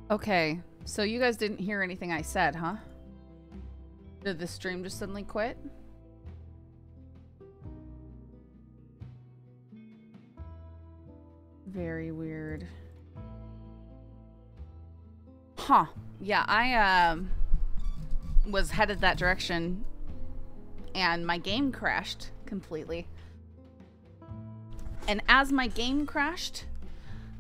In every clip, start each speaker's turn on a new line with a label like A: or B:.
A: Okay, so you guys didn't hear anything I said, huh? Did the stream just suddenly quit? Very weird. Huh. Yeah, I was headed that direction and my game crashed completely. And as my game crashed,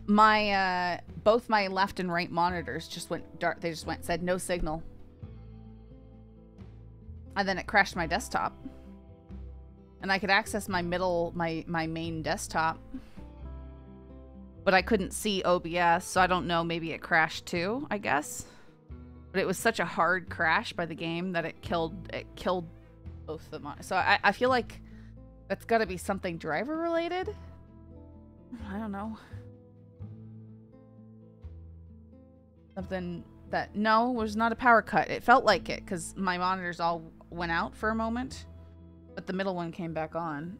A: my both my left and right monitors just went dark. They just said no signal. And then it crashed my desktop. And I could access my main desktop. But I couldn't see OBS, so I don't know, maybe it crashed too, I guess. But it was such a hard crash by the game that it killed both of them. So I feel like that's got to be something driver related. I don't know. Something that, no, was not a power cut. It felt like it because my monitors all went out for a moment, but the middle one came back on.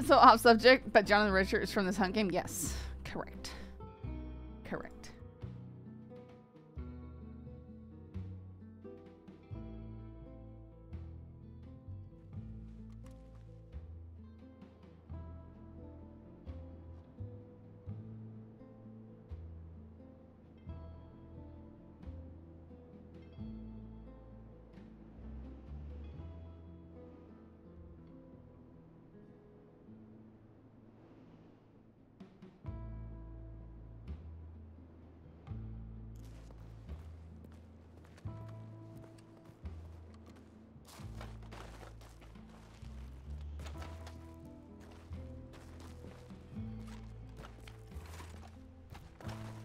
A: So off subject, but Jonathan Richard is from this Hunt game? Yes. Correct. Correct.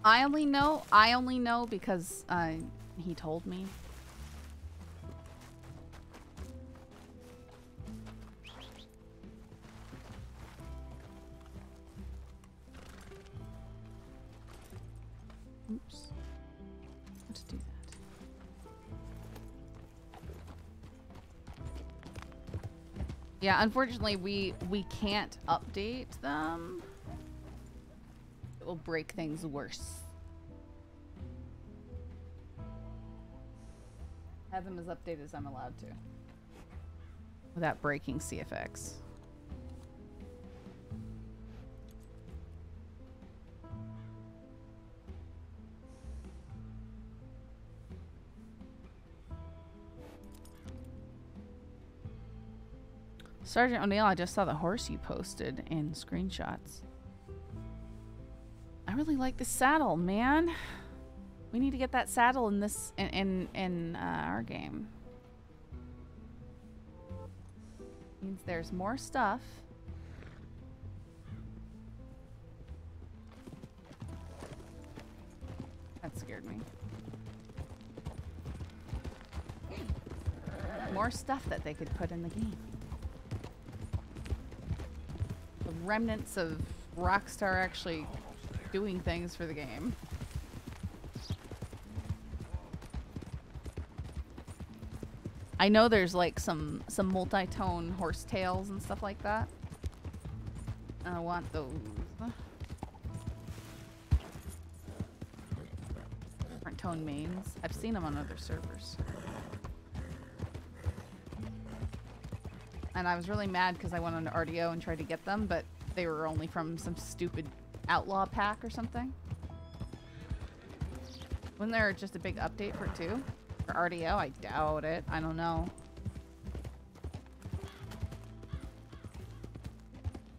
A: I only know because he told me. Oops. Let's do that. Yeah, unfortunately we can't update them. It will break things worse. Have them as updated as I'm allowed to. Without breaking CFX. Sergeant O'Neill, I just saw the horse you posted in screenshots. I really like the saddle, man. We need to get that saddle in this in our game. Means there's more stuff. That scared me. More stuff that they could put in the game. The remnants of Rockstar actually doing things for the game. I know there's like some multi-tone horsetails and stuff like that. I want those. Different tone mains. I've seen them on other servers. And I was really mad because I went on to RDO and tried to get them, but they were only from some stupid outlaw pack or something. Wasn't there just a big update for 2? For RDO? I doubt it. I don't know.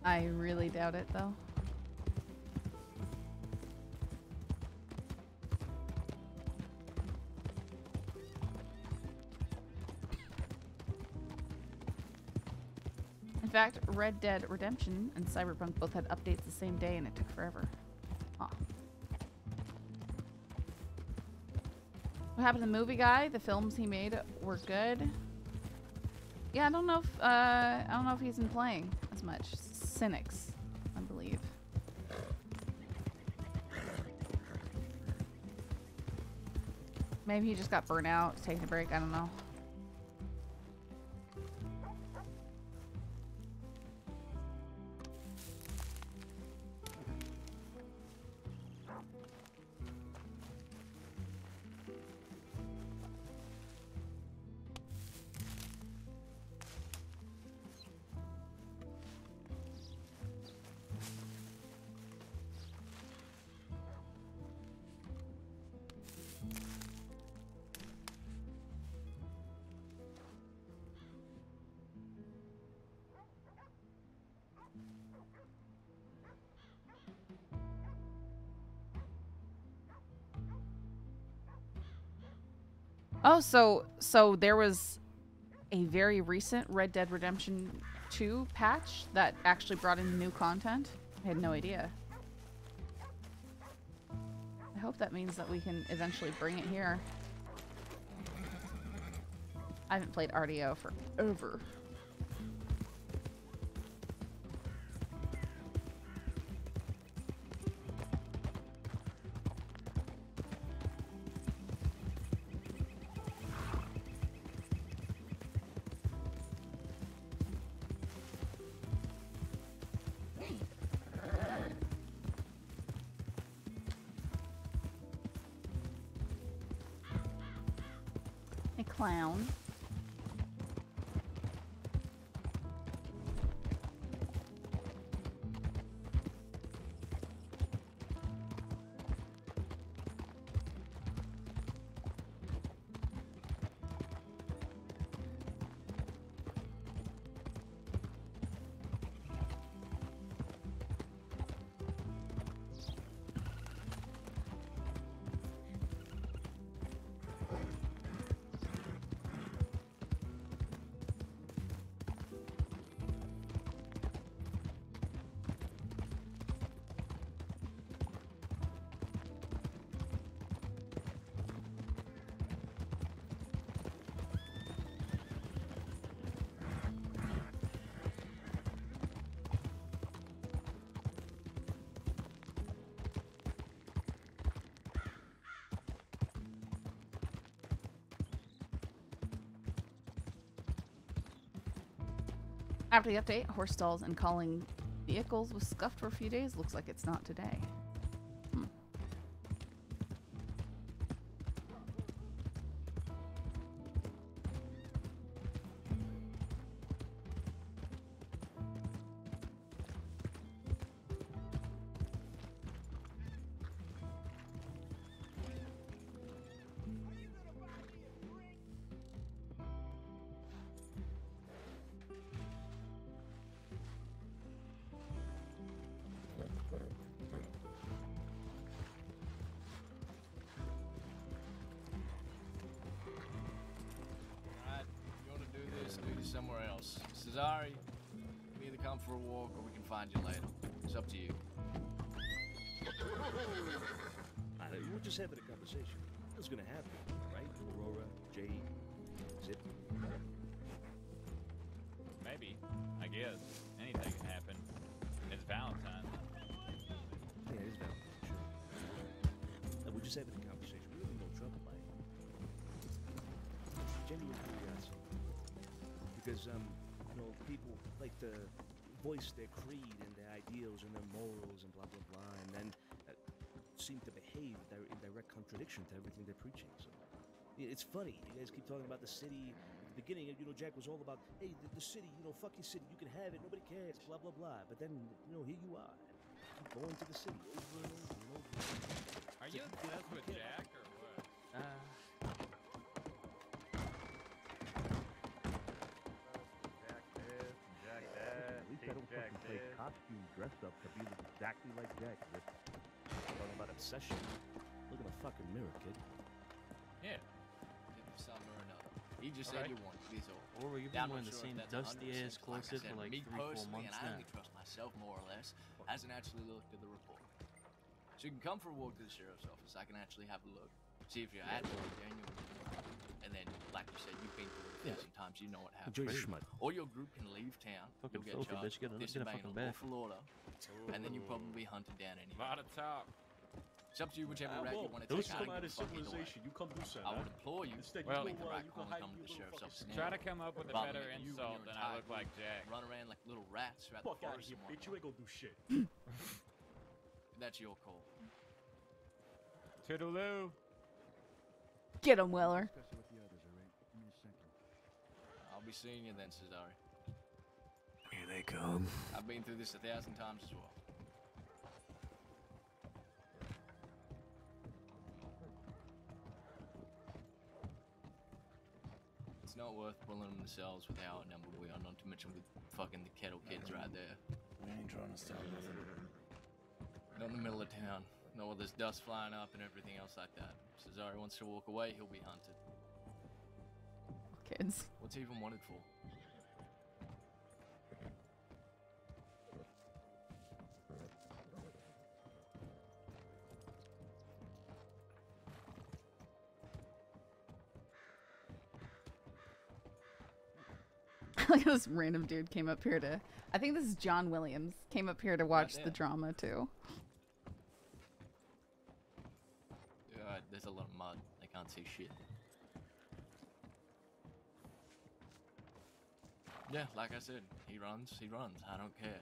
A: I really doubt it, though. In fact, Red Dead Redemption and Cyberpunk both had updates the same day, and it took forever. Aw. What happened to the movie guy? The films he made were good. Yeah, I don't know if he's been playing as much. Cynics, I believe. Maybe he just got burnt out, taking a break. I don't know. Oh, so there was a very recent Red Dead Redemption 2 patch that actually brought in new content? I had no idea. I hope that means that we can eventually bring it here. I haven't played RDO forever. Clown. After the update, horse stalls and calling vehicles was scuffed for a few days. Looks like it's not today.
B: Somewhere else. Cesare, we can either come for a walk or we can find you later. It's up to you.
C: We're just having a conversation. What's gonna happen, right? Aurora, Jade, Zip.
D: Maybe. I guess. Anything can happen. It's Valentine.
C: Yeah, it is Valentine, sure. We're just having a conversation. We're in no trouble, mate. Genuine curiosity. because you know, people like to voice their creed and their ideals and their morals and blah blah blah, and then seem to behave in direct contradiction to everything they're preaching. So it's funny. You guys keep talking about the city. At the beginning, you know, Jack was all about, hey, the city, you know, fuck your city, you can have it, nobody cares, blah blah blah. But then, you know, here you are, keep going to the city over and over and over.
D: Are you obsessed with Jack or what? Jack this, Jack that.
E: At least I don't fucking play costume dress up to be exactly like Jack.
C: Talking about obsession. Look in the fucking mirror, kid.
D: Yeah.
B: Give you some or another. He just said you wanted these all.
F: Or you've been wearing the same dusty ass closet for like 3-4 months
B: and I
F: now.
B: only trust myself more or less, hasn't actually looked at the report. So you can come for a walk to the sheriff's office. I can actually have a look, see if you're at work, and then, like you said, you've been through it sometimes. You know what happens.
C: Enjoy your schmut.
B: Or your group can leave town.
F: Fucking
B: You'll get
F: filthy, bitch.
B: charged
F: Get a
B: disobeying
F: fucking
B: a
F: bath.
B: lawful order, and then you'll probably be hunted down anyway.
D: Lot of top.
B: It's up to you whichever route you want to
C: Those
B: take.
C: come out of civilization. You come do something.
B: I would implore you
C: Instead,
B: to
D: you
B: make
D: go,
B: the right
C: you
B: call
C: go
B: and
C: hide
B: come to
C: in
B: the
C: your
B: sheriff's
C: little
B: office
C: fucking
B: now.
D: Try to come up with a
B: Rather
D: better
B: than you and
D: insult
B: your
D: than I
B: entire
D: look like
B: group
D: Jack.
B: Run around like little rats throughout
C: Fuck
B: the
C: out of
B: forest
C: here,
B: and
C: bitch. You
B: whatnot.
C: ain't gonna do shit.
B: That's your call.
D: Toodaloo.
A: Get him, Weller.
E: Discuss it with the others, all right? Give me a second.
B: I'll be seeing you then, Cesare.
C: Here they come.
B: I've been through this 1,000 times as well. It's not worth pulling themselves with our number we are, not to mention with fucking the kettle kids right there.
G: We ain't trying to stop nothing.
B: Not in the middle of town. Not where there's dust flying up and everything else like that. If Cesare wants to walk away, he'll be hunted.
A: Kids.
B: What's he even wanted for?
A: Like this random dude came up here to. I think this is John Williams. Came up here to watch the
B: there.
A: drama too.
B: There's a lot of mud. I can't see shit. Yeah, like I said, he runs. I don't care.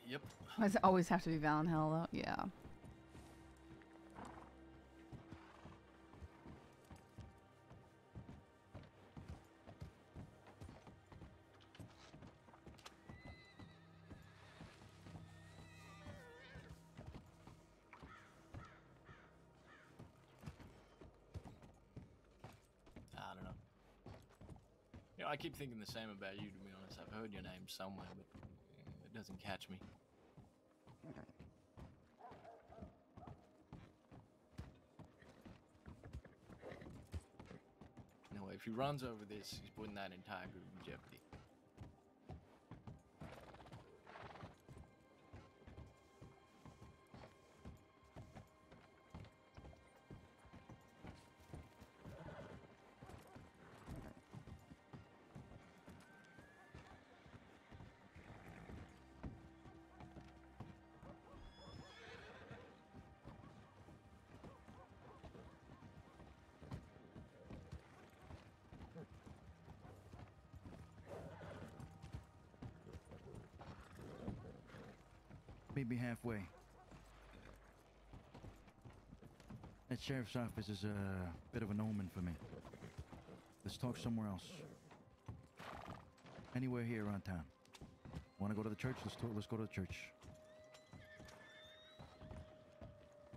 B: Yep.
A: Does it always have to be Val and Hell though? Yeah.
B: I don't know. You know, I keep thinking the same about you, to be honest. I've heard your name somewhere, but it doesn't catch me. No, if he runs over this, he's putting that entire group in jeopardy.
E: Meet me halfway. That sheriff's office is a bit of an omen for me. Let's talk somewhere else. Anywhere here around town. Want to go to the church? Let's go to the church.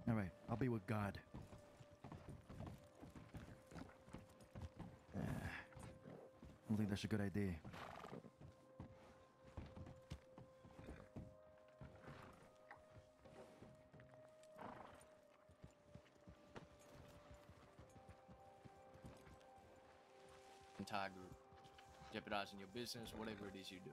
E: All right, I'll be with God. I don't think that's a good idea.
B: Entire group. Jeopardizing your business, whatever it is you do.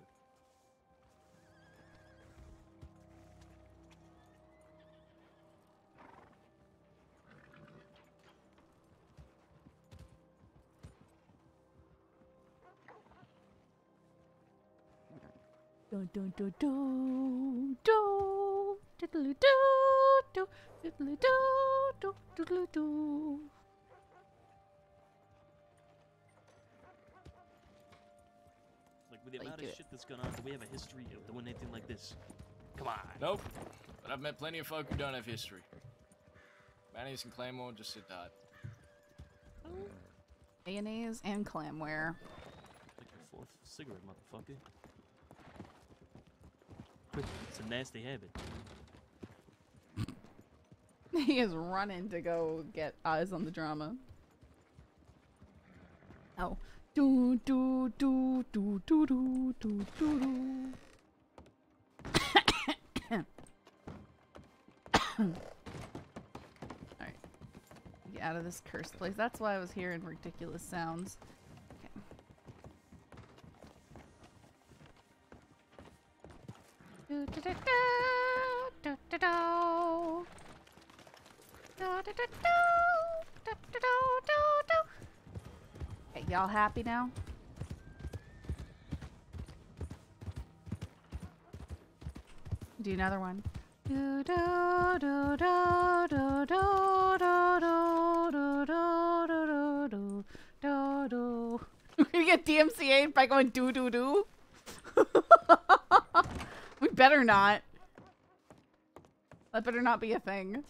A: Dun dun dun dun dun. Diddly doo doo. Diddly doo doo. Diddly doo.
F: Like, with the amount of shit that's gone on, do we have a history of doing anything like this? Come on.
B: Nope. But I've met plenty of folk who don't have history. Mayonnaise and Claymore just sit tight.
A: Mayonnaise and clamware.
F: Like your fourth cigarette, motherfucker. It's a nasty habit.
A: He is running to go get eyes on the drama. Oh. Do do do do do do do do do. Alright. Get out of this cursed place. That's why I was hearing ridiculous sounds. Okay. Do do do do do do do. Do do do do do do do. Okay, y'all happy now? Do another one. Do do do do do do do do do do do do. We're gonna get DMCA'd by going do do do. We better not. That better not be a thing.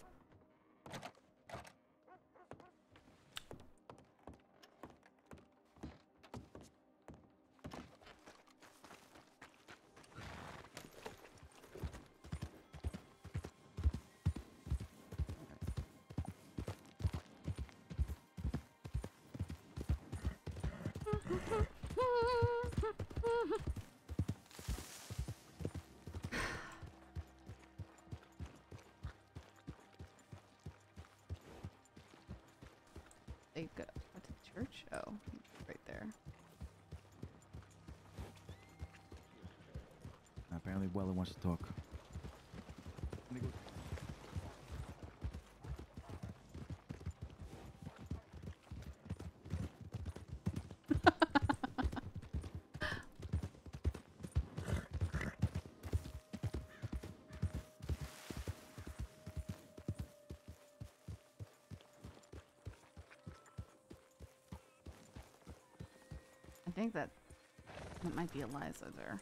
A: They go to the church? Oh, right there.
E: Apparently Weller wants to talk. Let me go.
A: I think that might be Eliza there.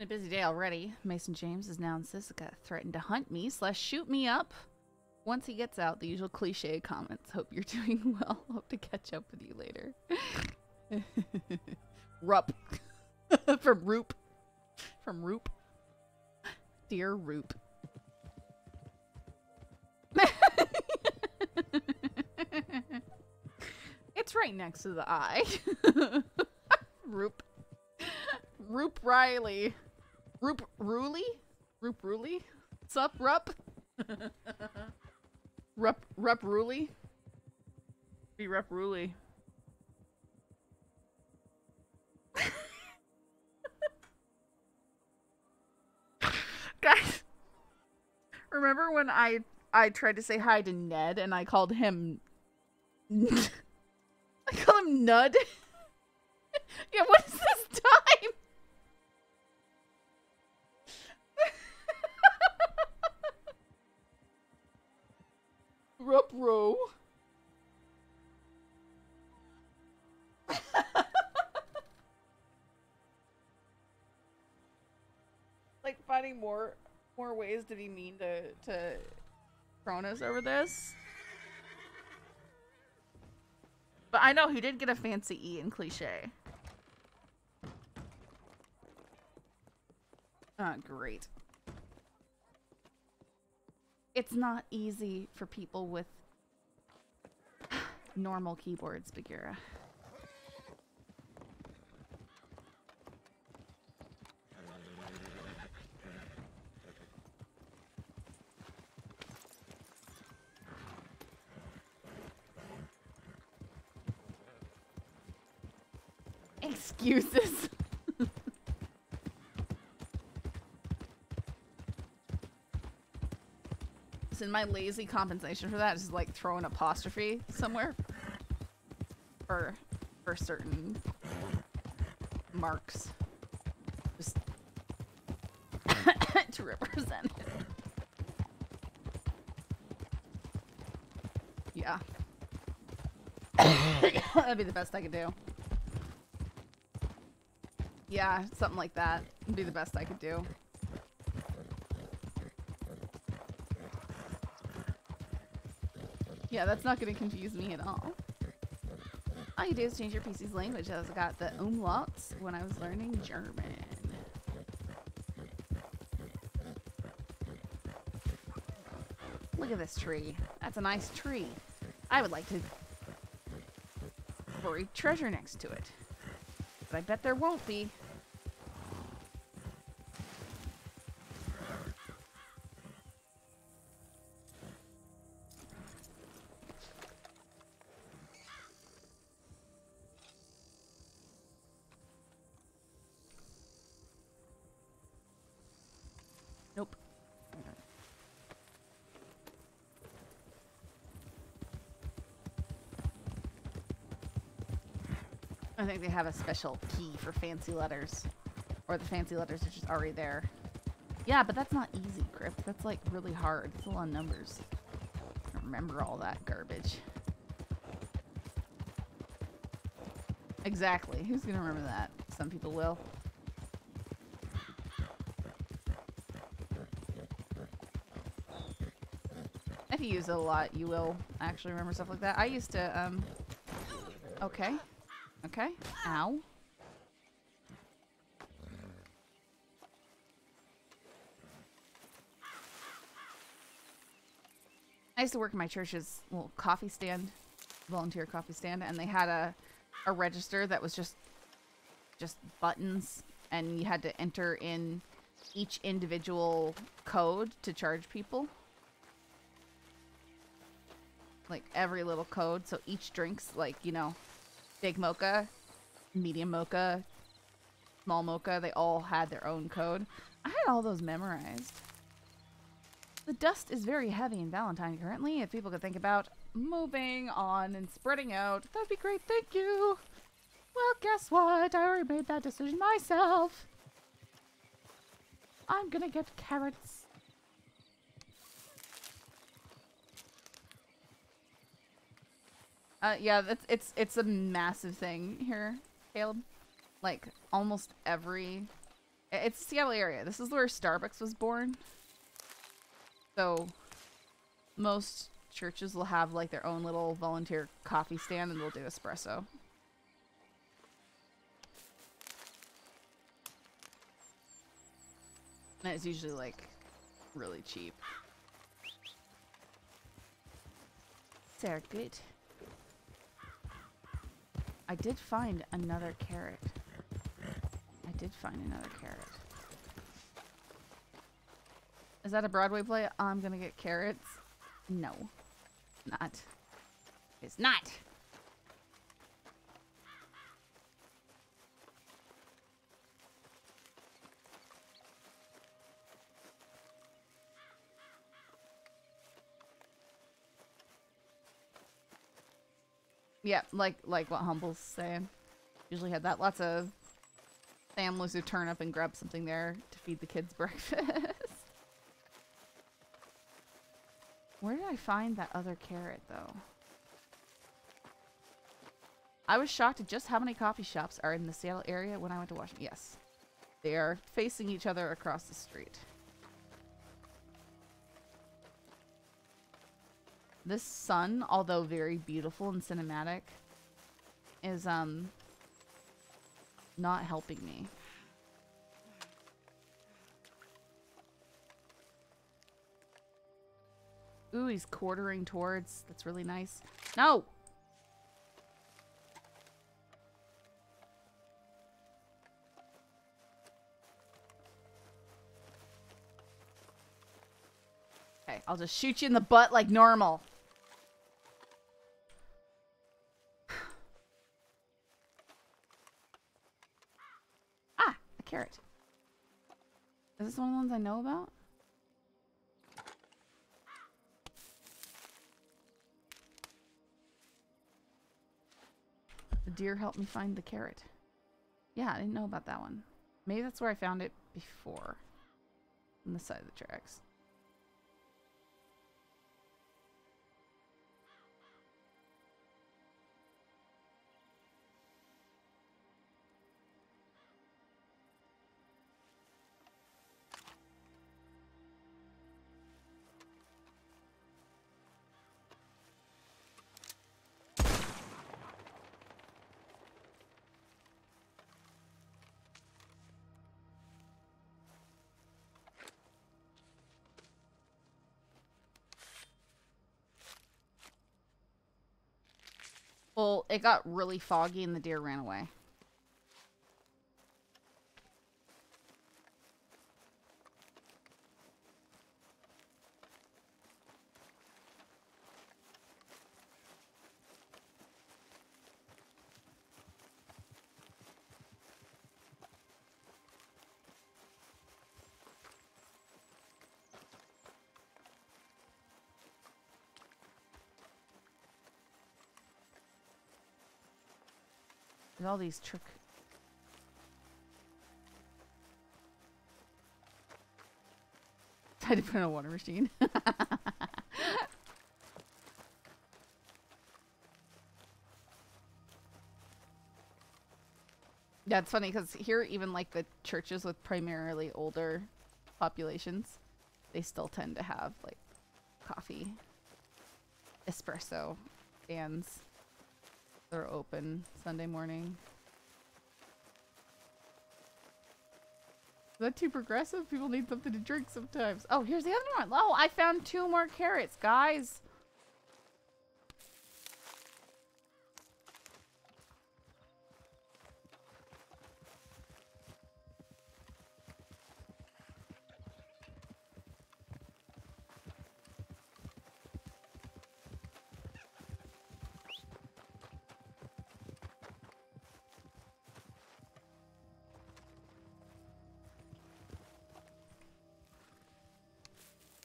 A: A busy day already. Mason James is now in Sisika, threatened to hunt me / shoot me up once he gets out. The usual cliche comments. Hope you're doing well. Hope to catch up with you later. Rup. From Roop. From Roop. Dear Roop. It's right next to the eye. Roop. Roop Riley. Roop Rooley? Roop Rooley? What's up, Rup? Rup Rooley? Be Rup Rooley. Guys, remember when I tried to say hi to Ned and I called him I called him Nud? Yeah, what is this time? Rup-row. Like finding more ways to be mean to Cronus over this. But I know he did get a fancy E in cliche. Great. It's not easy for people with normal keyboards, Bagheera. Excuses. Listen, my lazy compensation for that is like throw an apostrophe somewhere for certain marks, just to represent it. Yeah. That'd be the best I could do. Yeah, something like that would be the best I could do. Yeah, that's not going to confuse me at all. All you do is change your PC's language. I got the umlauts when I was learning German. Look at this tree. That's a nice tree. I would like to bury treasure next to it. But I bet there won't be. Nope. I think they have a special key for fancy letters. Or the fancy letters are just already there. Yeah, but that's not easy, Crypt. That's like really hard. It's a lot of numbers. I don't remember all that garbage. Exactly. Who's gonna remember that? Some people will. If you use it a lot, you will actually remember stuff like that. I used to, okay. Okay. Ow. I used to work in my church's little coffee stand, volunteer coffee stand, and they had a register that was just buttons, and you had to enter in each individual code to charge people. Like every little code, so each drink's like, you know, big mocha, medium mocha, small mocha, they all had their own code. I had all those memorized. The dust is very heavy in Valentine currently. If people could think about moving on and spreading out, that'd be great, thank you. Well, guess what? I already made that decision myself. I'm gonna get carrots. Yeah, it's a massive thing here, Caleb. Like, almost every... It's the Seattle area. This is where Starbucks was born. So, most churches will have, like, their own little volunteer coffee stand, and they'll do espresso. And it's usually, like, really cheap. Sehr good. I did find another carrot. I did find another carrot. Is that a Broadway play? I'm gonna get carrots? No. Not. It's not! Yeah, like what Humble's saying. Usually had that. Lots of families who turn up and grab something there to feed the kids breakfast. Where did I find that other carrot, though? I was shocked at just how many coffee shops are in the Seattle area when I went to Washington. Yes. They are facing each other across the street. This sun, although very beautiful and cinematic, is not helping me. Ooh, he's quartering towards. That's really nice. No! Okay, I'll just shoot you in the butt like normal. carrot. Is this one of the ones I know about? The deer helped me find the carrot. Yeah, I didn't know about that one. Maybe that's where I found it before. On the side of the tracks. Well, it got really foggy and the deer ran away. Look at all these trick. I had to put in a water machine. Yeah, it's funny because here, even like the churches with primarily older populations, they still tend to have like coffee, espresso stands. They're open Sunday morning. Is that too progressive? People need something to drink sometimes. Oh, here's the other one. Oh, I found 2 more carrots, guys.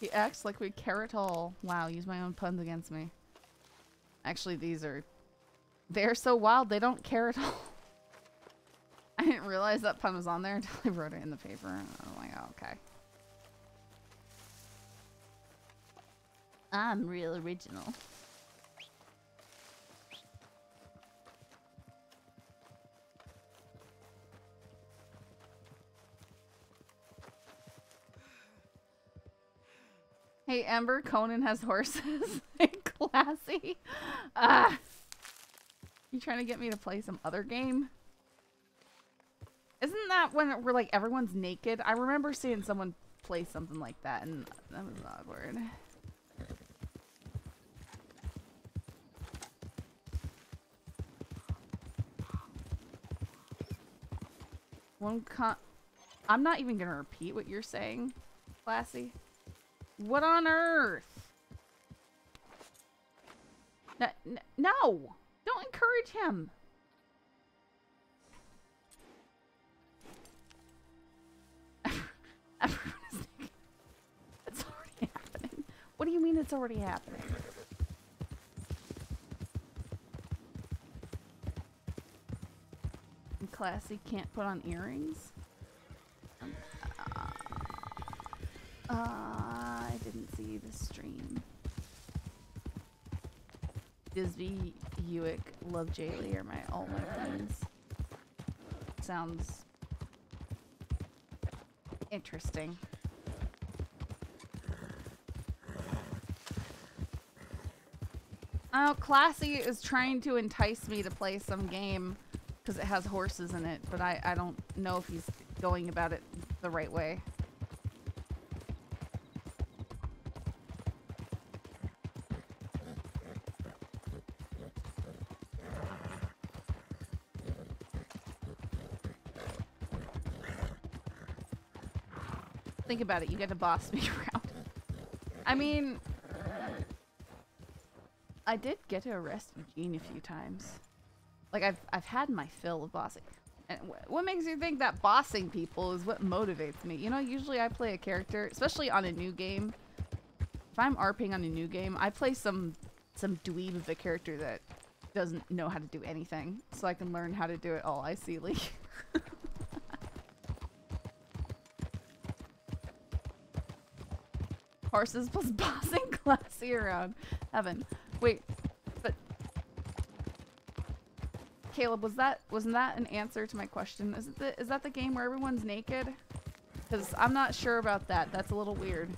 A: He acts like we carrot all. Wow, use my own puns against me. Actually, they're so wild they don't carrot all. I didn't realize that pun was on there until I wrote it in the paper. I'm like, oh, okay. I'm real original. Hey, Ember, Conan has horses. Classy. Ah. You trying to get me to play some other game? Isn't that when we're like everyone's naked? I remember seeing someone play something like that and that was awkward. I'm not even gonna repeat what you're saying, Classy. What on earth? No! Don't encourage him! It's already happening. What do you mean it's already happening? And Classy can't put on earrings? I didn't see the stream. Disby, Ewick, Love Jaylee are all my friends. Sounds interesting. Oh, Classy is trying to entice me to play some game because it has horses in it, but I don't know if he's going about it the right way. Think about it, you get to boss me around. I mean, I did get to arrest Eugene a few times. Like I've had my fill of bossing. And what makes you think that bossing people is what motivates me? You know, usually I play a character, especially on a new game. If I'm RPing on a new game, I play some dweeb of a character that doesn't know how to do anything, so I can learn how to do it all icily. Horses plus bossing classy around heaven. Wait, but Caleb, wasn't that an answer to my question? Is that the game where everyone's naked? Because I'm not sure about that. That's a little weird.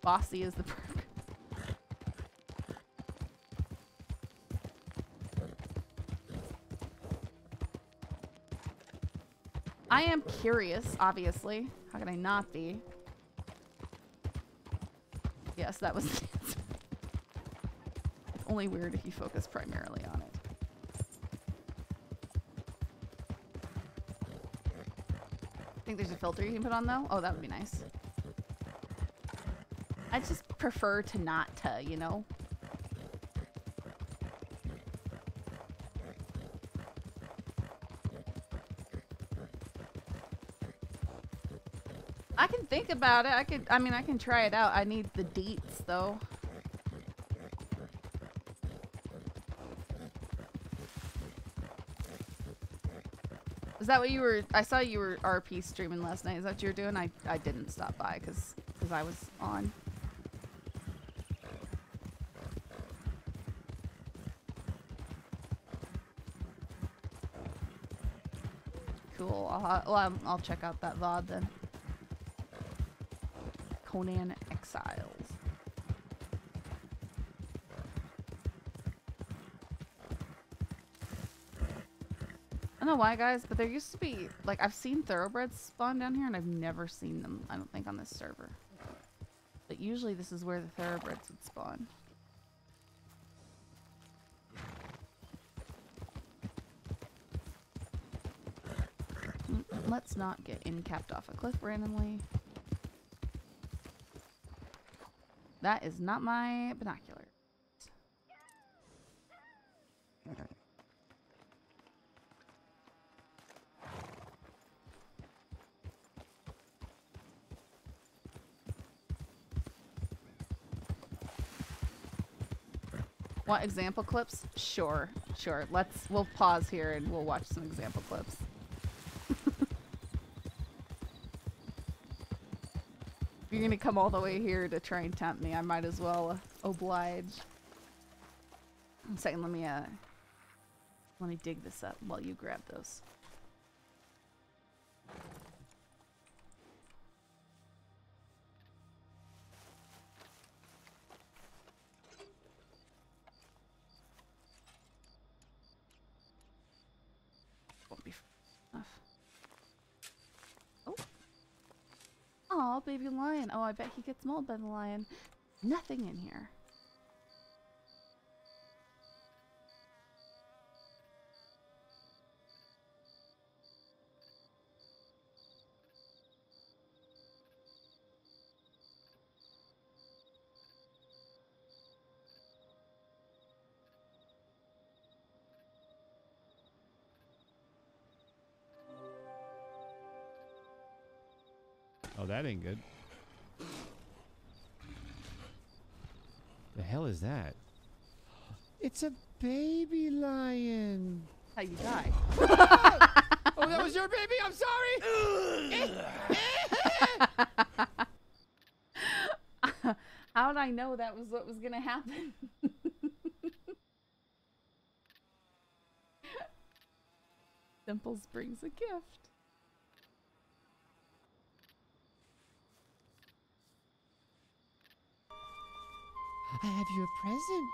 A: Bossy is the perk. I am curious, obviously. How can I not be? Yes, that was the answer. It's only weird if you focus primarily on it. Think there's a filter you can put on though? Oh, that would be nice. I just prefer to not, you know? I can think about it. I mean, I can try it out. I need the deets though. Is that what you were? I saw you were RP streaming last night. Is that what you were doing? I didn't stop by because I was on. Cool. I'll check out that VOD then. Conan Exiles. I don't know why, guys, but there used to be, like, I've seen thoroughbreds spawn down here, and I've never seen them, I don't think, on this server. But usually this is where the thoroughbreds would spawn. Let's not get incapped off a cliff randomly. That is not my binocular. Want example clips? Sure, sure. We'll pause here and we'll watch some example clips. If you're gonna come all the way here to try and tempt me, I might as well oblige. One second, let me dig this up while you grab those. Won't be enough. Oh. Aw, baby lion. Oh, I bet he gets mauled by the lion. Nothing in here.
H: Oh, that ain't good. The hell is that? It's a baby lion.
A: How you die?
H: Oh, that was your baby? I'm sorry.
A: How did I know that was what was gonna happen? Dimples brings a gift.
H: I have you a present.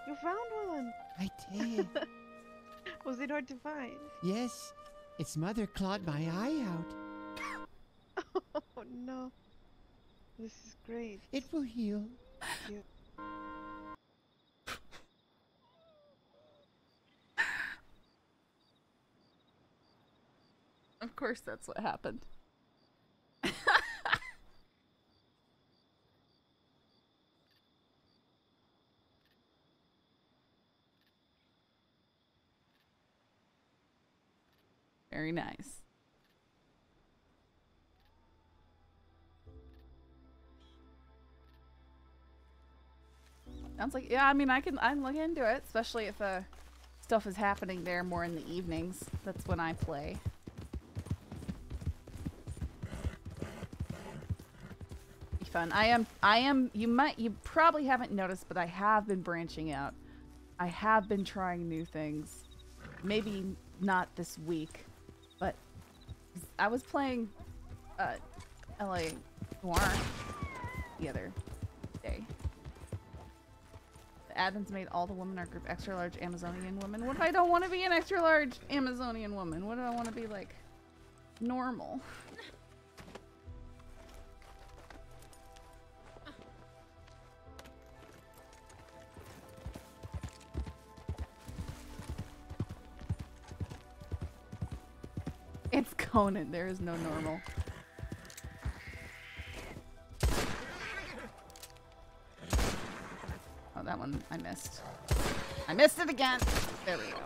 I: You found one.
H: I did.
I: Was it hard to find?
H: Yes. Its mother clawed my eye out.
I: Oh no. This is great.
H: It will heal.
I: Thank you.
A: Of course that's what happened. Very nice. Sounds like, yeah, I mean, I look into it, especially if stuff is happening there more in the evenings. That's when I play. Be fun. You probably haven't noticed, but I have been branching out. I have been trying new things. Maybe not this week, but I was playing LA Noir the other day. The admins made all the women in our group extra large Amazonian women. What if I don't want to be an extra large Amazonian woman? What do I want to be, like, normal? It's Conan. There is no normal. Oh, that one I missed. I missed it again. There we go.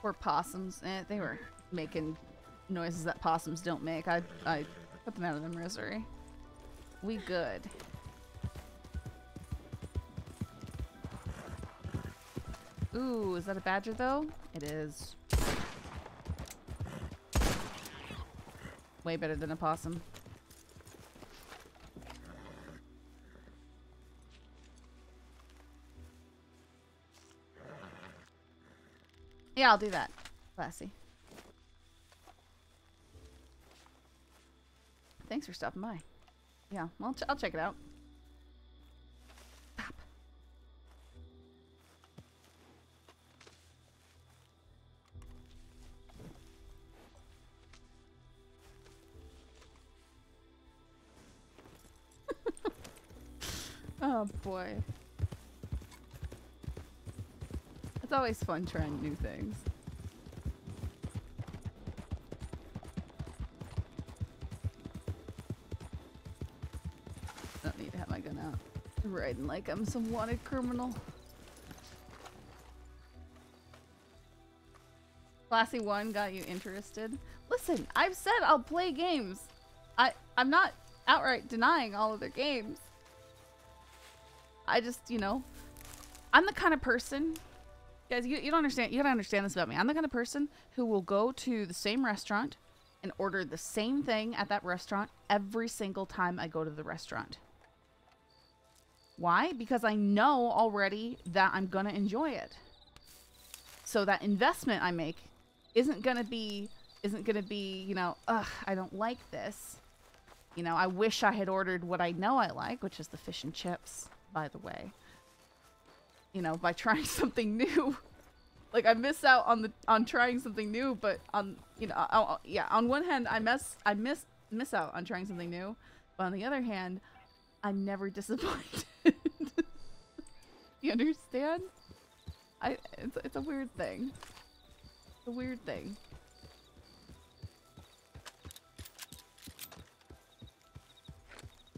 A: Poor possums. They were making noises that possums don't make. I put them out of their misery. We good. Ooh, is that a badger though? It is. Way better than a possum. Yeah, I'll do that. Classy. Thanks for stopping by. Yeah, well, I'll check it out. Stop. Oh boy. It's always fun trying new things. Don't need to have my gun out. Riding like I'm some wanted criminal. Classy 1 got you interested. Listen, I've said I'll play games. I'm not outright denying all of their games. I just, you know, I'm the kind of person, guys, you don't understand, you gotta understand this about me. I'm the kind of person who will go to the same restaurant and order the same thing at that restaurant every single time I go to the restaurant. Why? Because I know already that I'm gonna enjoy it. So that investment I make isn't gonna be, you know, ugh, I don't like this. You know, I wish I had ordered what I know I like, which is the fish and chips, by the way. You know, by trying something new. Like, I miss out on trying something new, but on, you know, yeah, on one hand, I miss out on trying something new, but on the other hand, I'm never disappointed. You understand? It's a weird thing. It's a weird thing.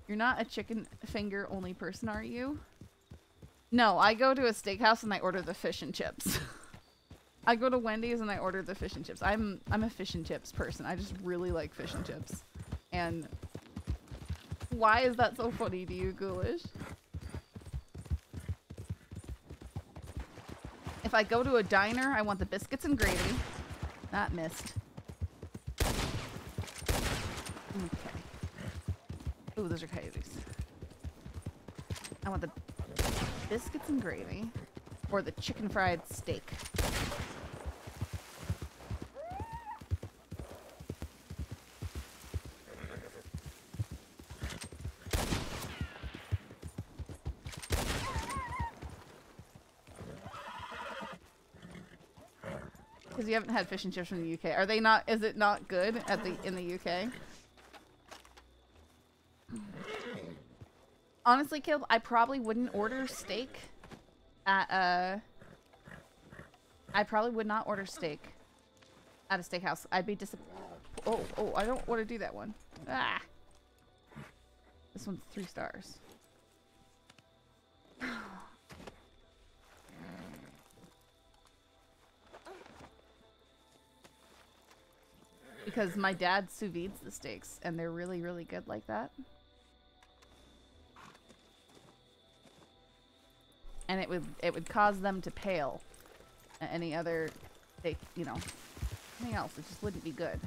A: You're not a chicken finger only person, are you? No, I go to a steakhouse and I order the fish and chips. I go to Wendy's and I order the fish and chips. I'm a fish and chips person. I just really like fish and chips. And why is that so funny to you, Ghoulish? If I go to a diner, I want the biscuits and gravy. That missed. Okay. Ooh, those are coyotes. I want the biscuits and gravy, or the chicken fried steak. Because you haven't had fish and chips from the UK. Are they not? Is it not good at in the UK? Honestly, Caleb, I probably wouldn't order steak at I probably would not order steak at a steakhouse. I'd be disappointed. Oh, I don't want to do that one. Ah. This one's 3 stars. Because my dad sous vides the steaks, and they're really, really good like that. And it would cause them to pale. Any other steak, you know, anything else, it just wouldn't be good.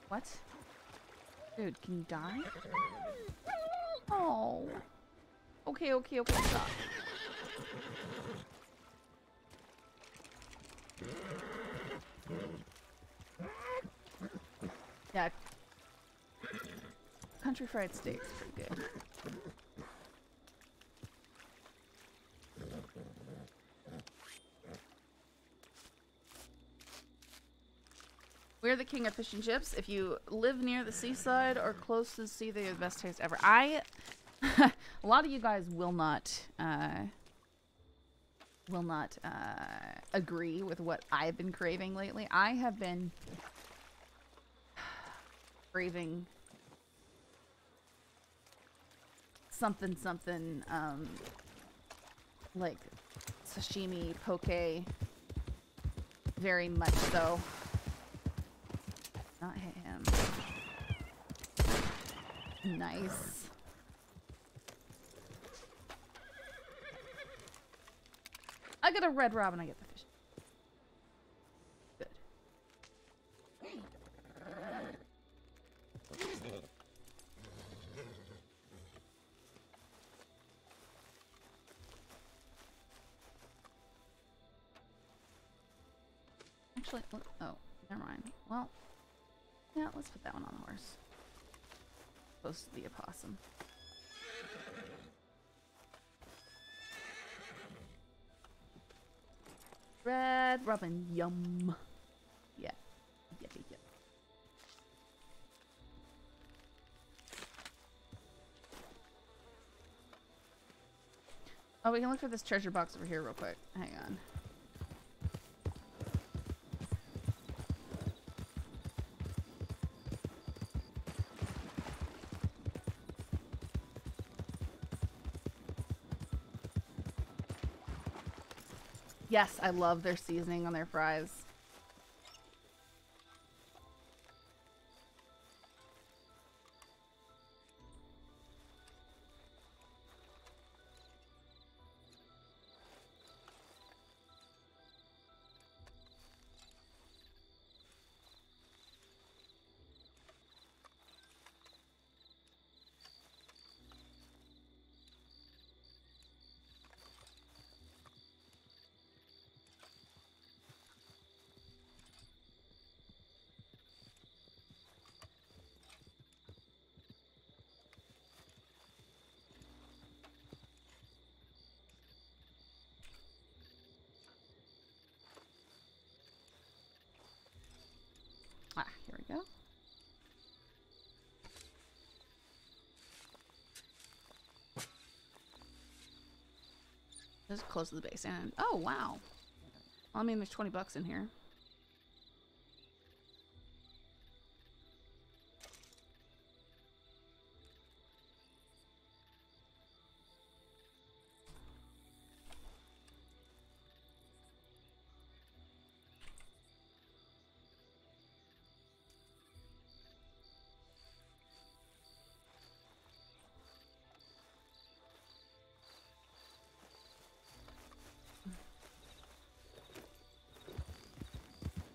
A: What? Dude, can you die? Oh. Okay, stop. Yeah. Country fried steak's pretty good. We're the king of fish and chips. If you live near the seaside or close to the sea, they're the best taste ever. A lot of you guys will not agree with what I've been craving lately. I have been craving something like sashimi, poke, very much so. Not hit him. Nice. I get a red robin, I get the fish. Good. Actually, oh, never mind. Well, yeah, let's put that one on the horse. Supposed to be a possum. Red robin, yum. Yeah. Yeah. Oh, we can look for this treasure box over here real quick. Hang on. Yes, I love their seasoning on their fries. Ah, here we go. Just close to the base and oh wow. Well, I mean there's 20 bucks in here.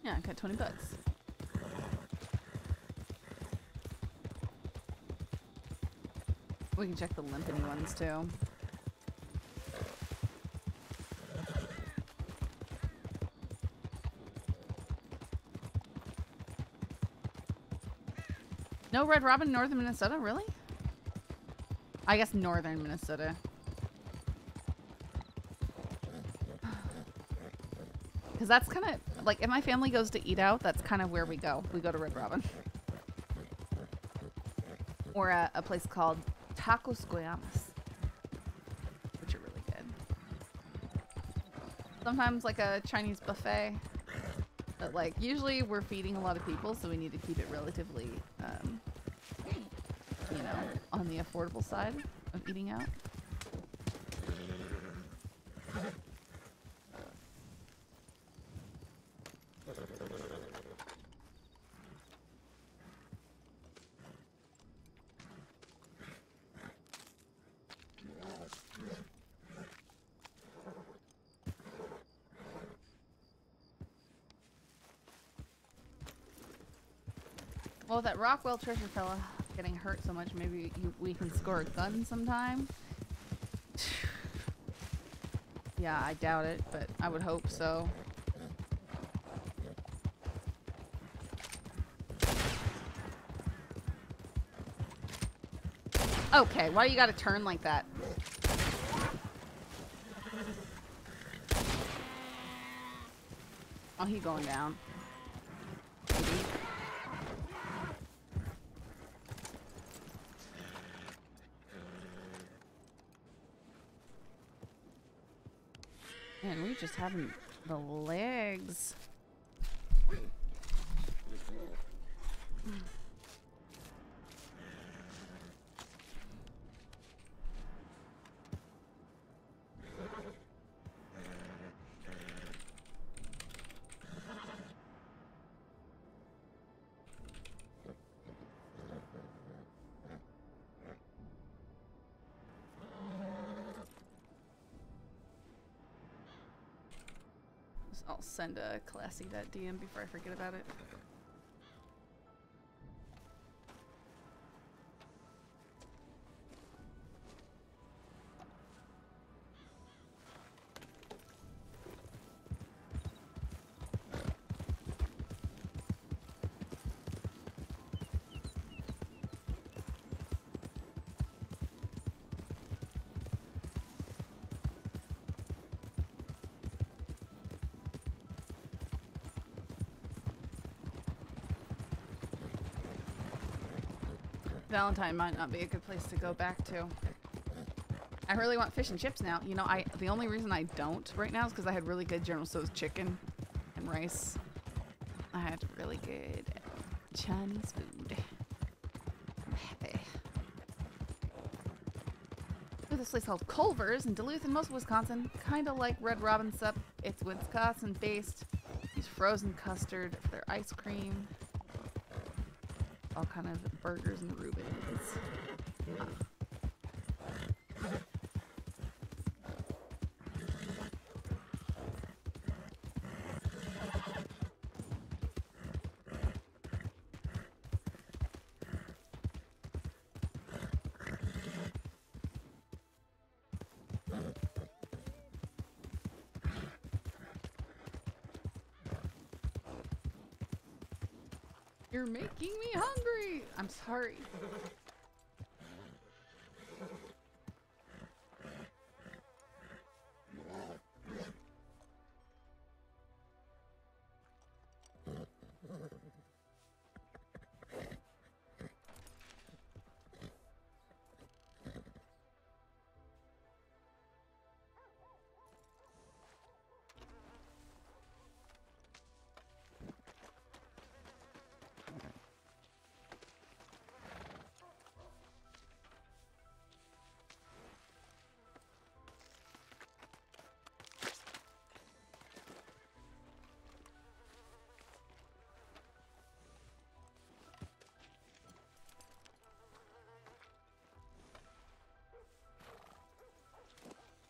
A: Yeah, I got 20 bucks. We can check the limpany ones too. No red robin in northern Minnesota, really? I guess northern Minnesota. Because that's kind of like, if my family goes to eat out, that's kind of where we go. We go to Red Robin. Or a place called Tacos Guayamas, which are really good. Sometimes like a Chinese buffet. But like, usually we're feeding a lot of people, so we need to keep it relatively, you know, on the affordable side of eating out. Well, that Rockwell treasure fella getting hurt so much, maybe we can score a gun sometime. Yeah, I doubt it, but I would hope so. Okay, why you gotta turn like that? Oh, he going down. Maybe. Man, we just having the legs. I'll send a Classy that DM before I forget about it. Valentine might not be a good place to go back to. I really want fish and chips now. You know, the only reason I don't right now is because I had really good General Tso's chicken and rice. I had really good Chinese food. I'm happy. Ooh, this place called Culver's in Duluth in most of Wisconsin. Kind of like Red Robin Sup. It's Wisconsin based. Use frozen custard for their ice cream. All kind of burgers and Rubens. You're making me hungry! I'm sorry.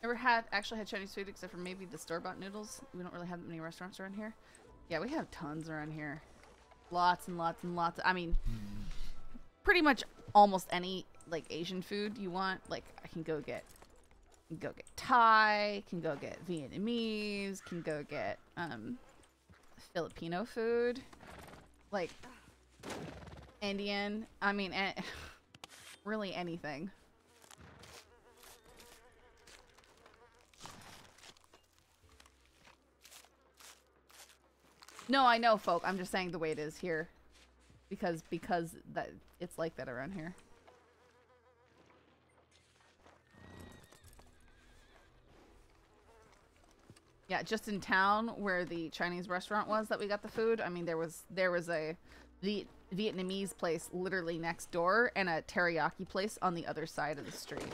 A: Never actually had Chinese food except for maybe the store-bought noodles. We don't really have many restaurants around here. Yeah, we have tons around here. Lots and lots and lots. I mean, pretty much almost any like Asian food you want. Like I can go get Thai, can go get Vietnamese, can go get Filipino food, like Indian. I mean, really anything. No, I know, folk. I'm just saying the way it is here. Because that it's like that around here. Yeah, just in town where the Chinese restaurant was that we got the food. I mean, there was a Vietnamese place literally next door and a teriyaki place on the other side of the street.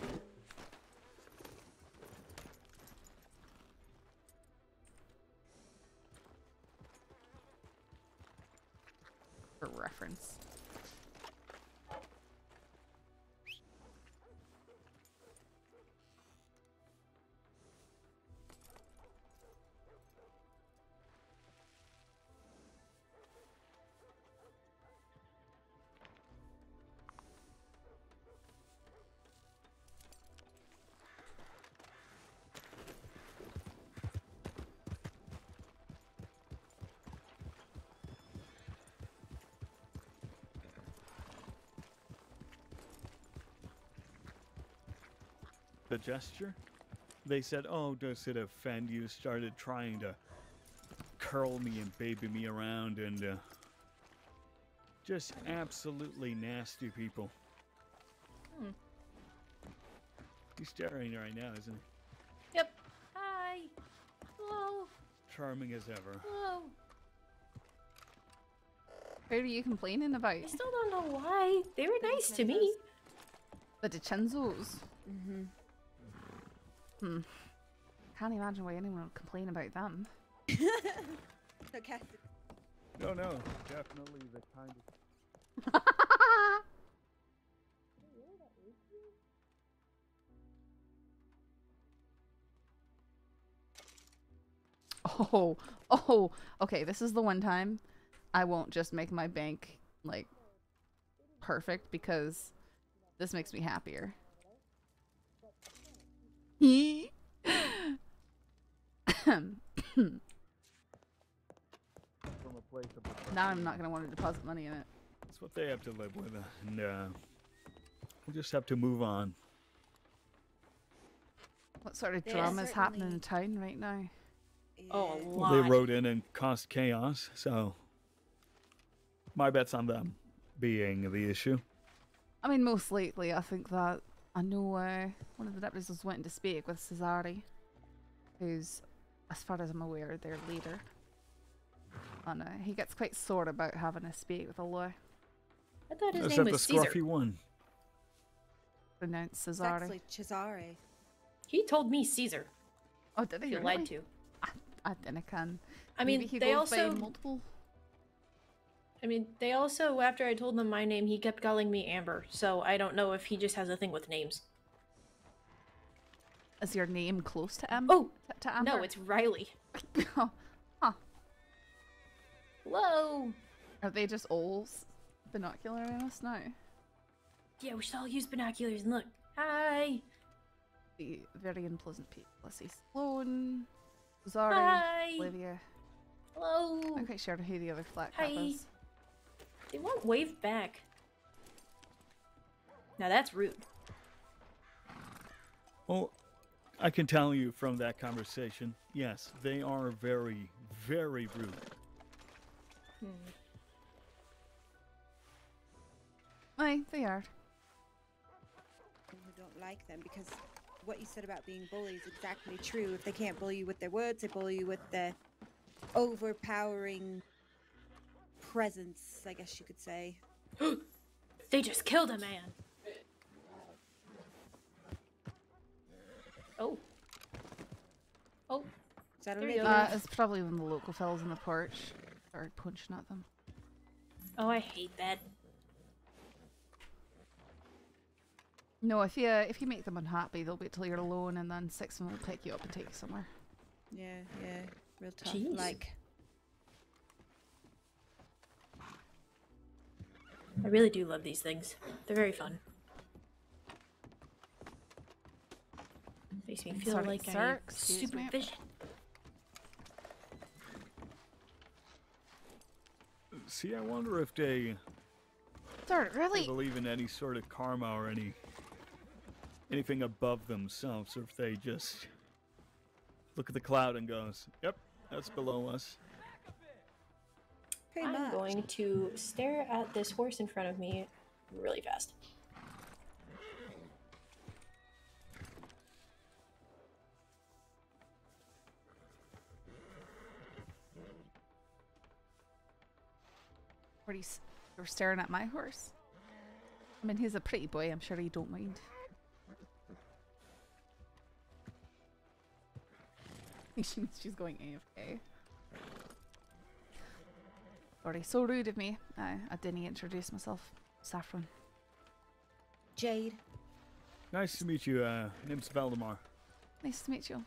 A: For reference.
J: The gesture? They said, oh, does it offend you? Started trying to curl me and baby me around and just absolutely nasty people.
K: Hmm.
J: He's staring right now, isn't he?
K: Yep. Hi. Hello.
J: Charming as ever.
K: Hello.
A: What are you complaining about?
K: I still don't know why. They were nice to me.
A: The DiCenzos.
K: Mm-hmm.
A: Can't imagine why anyone would complain about them.
I: Okay.
J: No, definitely the kind of...
A: Oh, okay, this is the one time I won't just make my bank, like, perfect, because this makes me happier. Now I'm not going to want to deposit money in it.
J: That's what they have to live with, and we'll just have to move on.
A: What sort of drama is happening in town right now?
K: Oh, a
J: Well,
K: lot.
J: they rode in and caused chaos, so my bet's on them being the issue.
A: I mean, most likely, I think that I know one of the deputies was wanting to speak with Cesare, who's, as far as I'm aware, their leader. And he gets quite sore about having to speak with a law.
K: I thought his
J: Is
K: name
J: that
K: was
J: the
K: Caesar.
J: scruffy one?
A: Pronounced
I: It's
A: Cesare.
I: actually Cesare.
K: He told me Caesar.
A: Oh, did he
K: He
A: really?
K: lied to.
A: I didn't can.
K: I
A: Maybe
K: mean,
A: he
K: they
A: goes by
K: also.
A: multiple.
K: I mean, they also, after I told them my name, he kept calling me Amber. So I don't know if he just has a thing with names.
A: Is your name close to Amber?
K: Oh,
A: to Amber?
K: no, it's Riley.
A: Oh, huh.
K: Whoa.
A: Are they just all binocularing us now?
K: Yeah, we should all use binoculars and look. Hi.
A: The very unpleasant people. Let's see. Sloan, Zari,
K: Hi.
A: Olivia.
K: Hello.
A: I'm quite sure who the other flat cap
K: Hi.
A: is.
K: They won't wave back. Now that's rude.
J: Well, I can tell you from that conversation, yes, they are very, very rude.
A: Aye, they are.
I: Who don't like them because what you said about being bullies is exactly true. If they can't bully you with their words, they bully you with their overpowering presence, I guess you could say.
K: They just killed a man. Oh. Oh.
I: Is that
K: There
I: a
K: you
I: lady?
K: go.
A: It's probably when the local fellas on the porch started punching at them.
K: Oh, I hate that.
A: No, if you make them unhappy, they'll wait till you're alone, and then 6 of them will pick you up and take you somewhere.
I: Yeah, real tough.
K: Jeez.
I: Like,
K: I really do love these things. They're very fun. Makes me feel
A: Sorry,
K: like
A: sir,
K: I have
A: excuse me.
K: supervision.
J: See, I wonder if they
A: Really?
J: believe in any sort of karma or anything above themselves, or if they just look at the cloud and goes, yep, that's below us.
I: Pretty
K: I'm
I: much.
K: going to stare at this horse in front of me really fast.
A: You're staring at my horse? I mean, he's a pretty boy. I'm sure he don't mind. She's going AFK. Sorry, so rude of me. I didn't introduce myself. Saffron.
I: Jade.
J: Nice to meet you. Name's Valdemar.
A: Nice to meet you.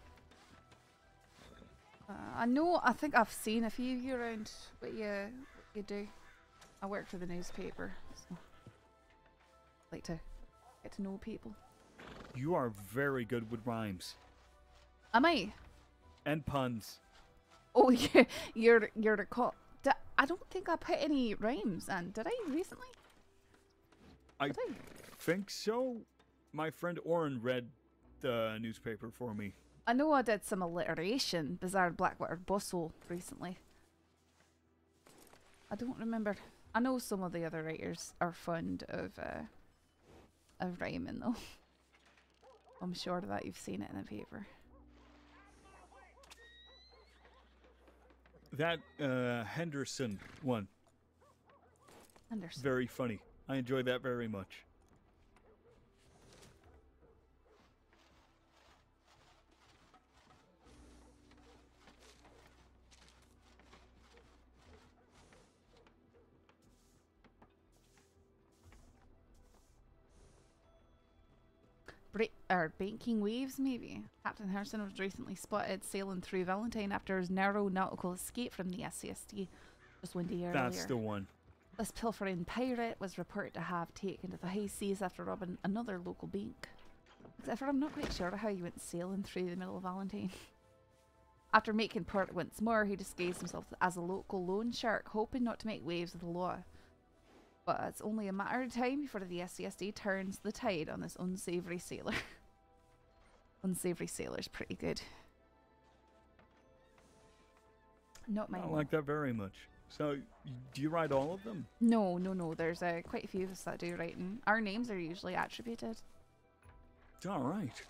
A: I think I've seen a few of you around. What you do. I work for the newspaper, so I like to get to know people.
J: You are very good with rhymes.
A: Am I?
J: And puns.
A: Oh, yeah, you're the cop. I don't think I put any rhymes in. Did I recently?
J: I think so. My friend Oren read the newspaper for me.
A: I know I did some alliteration, Bizarre Blackwater Bustle, recently. I don't remember. I know some of the other writers are fond of rhyming, though. I'm sure that you've seen it in the paper.
J: That Henderson one.
A: Henderson.
J: Very funny. I enjoyed that very much.
A: Banking waves, maybe. Captain Harrison was recently spotted sailing through Valentine after his narrow nautical escape from the SCSD just one day earlier.
J: That's the one.
A: This pilfering pirate was reported to have taken to the high seas after robbing another local bank. Except for I'm not quite sure how he went sailing through the middle of Valentine. After making port once more, he disguised himself as a local loan shark, hoping not to make waves with the law. But it's only a matter of time before the SCSD turns the tide on this unsavoury sailor. Unsavoury sailor's pretty good. Not mine.
J: I like that very much. So, do you write all of them?
A: No. There's quite a few of us that do writing. Our names are usually attributed.
J: All right.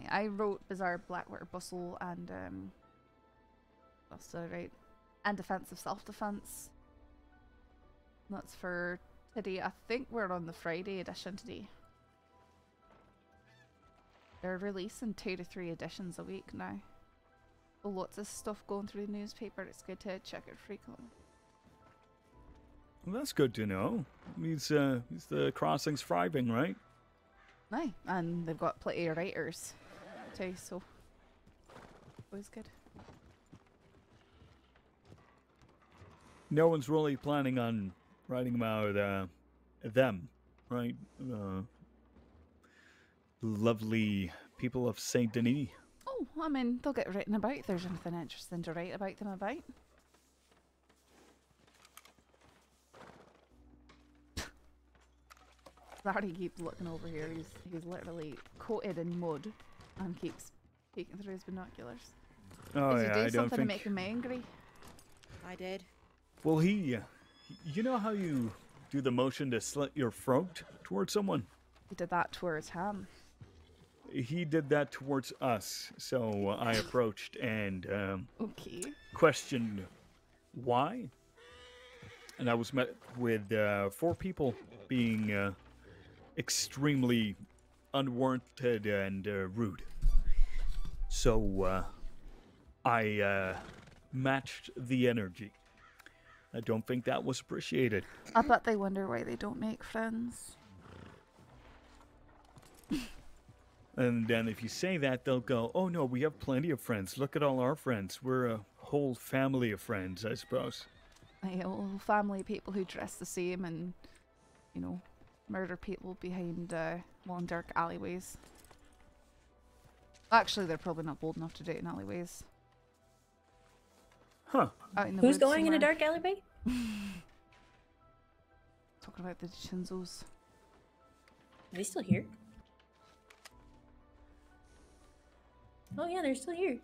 A: I wrote Bizarre Blackwater Bustle and what else did I write? And Defensive Self-Defense. That's for today. I think we're on the Friday edition today. They're releasing 2 to 3 editions a week now. So lots of stuff going through the newspaper. It's good to check it frequently.
J: Well, that's good to know. Means the crossing's thriving, right?
A: Aye, and they've got plenty of writers too, so always good.
J: No one's really planning on writing about them, right? Lovely people of Saint Denis.
A: Oh, I mean, they'll get written about if there's anything interesting to write about them about. Larry keeps looking over here. He's literally coated in mud and keeps peeking through his binoculars.
J: Oh
A: Did
J: yeah,
A: you
J: I
A: do
J: don't
A: something
J: think.
A: to make him angry?
I: I did.
J: Well, you know how you do the motion to slit your throat towards someone?
A: He did that towards him.
J: He did that towards us, so I approached and
A: Okay.
J: questioned why. And I was met with 4 people being extremely unwarranted and rude. So I matched the energy. I don't think that was appreciated.
A: I bet they wonder why they don't make friends.
J: And then if you say that, they'll go, oh no, we have plenty of friends. Look at all our friends. We're a whole family of friends, I suppose.
A: A whole family of people who dress the same and, you know, murder people behind long dark alleyways. Actually, they're probably not bold enough to do it in alleyways.
J: Huh.
A: Out in the
K: Who's
A: woods
K: going in a
A: somewhere.
K: dark alleyway?
A: Talking about the DiCenzos.
K: Are they still here? Oh yeah, they're still here.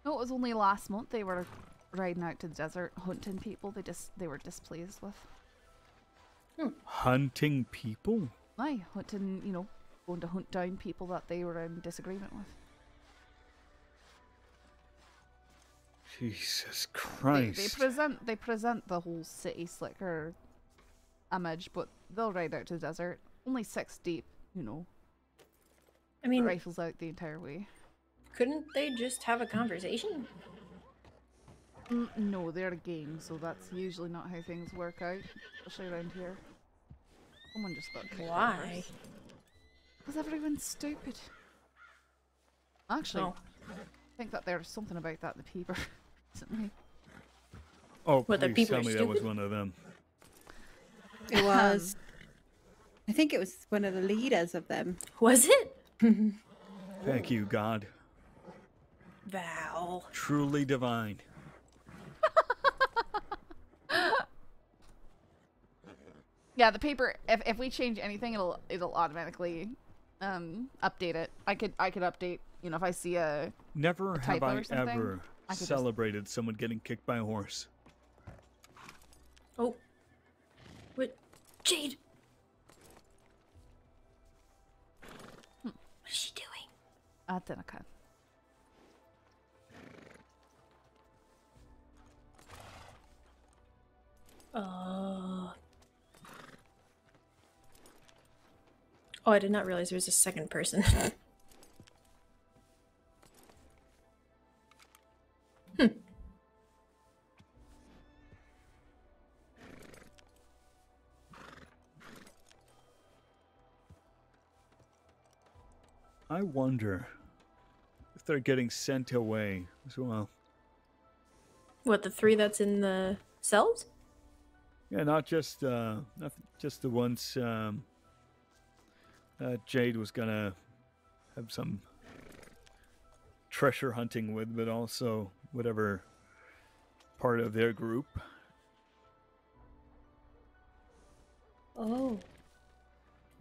A: No, it was only last month they were riding out to the desert hunting people they were displeased with.
J: Hunting people?
A: Aye, hunting, going to hunt down people that they were in disagreement with.
J: Jesus Christ.
A: They present the whole city slicker image, but they'll ride out to the desert. Only 6 deep,
K: I mean,
A: rifles out the entire way.
K: couldn't they just have a conversation?
A: No, they're a gang, so that's usually not how things work out, especially around here. Someone just got kicked.
K: Why?
A: Because everyone's stupid. Actually, I think that there's something about that in the paper recently.
J: Oh,
K: What, the
J: please
K: people
J: tell
K: are
J: me that was
K: stupid?
J: one of them.
I: It was. I think it was one of the leaders of them.
K: Was it?
J: Thank you, God.
K: Val.
J: Truly divine.
A: Yeah, the paper. If we change anything, it'll automatically update it. I could update. If I see a
J: Never have
A: typo
J: I
A: or something,
J: ever
A: I could just-
J: celebrated someone getting kicked by a horse.
K: Oh. What? Jade! What is she doing?
A: then I can.
K: Oh, I did not realize there was a second person.
J: I wonder if they're getting sent away as well.
K: What, the 3 that's in the cells?
J: Yeah, not just the ones Jade was gonna have some treasure hunting with, but also whatever part of their group.
K: Oh.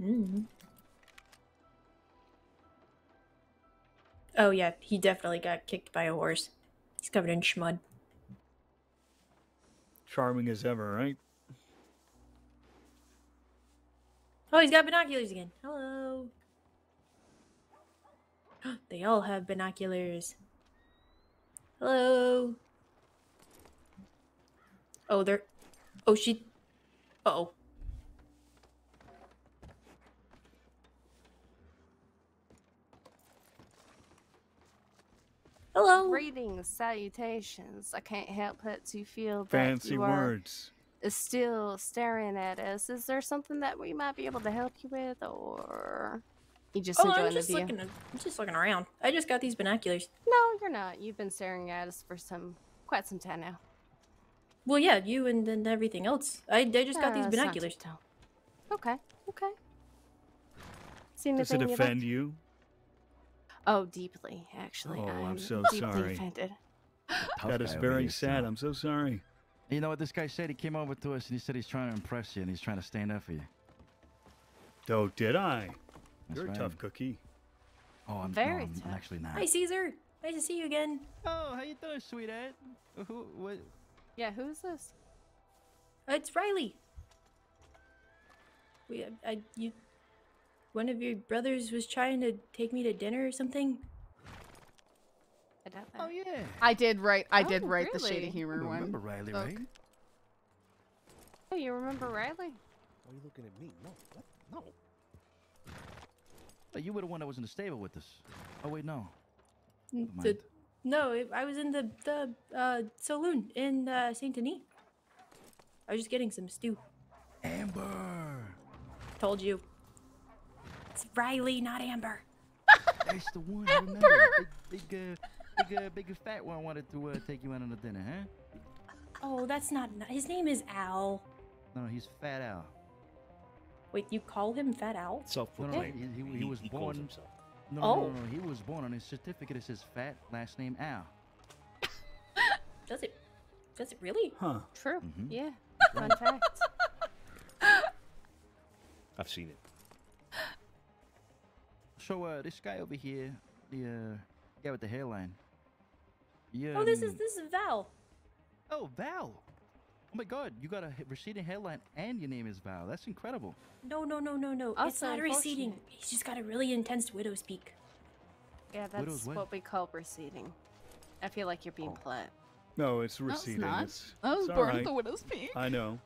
K: Mm. Oh yeah, he definitely got kicked by a horse. He's covered in schmud.
J: Charming as ever, right?
K: Oh, he's got binoculars again. Hello. They all have binoculars. Hello. Oh, they're... Oh, she... Uh-oh. Hello.
L: Greetings, salutations. I can't help but to feel that
J: Fancy
L: you are
J: words.
L: still staring at us. Is there something that we might be able to help you with, or you just enjoying
K: I'm just
L: the view?
K: I'm just looking around. I just got these binoculars.
L: No, you're not. You've been staring at us for quite some time now.
K: Well, yeah, you and then everything else. I just got these
L: It's not
K: binoculars.
L: to tell. Okay. See
J: Does
L: anything
J: it
L: you'd
J: offend
L: like?
J: you?
L: Oh, deeply, actually.
J: Oh, I'm so
L: deeply
J: sorry.
L: offended.
J: That is very sad. I'm so sorry.
E: You know what this guy said? He came over to us and he said he's trying to impress you and he's trying to stand up for you.
J: Oh, did I?
E: That's
J: You're
E: right.
J: a tough cookie.
E: Oh, I'm
L: Very
E: no, I'm
L: tough.
E: actually not.
K: Hi, Caesar. Nice to see you again.
E: Oh, how you doing, sweetheart? What?
L: Yeah, who's this?
K: It's Riley. One of your brothers was trying to take me to dinner or something.
L: I doubt that.
E: Oh yeah.
A: I did write the
L: really?
A: shady humor
E: You
A: one.
E: remember Riley,
A: Look.
E: right?
L: Oh, you remember Riley?
C: Why are you looking at me? No, what? No.
E: Oh, you were the one that was in the stable with us. Oh wait, no.
K: N-
E: Never
K: the-
E: mind.
K: no, I was in the saloon in Saint Denis. I was just getting some stew.
E: Amber.
K: Told you. It's Riley, not Amber.
E: That's the one. I remember. Big fat one wanted to take you out on a dinner, huh?
K: Oh, that's not. His name is Al.
E: No, he's Fat Al.
K: Wait, you call him Fat Al?
E: No, no,
C: Self-proclaimed.
E: he was
C: calls
E: born.
C: himself.
E: No, he was born on his certificate. It says Fat, last name Al.
K: Does it? Does it really?
J: Huh.
L: True.
E: Mhm.
L: Yeah. Fun fact.
C: I've seen it.
E: So, this guy over here, the guy with the hairline. Yeah.
K: Oh, this is Val.
E: Oh, Val. Oh my God, you got a receding hairline and your name is Val. That's incredible.
K: No. It's
L: Also,
K: not receding.
L: unfortunate-
K: He's just got a really intense widow's peak.
L: Yeah,
E: Widow's
L: that's
E: what?
L: what we call receding. I feel like you're being polite.
J: No, it's
A: No, it's
J: receding.
A: not.
J: It's,
A: I was
J: it's
A: born
J: all
A: with
J: right.
A: a widow's peak.
J: I know.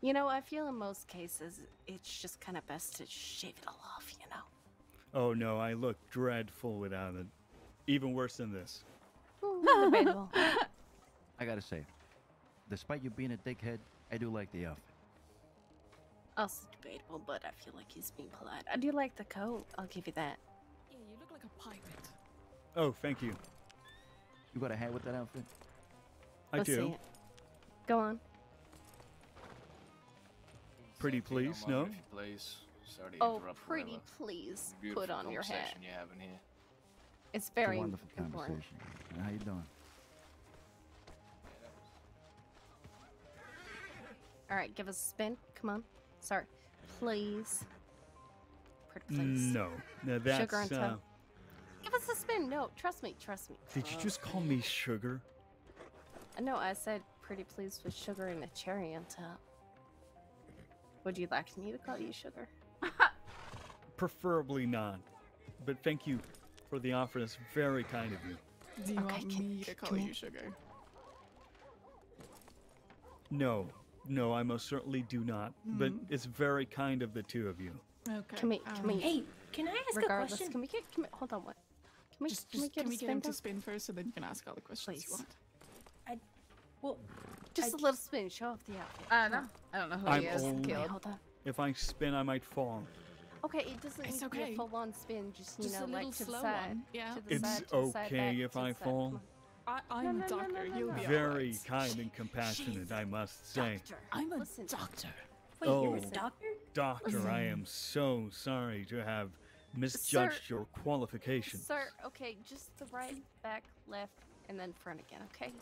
L: You know, I feel in most cases it's just kind of best to shave it all off, you know?
J: Oh no, I look dreadful without it. Even worse than this.
L: Debatable.
E: I gotta say, despite you being a dickhead, I do like the outfit.
L: Also debatable, but I feel like he's being polite. I do like the coat. I'll give you that.
M: Yeah, you look like a pirate.
J: Oh, thank you.
E: You got a hat with that outfit?
J: I
L: Let's
J: do.
L: see it. Go on.
J: Pretty please, no?
B: If you please. Sorry to
L: Oh,
B: interrupt
L: pretty
B: whatever
L: please
B: beautiful
L: put on your hat.
B: conversation you're having here.
L: It's
E: It's
L: very
E: a wonderful
L: important.
E: conversation. How you doing?
L: All right, give us a spin. Come on. Sorry. Please. Pretty please.
J: No. No, that's,
L: Sugar on top. Give us a spin. No, trust me. Trust me.
J: Did you just call me sugar?
L: No, I said pretty please with sugar and a cherry on top. Would you like me to call you sugar?
J: Preferably not. But thank you for the offer. That's very kind of you.
M: Do you
L: Okay,
M: want me to call you sugar?
J: No. No, I most certainly do not. But it's very kind of the two of you.
M: Okay.
L: Can we?
K: Hey, can I ask
L: Regardless,
K: a question?
L: can we get? Hold on, what? Can we?
M: Just,
L: can we get a
M: can we get
L: spin
M: him to
L: down?
M: spin first, so then you can ask all the questions
L: Please.
M: you want?
K: Well,
L: Just a little spin. Show off the outfit.
A: No. I don't know who
J: I'm
A: he is.
J: old.
L: Okay,
A: Caleb.
L: hold on.
J: If I spin, I might fall.
L: Okay, it doesn't
M: It's
L: need to be
M: okay.
L: a full-on spin. Just you
M: Just
L: know,
M: a
L: like
M: little
L: to the
M: slow
L: side.
M: one. Yeah.
L: To the
J: It's
L: side, to the side,
J: okay
L: back,
J: if
L: to the
J: I
L: side.
J: fall.
L: Come on.
M: I'm
L: No,
M: a
L: no, no,
M: doctor.
L: no,
M: You'll
L: no.
M: be
J: Very
M: alright.
J: kind and compassionate, I must say.
L: Doctor.
M: I'm a
L: Listen.
M: doctor.
K: wait,
J: Oh.
K: you're a doctor?
J: Doctor, I am so sorry to have misjudged your qualifications.
L: Sir, okay, just the right, back, left, and then front again, okay?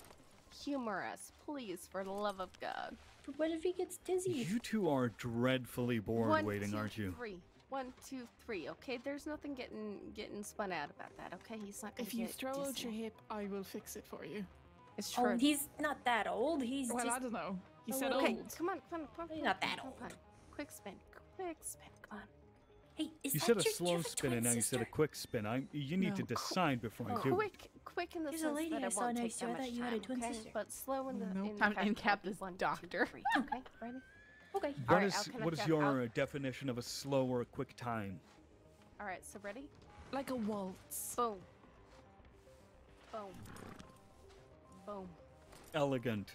L: Humor us, please, for the love of God.
K: But what if he gets dizzy?
J: You two are dreadfully bored
L: One,
J: waiting,
L: two,
J: aren't you?
L: Three. 1, 2, 3. Okay, there's nothing getting spun out about that. Okay, he's not gonna
M: If you
L: get
M: throw out
L: dizzy.
M: your hip, I will fix it for you.
L: It's true.
K: Oh, he's not that old. He's
M: Well,
K: just.
M: I don't know. He
K: a
M: said
K: little-
L: Okay,
M: old.
L: come on.
K: He's not that
L: come
K: old.
L: on. Quick spin, come on.
K: Hey, is
J: You
K: that
J: said a
K: your,
J: slow
K: you have a
J: spin and
K: twin
J: now you said a
K: sister?
J: quick spin. You need to
M: No.
J: decide before I do.
L: Quick in the
K: There's a
L: sense
K: lady
L: that
K: I
L: it
K: saw
L: won't take
K: next to
L: that
K: her. I
L: much
K: thought you had a
L: time,
K: twin
L: okay?
K: sister.
L: But slow in the
M: Nope.
L: in
A: I'm
L: fact,
A: in capped
L: it'll be
A: as
L: 1, 2,
A: doctor.
L: 3. Okay, ready?
K: Okay.
J: What
L: Alright,
J: is
L: I'll count
J: what is
L: down.
J: your definition of a slow or a quick time?
L: All right, so ready?
M: Like a waltz.
L: Boom. Boom. Boom.
J: Elegant,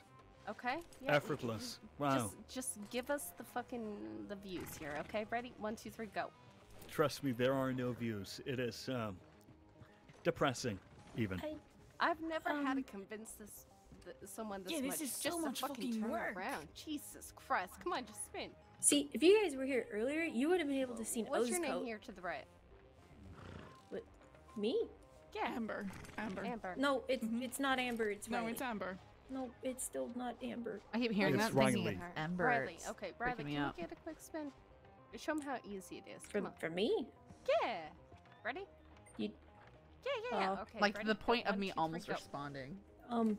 L: Okay? Yeah,
J: effortless. Wow.
L: Just give us the views here, okay? Ready? 1, 2, 3, go.
J: Trust me, there are no views. It is depressing, even.
L: I've never had to convince someone this
M: Yeah,
L: much.
M: this is
L: just
M: so
L: to
M: much
L: fucking
M: fucking
L: turn
M: work.
L: around. Jesus Christ! Come on, just spin.
K: See, if you guys were here earlier, you would have been able to see
L: What's
K: O's
L: your name
K: coat.
L: here to the right?
K: Me?
L: Yeah.
M: Amber.
L: Amber.
K: No, it's not Amber. It's
M: No,
K: Riley.
M: it's Amber.
K: No, it's still not Amber.
A: I keep hearing
J: It's
A: that thinking
J: Riley.
A: it's Ember.
L: Riley.
A: It's
L: Okay,
A: freaking
L: Riley,
A: me
L: can
A: out.
L: we get a quick spin? Show them how easy it is. Come on.
K: For me?
L: Yeah. Ready?
K: You.
L: Yeah.
K: Uh,
L: Okay.
A: Like
L: ready?
A: the point
L: Go,
A: of
L: 1,
A: me
L: 2, 3,
A: almost
L: go.
A: responding.
L: Boom.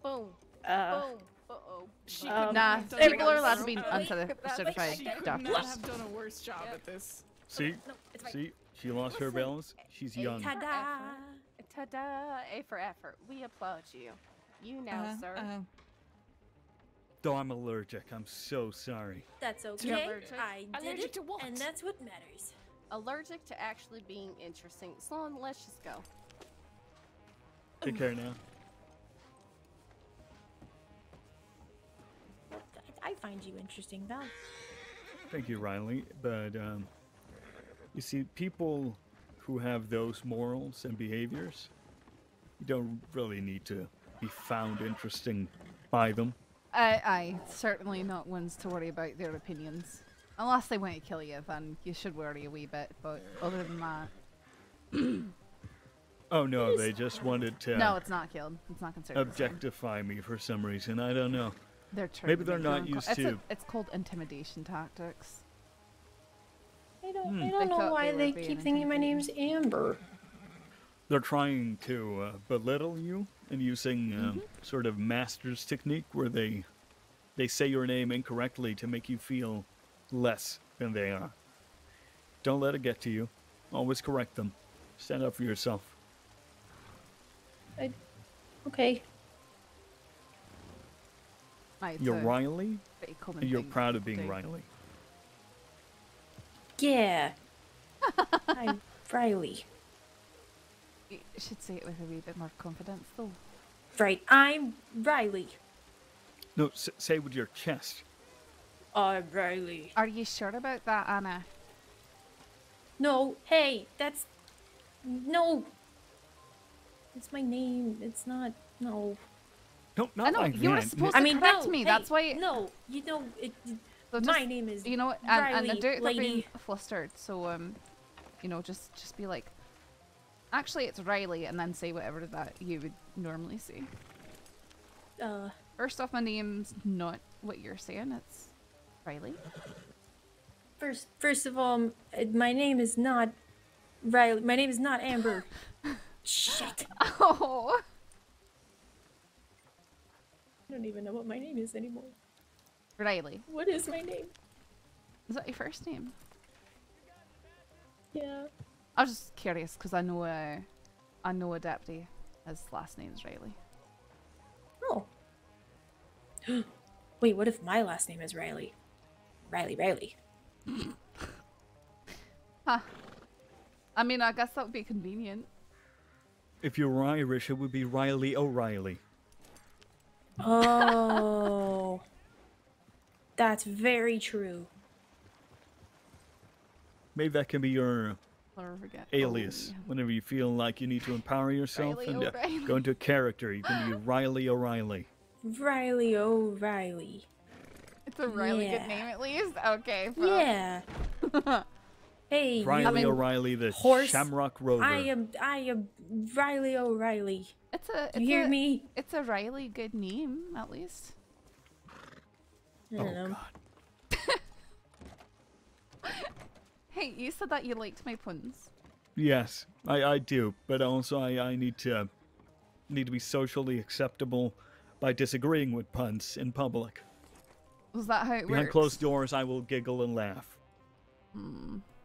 L: Boom. Uh-oh.
M: She
K: Um,
M: could
A: Nah,
M: not have done
A: people
M: a
A: are allowed to
M: worse-
A: be uncertified
M: She could
A: doctors.
M: not have done a worse job at this.
J: See?
K: No, it's fine.
J: See? She lost her
L: Listen,
J: balance. She's young.
K: Ta-da!
L: Ta-da! A for effort. We applaud you. You now, sir.
J: Though I'm allergic. I'm so sorry.
K: That's
L: You're
K: okay.
L: allergic?
K: I did
M: Allergic
K: it,
M: to what?
K: and that's what matters.
L: Allergic to actually being interesting. Sloan, let's just go.
J: Take care now.
K: I find you interesting, Val.
J: Thank you, Riley. But, you see, people who have those morals and behaviors, you don't really need to be found interesting by them.
A: I certainly not ones to worry about their opinions. Unless they want to kill you, then you should worry a wee bit. But other than that,
J: Oh, no, they just wanted to
A: no, it's not killed. It's not considered. the same.
J: objectify me for some reason. I don't know.
A: They're trying
J: Maybe
A: to
J: they're
A: make
J: not
A: their own
J: used
A: it's
J: to.
A: it's called intimidation tactics.
K: I don't
A: They
K: know
A: thought
K: why
A: they
K: they
A: were being
K: keep thinking my name's Amber.
J: they're trying to belittle you and using sort of master's technique where they say your name incorrectly to make you feel less than they are. Don't let it get to you. Always correct them. Stand up for yourself.
K: Okay.
J: You're Riley, and you're proud of being Riley.
K: Yeah. I'm Riley.
A: You should say it with a wee bit more confidence, though.
K: Right, I'm Riley.
J: No, say with your chest.
K: I'm Riley.
A: Are you sure about that, Anna?
K: No, hey, that's... No. It's my name. It's not... No.
J: No, not
A: I know,
J: like
A: you were
J: that.
A: supposed to correct me.
K: Hey,
A: That's why...
K: No, you know...
A: So
K: my name is
A: You know what?
K: Riley,
A: And I doubt they're being
K: lady.
A: flustered, so, you know, just be like... Actually, it's Riley, and then say whatever that you would normally say. First off, my name's not what you're saying. It's Riley.
K: First of all, my name is not Riley. My name is not Amber. Shit.
A: Oh.
K: I don't even know what my name is anymore.
A: Riley.
K: What is my name?
A: Is that your first name?
K: Yeah.
A: I was just curious because I know a deputy. His last name's Riley.
K: Oh. Wait, what if my last name is Riley? Riley.
A: Huh. I mean, I guess that would be convenient.
J: If you were Irish, it would be Riley O'Reilly.
K: Oh. That's very true.
J: Maybe that can be your alias.
A: Oh, yeah.
J: Whenever you feel like you need to empower yourself
A: Riley
J: and
A: O'Reilly.
J: go into a character, you can be Riley O'Reilly.
K: Riley O'Reilly.
A: It's a really good name, at least. Okay.
K: Yeah. Hey,
J: Riley O'Reilly, the
K: horse.
J: Shamrock Rover.
K: I am Riley O'Reilly.
A: You
K: hear me?
A: It's a Riley good name, at least.
K: I don't know.
J: God.
A: Hey, you said that you liked my puns.
J: Yes, I do, but also I need to be socially acceptable by disagreeing with puns in public.
A: Was that how it
J: Behind
A: works?
J: closed doors, I will giggle and laugh.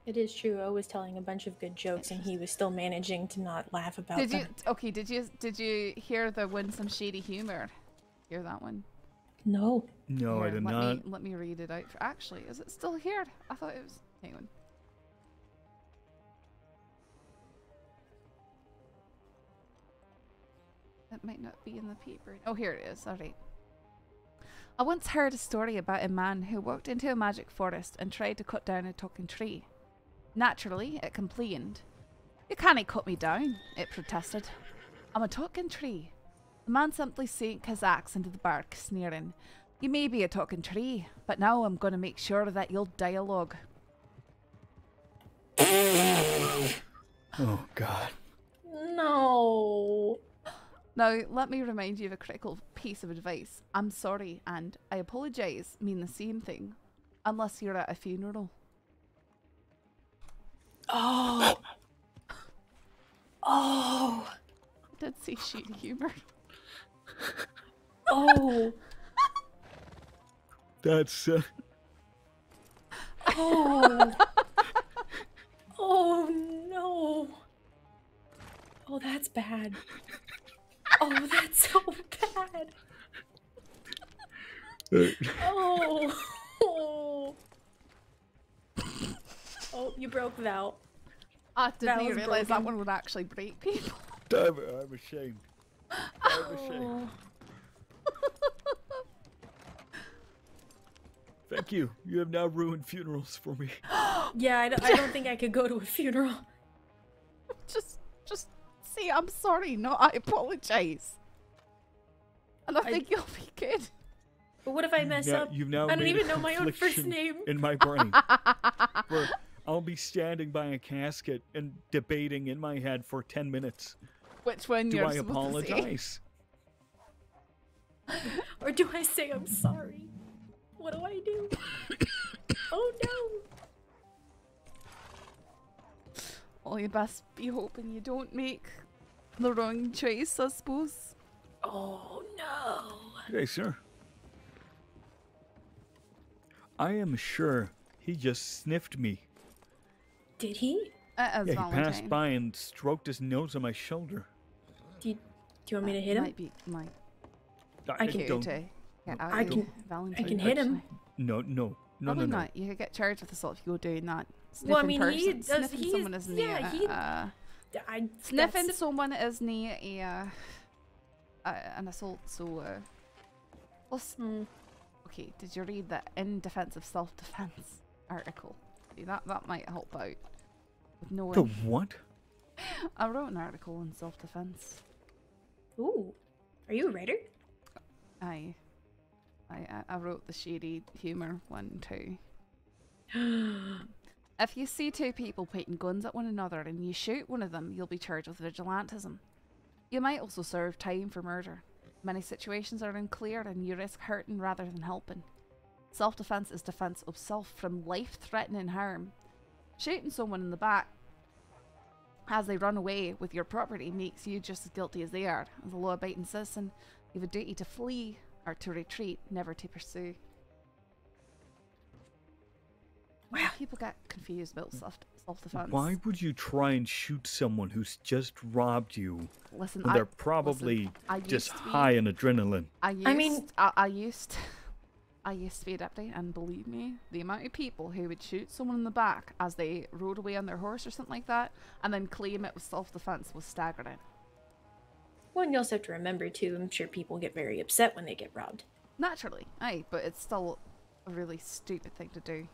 K: It is true. I was telling a bunch of good jokes, and he was still managing to not laugh about
A: Did
K: them.
A: you? Okay. Did you hear the winsome shady humor? Hear that one?
K: No.
J: No, I
A: Here,
J: did not.
A: Let me read it out. Actually, is it still here? I thought it was. Hang on. It might not be in the paper. Oh, here it is. All right. I once heard a story about a man who walked into a magic forest and tried to cut down a talking tree. Naturally, it complained. "You can't cut me down," it protested. "I'm a talking tree." The man simply sank his axe into the bark, sneering. "You may be a talking tree, but now I'm going to make sure that you'll dialogue."
J: Oh, God.
K: No.
A: Now, let me remind you of a critical piece of advice. I'm sorry and I apologise mean the same thing, unless you're at a funeral.
K: Oh. Oh.
A: I did say shady humour.
K: Oh.
J: That's,
K: Oh. Oh, no. Oh, that's bad. Oh, that's so bad. Oh. Oh. Oh, you broke Val.
A: I didn't
K: Val is
A: realise that
K: broken.
A: one would actually break people.
J: Damn it, I'm ashamed. I'm ashamed. Thank you. You have now ruined funerals for me.
K: Yeah, I don't think I could go to a funeral.
A: Just say I'm sorry, not I apologise. And I think you'll be good.
K: But what if I mess up?
J: You've now
K: I don't
J: made
K: even
J: a
K: know my own first
J: confliction
K: name.
J: in my brain. Where I'll be standing by a casket and debating in my head for 10 minutes.
A: Which one
J: Do
A: you're
J: I
A: supposed to say?
J: apologize?
K: Or do I say I'm sorry? What do I do? Oh no!
A: Well, you best be hoping you don't make The wrong choice, I suppose.
K: Oh no.
J: Okay, sir. I am sure he just sniffed me.
K: Did he?
A: As
J: Yeah, he
A: Valentine.
J: passed by and stroked his nose on my shoulder.
K: Do you want me to hit him?
A: Might be my.
K: I can
J: don't.
K: I can hit him.
J: No.
A: Probably not. You could get charged with assault if you go doing that.
K: Well, I
A: Sniffing
K: mean, he
A: person.
K: does.
A: Sniffing someone isn't sniffing someone is near an assault. So, plus, okay. Did you read the in defense of self-defense article? See, that might help out with knowing.
J: The what?
A: I wrote an article on self-defense.
K: Ooh, are you a writer?
A: I wrote the shady humor one too. If you see two people pointing guns at one another and you shoot one of them, you'll be charged with vigilantism. You might also serve time for murder. Many situations are unclear and you risk hurting rather than helping. Self-defense is defense of self from life-threatening harm. Shooting someone in the back as they run away with your property makes you just as guilty as they are. As a law-abiding citizen, you have a duty to flee or to retreat, never to pursue. Wow. People get confused about self-defense.
J: Why would you try and shoot someone who's just robbed you
A: Listen,
J: when they're probably just high on adrenaline?
A: I used to be a deputy, and believe me, the amount of people who would shoot someone in the back as they rode away on their horse or something like that, and then claim it was self-defense was staggering.
K: Well, and you also have to remember too, I'm sure people get very upset when they get robbed.
A: Naturally, aye, but it's still a really stupid thing to do.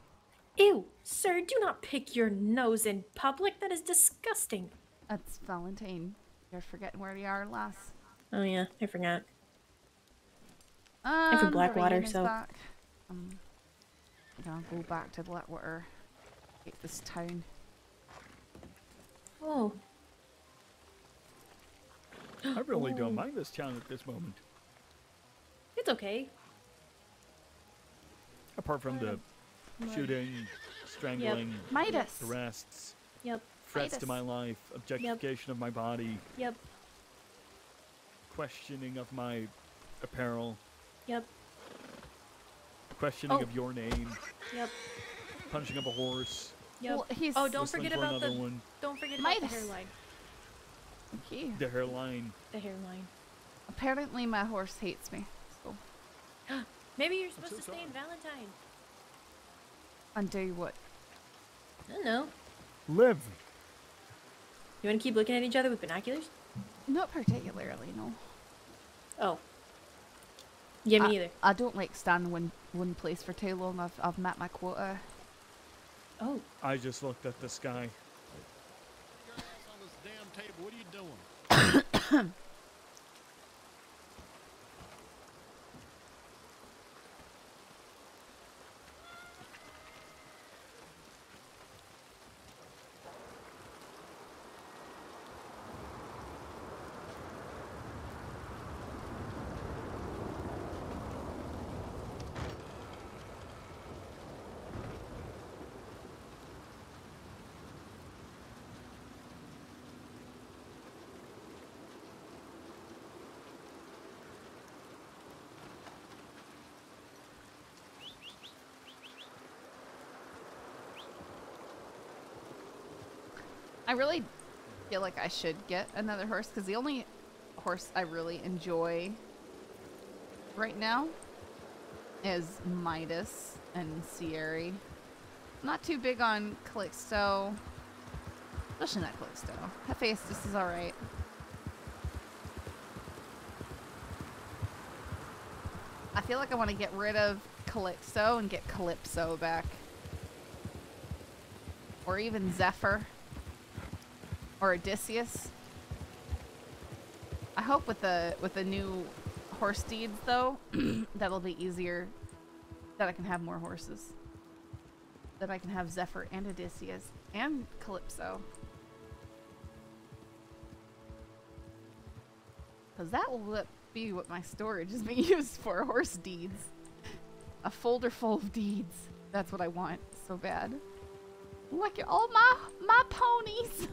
K: Ew, sir, do not pick your nose in public. That is disgusting.
A: It's Valentine. You're forgetting where we are, lass.
K: Oh yeah, I forgot. I'm from Blackwater, so.
A: I'm gonna go back to Blackwater. Take this town.
K: Oh.
J: I really don't mind this town at this moment.
K: It's okay.
J: Apart from the shooting, strangling,
A: Midas.
J: arrests,
K: Yep.
J: threats to my life, objectification of my body,
K: Yep.
J: questioning of my apparel,
K: Yep.
J: questioning of your name,
K: Yep.
J: punching up a horse.
K: Yep.
A: Well, he's
K: don't forget about the
J: one.
K: don't forget about the
A: Midas.
K: hairline.
A: Okay.
J: The hairline.
K: The hairline.
A: Apparently my horse hates me, so.
K: Maybe you're supposed to stay in Valentine.
A: And do what?
K: I don't know.
J: Live.
K: You want to keep looking at each other with binoculars?
A: Not particularly, no.
K: Oh. Yeah, me neither.
A: I don't like standing one place for too long. I've met my quota.
K: Oh.
J: I just looked at the sky.
G: Your ass on this damn table. What are you doing?
A: I really feel like I should get another horse because the only horse I really enjoy right now is Midas and Sierra. Not too big on Calixto. Especially not Calixto. Hephaestus is alright. I feel like I want to get rid of Calixto and get Calypso back. Or even Zephyr. Or Odysseus. I hope with the new horse deeds though, that'll be easier. That I can have more horses. That I can have Zephyr and Odysseus and Calypso. Because that will be what my storage is being used for, horse deeds. A folder full of deeds. That's what I want so bad. Look at all my ponies.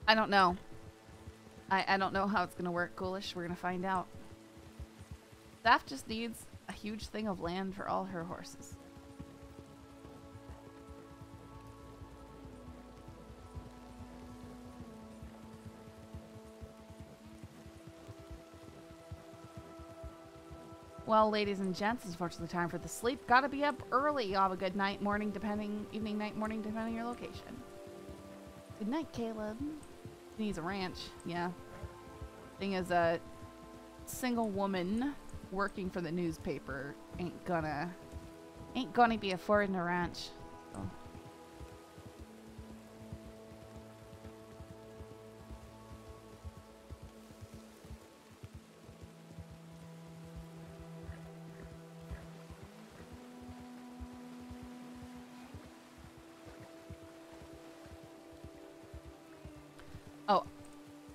A: I don't know. I don't know how it's gonna work, Ghoulish. We're gonna find out. Staff just needs a huge thing of land for all her horses. Well, ladies and gents, it's unfortunately time for the sleep. Gotta be up early. Y'all have a good night, morning, depending, evening, night, morning, depending on your location. Good night, Caleb. He needs a ranch. Yeah. Thing is, a single woman working for the newspaper ain't gonna be affording a ranch. So. Oh,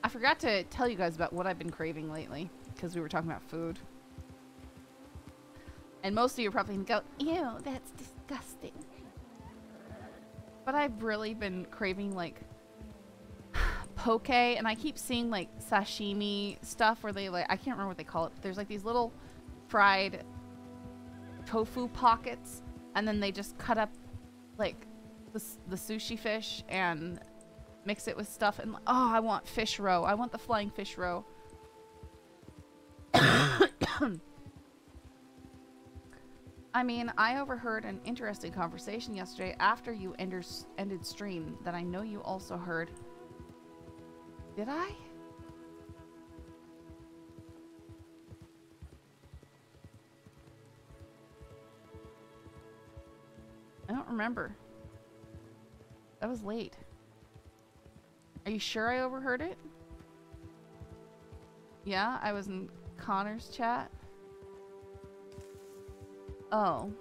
A: I forgot to tell you guys about what I've been craving lately, because we were talking about food. And most of you are probably going to go, ew, that's disgusting. But I've really been craving, like, poke, and I keep seeing, like, sashimi stuff where they, like, I can't remember what they call it. There's, like, these little fried tofu pockets, and then they just cut up, like, the sushi fish and mix it with stuff, and oh, I want fish roe. I want the flying fish roe. I mean, I overheard an interesting conversation yesterday after you ended stream that I know you also heard. Did I? I don't remember. That was late. Are you sure I overheard it? Yeah, I was in Connor's chat. Oh.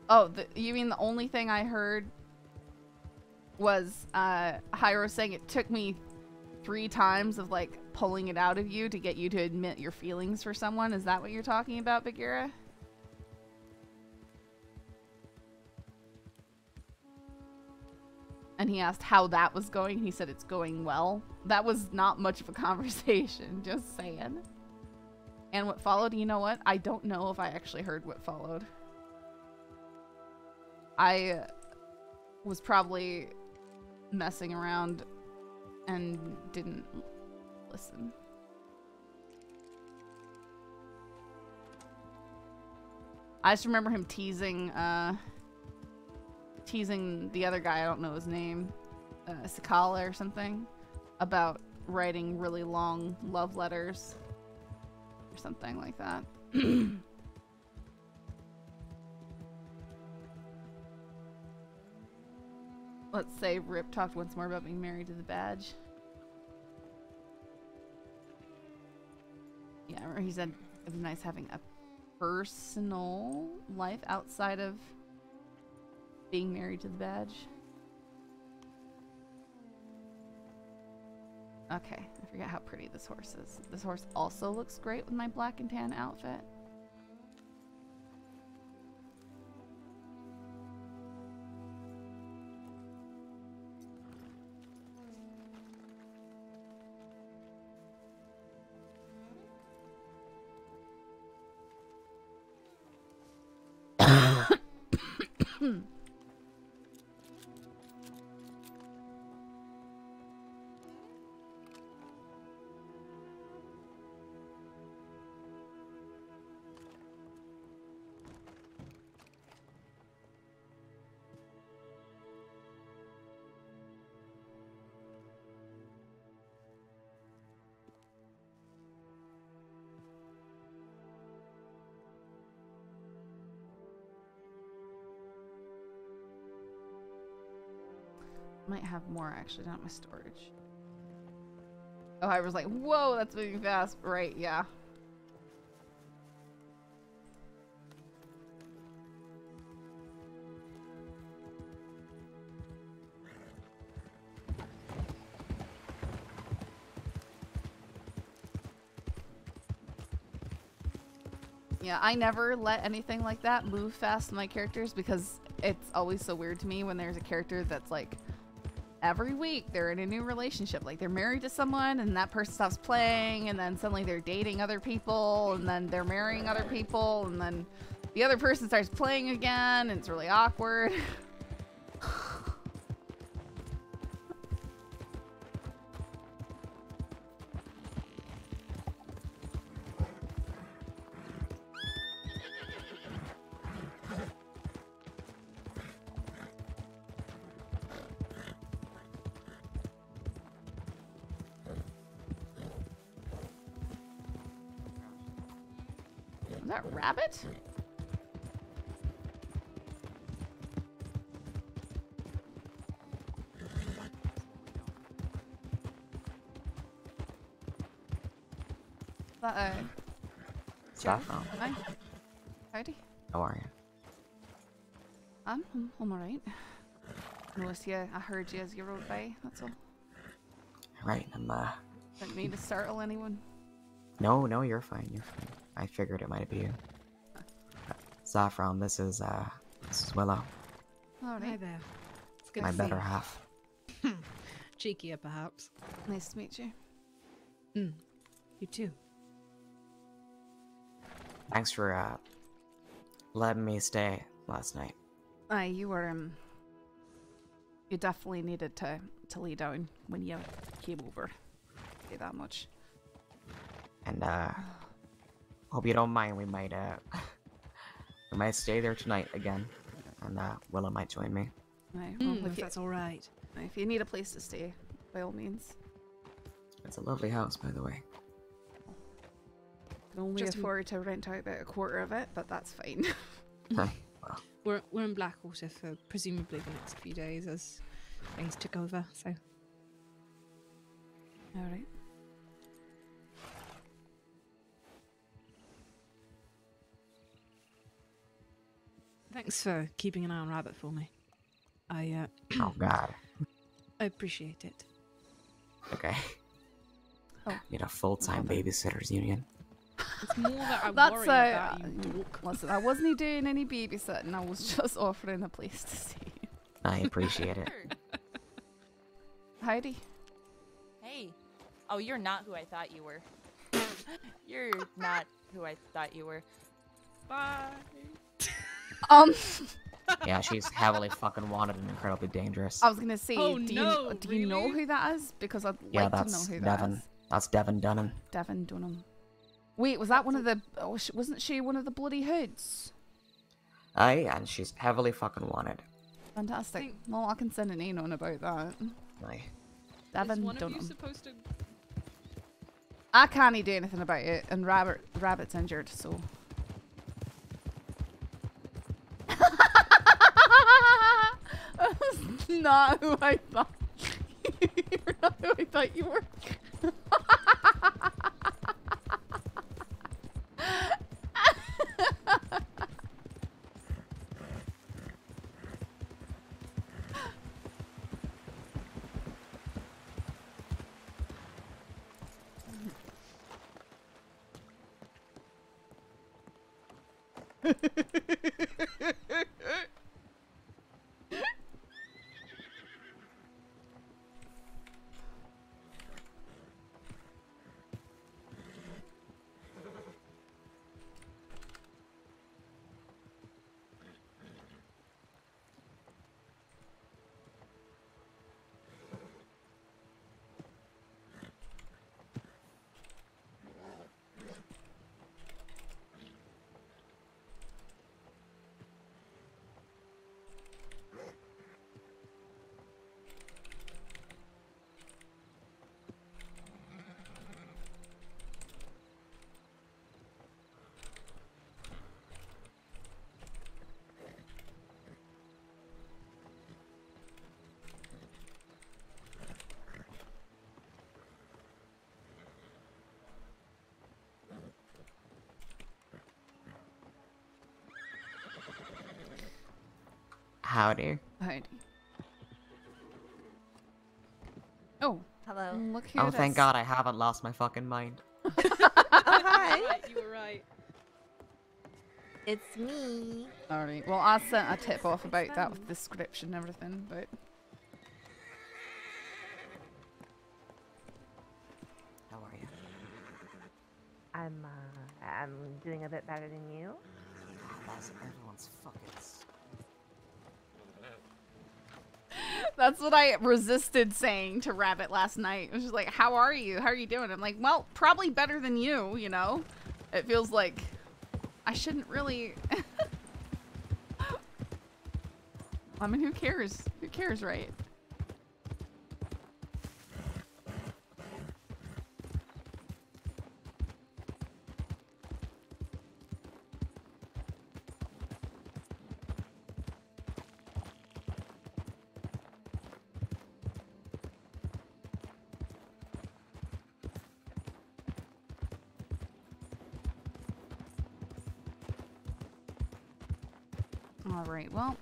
A: Oh, you mean the only thing I heard was Jairo saying it took me 3 times of like pulling it out of you to get you to admit your feelings for someone? Is that what you're talking about, Bagheera? And he asked how that was going. He said it's going well. That was not much of a conversation, just saying. And what followed, you know what? I don't know if I actually heard what followed. I was probably messing around and didn't listen. I just remember him teasing the other guy, I don't know his name, Sakala or something, about writing really long love letters or something like that. Let's say Rip talked once more about being married to the badge. Yeah, I remember he said it was nice having a personal life outside of being married to the badge. Okay, I forget how pretty this horse is. This horse also looks great with my black and tan outfit. Might have more actually, not my storage. Oh, I was like, whoa, that's moving fast. Right, yeah. Yeah, I never let anything like that move fast in my characters because it's always so weird to me when there's a character that's like every week they're in a new relationship. Like they're married to someone and that person stops playing and then suddenly they're dating other people and then they're marrying other people and then the other person starts playing again and it's really awkward. Is that rabbit?
N: Saffron.
A: Hi. Howdy.
N: How are you?
A: I'm alright. Noticed you, I heard you as you rode by, that's all.
N: Right, I'm
A: Didn't mean to startle anyone.
N: No, you're fine, you're fine. I figured it might be you. Saffron, this is Willow.
A: Alright.
O: Hi there. It's good
N: My
O: to see
N: better
O: you.
N: half.
O: Cheekier, perhaps.
A: Nice to meet you.
O: You too.
N: Thanks for letting me stay last night.
A: Aye, you were you definitely needed to lay down when you came over. Say that much.
N: And hope you don't mind. We might stay there tonight again, and Willow might join me.
A: Aye, well,
O: If that's all right.
A: If you need a place to stay, by all means.
N: It's a lovely house, by the way.
A: Can only afford to rent out about a quarter of it, but that's fine.
O: We're in Blackwater for presumably the next few days as things took over. So.
A: All right.
O: Thanks for keeping an eye on Rabbit for me. I
N: Oh God.
O: I appreciate it.
N: Okay.
A: Oh.
N: Need a full-time babysitters union.
O: It's more that I
A: That's
O: worry about you.
A: Listen, I wasn't doing any babysitting. I was just offering a place to stay.
N: I appreciate it.
A: Heidi.
P: Hey. Oh, you're not who I thought you were. You're not who I thought you were. Bye.
N: Yeah, she's heavily fucking wanted and incredibly dangerous.
A: I was gonna say,
O: Oh,
A: do
O: no,
A: you know who that is? Because I'd
N: Yeah,
A: like to know
N: that's
A: who
N: Devon.
A: that is.
N: That's Devon Dunham.
A: Devon Dunham. Wait, was that one of the? Oh, wasn't she one of the bloody hoods?
N: Aye, and she's heavily fucking wanted.
A: Fantastic. Well, I can send an in on about that.
N: Aye.
A: Devon
O: Is one of you
A: Dunham.
O: supposed to?
A: I can't do anything about it, and Rabbit's injured, so. That's not who I thought. You're not who I thought you were.
N: Howdy.
A: Howdy. Oh.
P: Hello.
A: Look who
N: Oh,
A: it
N: thank
A: is.
N: God I haven't lost my fucking mind.
O: Hi. You were right.
L: It's me.
A: Alright, well, I sent a tip off about that with description and everything, but...
N: How are you?
Q: I'm doing a bit better than you.
N: That's everyone's fucking...
A: That's what I resisted saying to Rabbit last night. It was just like, how are you? How are you doing? I'm like, well, probably better than you, you know? It feels like I shouldn't really... I mean, who cares? Who cares, right? Alright, well...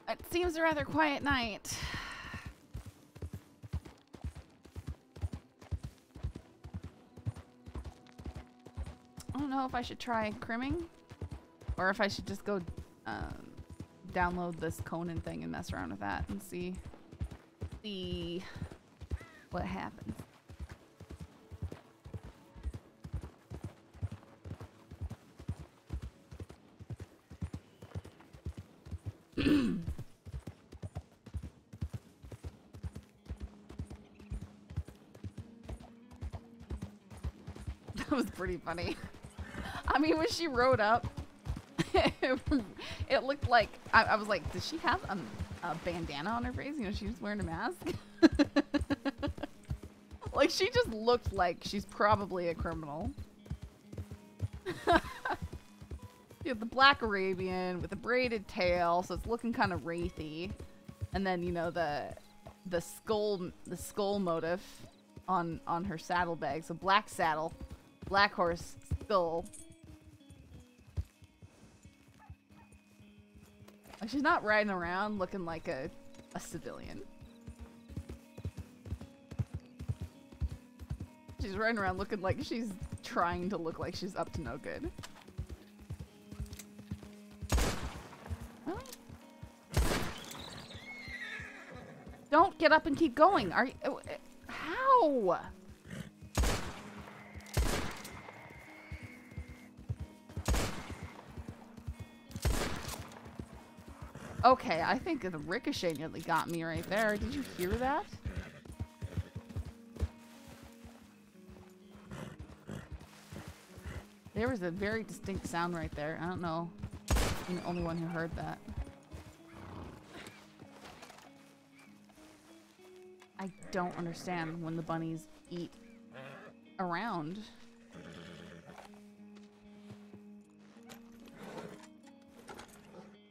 A: It seems a rather quiet night. I don't know if I should try crimming, or if I should just go download this Conan thing and mess around with that and see what happens. That was pretty funny. I mean, when she rode up, it looked like I was like, does she have a bandana on her face? You know, she was wearing a mask. Like, she just looked like she's probably a criminal. You have the black Arabian with a braided tail, so it's looking kind of wraithy, and then you know the skull motif on her saddlebag. So black saddle, black horse, skull. Like, she's not riding around looking like a civilian. She's riding around looking like she's trying to look like she's up to no good. Don't get up and keep going. Are you... How? Okay, I think the ricochet nearly got me right there. Did you hear that? There was a very distinct sound right there. I don't know. I'm the only one who heard that. I don't understand when the bunnies eat around.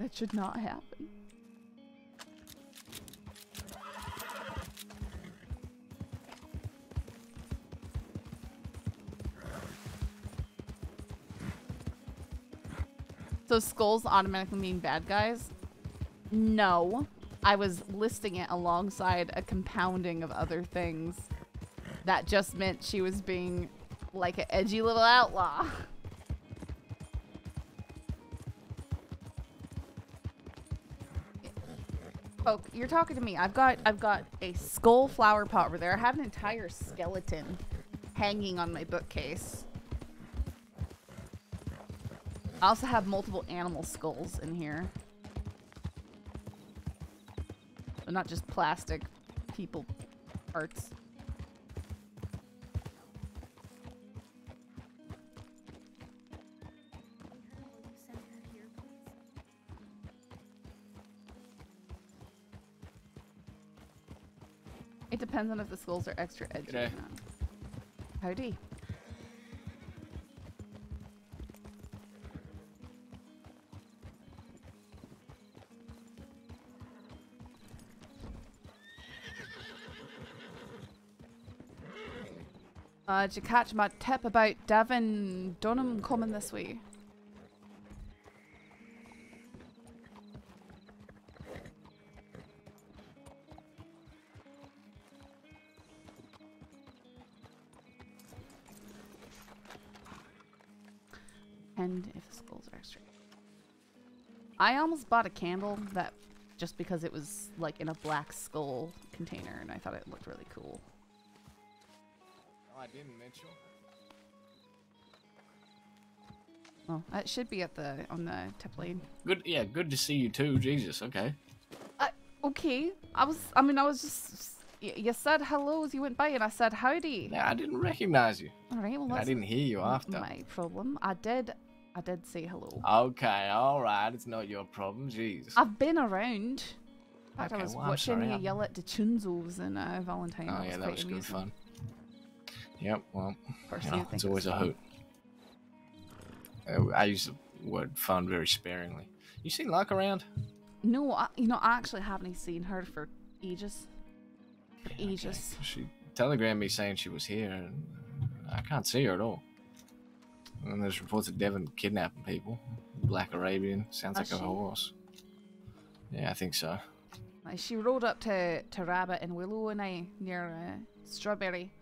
A: That should not happen. So skulls automatically mean bad guys? No. I was listing it alongside a compounding of other things. That just meant she was being like an edgy little outlaw. Oh, you're talking to me. I've got a skull flower pot over there. I have an entire skeleton hanging on my bookcase. I also have multiple animal skulls in here. So not just plastic people parts. It depends on if the skulls are extra edgy or not. Howdy. Did you catch my tip about Devon Dunham coming this way? Depend if the skulls are extra. I almost bought a candle that just because it was like in a black skull container and I thought it looked really cool.
B: Oh, I didn't, Mitchell.
A: Oh, it should be at the on the tip lane.
B: Good, yeah, good to see you too. Jesus, okay.
A: Okay, I was just. You said hello as you went by, and I said howdy.
B: Yeah, I didn't recognize you.
A: All right, well
B: And
A: that's
B: I didn't hear you after.
A: my problem. I did say hello.
B: Okay, all right. It's not your problem. Jeez.
A: I've been around. In fact,
B: Okay,
A: I was
B: well, I'm
A: watching
B: sorry,
A: you
B: I'm-
A: yell at DiCenzos in Valentine.
B: Oh yeah, that
A: quite
B: was good
A: amusing.
B: fun. Yep. Well,
A: course
B: you
A: you
B: know,
A: think
B: it's
A: it
B: always
A: was
B: a hoot. I use the word fun very sparingly. You seen Luck around?
A: No, I actually haven't seen her for ages. For ages.
B: She telegrammed me saying she was here, and I can't see her at all. And there's reports of Devon kidnapping people. Black Arabian. Sounds like
A: Does
B: a
A: she?
B: horse. Yeah, I think so.
A: She rode up to Rabbit and Willow and I near Strawberry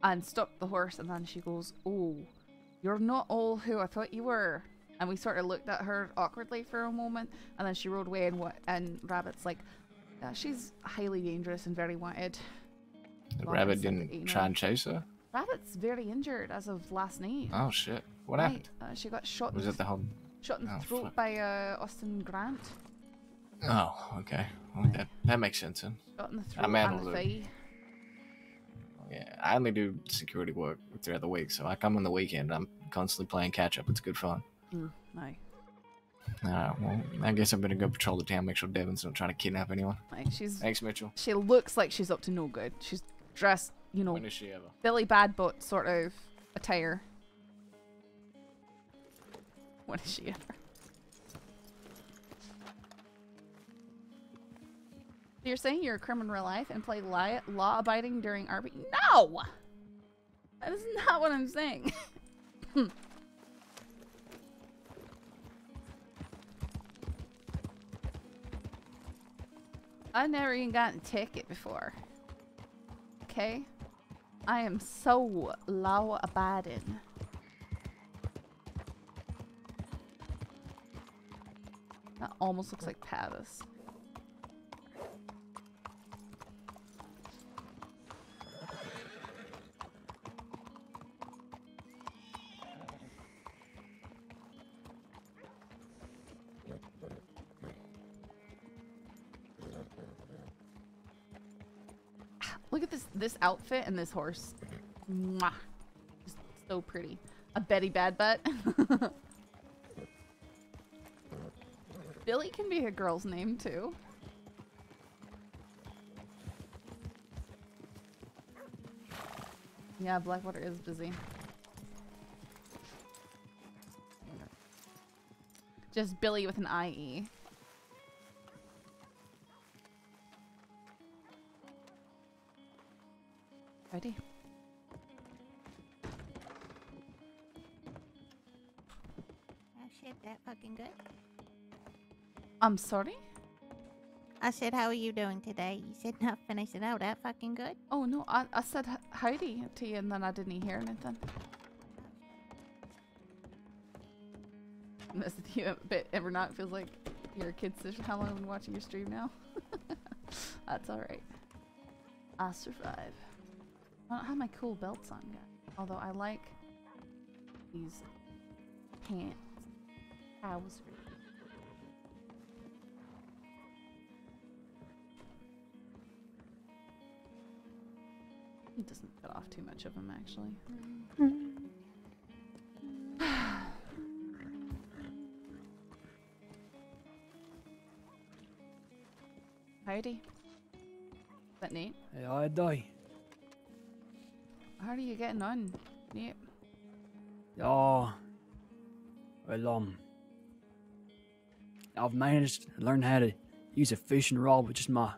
A: and stopped the horse, and then she goes, "Oh, you're not all who I thought you were." And we sort of looked at her awkwardly for a moment, and then she rode away, and Rabbit's like, "Yeah, she's highly dangerous and very wanted."
B: The
A: Well,
B: rabbit
A: it's like,
B: didn't
A: you
B: try
A: know.
B: and chase her?
A: Rabbit's very injured as of last night.
B: Oh, shit. What
A: Right,
B: happened?
A: she got shot.
B: Was
A: in
B: it the whole...
A: Shot in the
B: Oh,
A: throat
B: fuck.
A: by Austin Grant.
B: Oh, okay. Well, that makes sense then.
A: Shot in the
B: I
A: throat
B: mean,
A: and the thigh.
B: Yeah, I only do security work throughout the week, so I come on the weekend. I'm constantly playing catch up. It's good fun.
A: Aye.
B: Alright, well, I guess I'm gonna go patrol the town, make sure Devon's not trying to kidnap anyone.
A: Aye, she's.
B: Thanks, Mitchell.
A: She looks like she's up to no good. She's dressed,
B: When is she ever?
A: Billy Badbutt sort of attire. When is she ever? You're saying you're a criminal in real life and play law-abiding during RP? No! That is not what I'm saying. I've never even gotten a ticket before. Okay? I am so law-abiding. That almost looks like Pavis. Look at this outfit and this horse. Mwah. Just so pretty. A Betty Badbutt. Billy can be a girl's name too. Yeah, Blackwater is busy. Just Billy with an IE. Ready?
R: Oh shit, that fucking good.
A: I'm sorry?
R: I said, how are you doing today? You said nothing. I said, oh, that fucking good.
A: Oh no, I said howdy to you and then I didn't hear anything. Messed with you a bit. Embernocte feels like your kid sister. How long have you been watching your stream now? That's alright. I'll survive. I don't have my cool belts on yet. Although I like these pants. Trousers. It doesn't cut off too much of them, actually. Howdy. Is that Nate?
S: Hey, I die.
A: How are you getting on, Nate?
S: Yeah. Well, I've managed to learn how to use a fishing rod with just my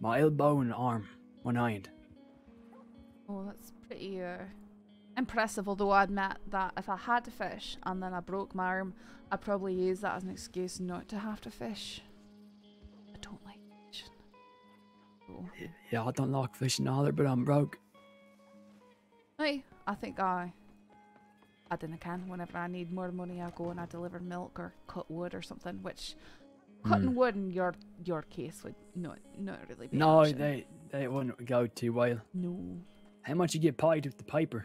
S: elbow and arm, one hand.
A: Oh, that's pretty impressive, although I admit that if I had to fish and then I broke my arm, I'd probably use that as an excuse not to have to fish. I don't like fishing. So.
S: Yeah, I don't like fishing either, but I'm broke.
A: Hey, I think I I didn't can. Whenever I need more money, I go and I deliver milk or cut wood or something. Which cutting wood in your case would not really be.
S: No,
A: an option.
S: they wouldn't go too well.
A: No.
S: How much you get paid with the paper?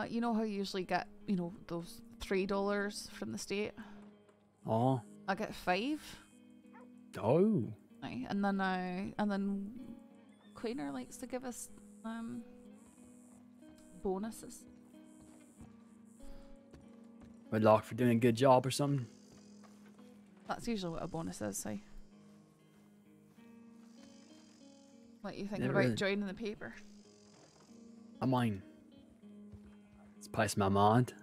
A: You know how you usually get, you know, those $3 from the state?
S: Oh.
A: I get 5.
S: Oh.
A: Aye, and then Queener likes to give us bonuses.
S: Good luck for doing a good job or something.
A: That's usually what a bonus is, so. What you think
S: Never
A: about
S: really-
A: joining the paper?
S: I mean, it's past my mind.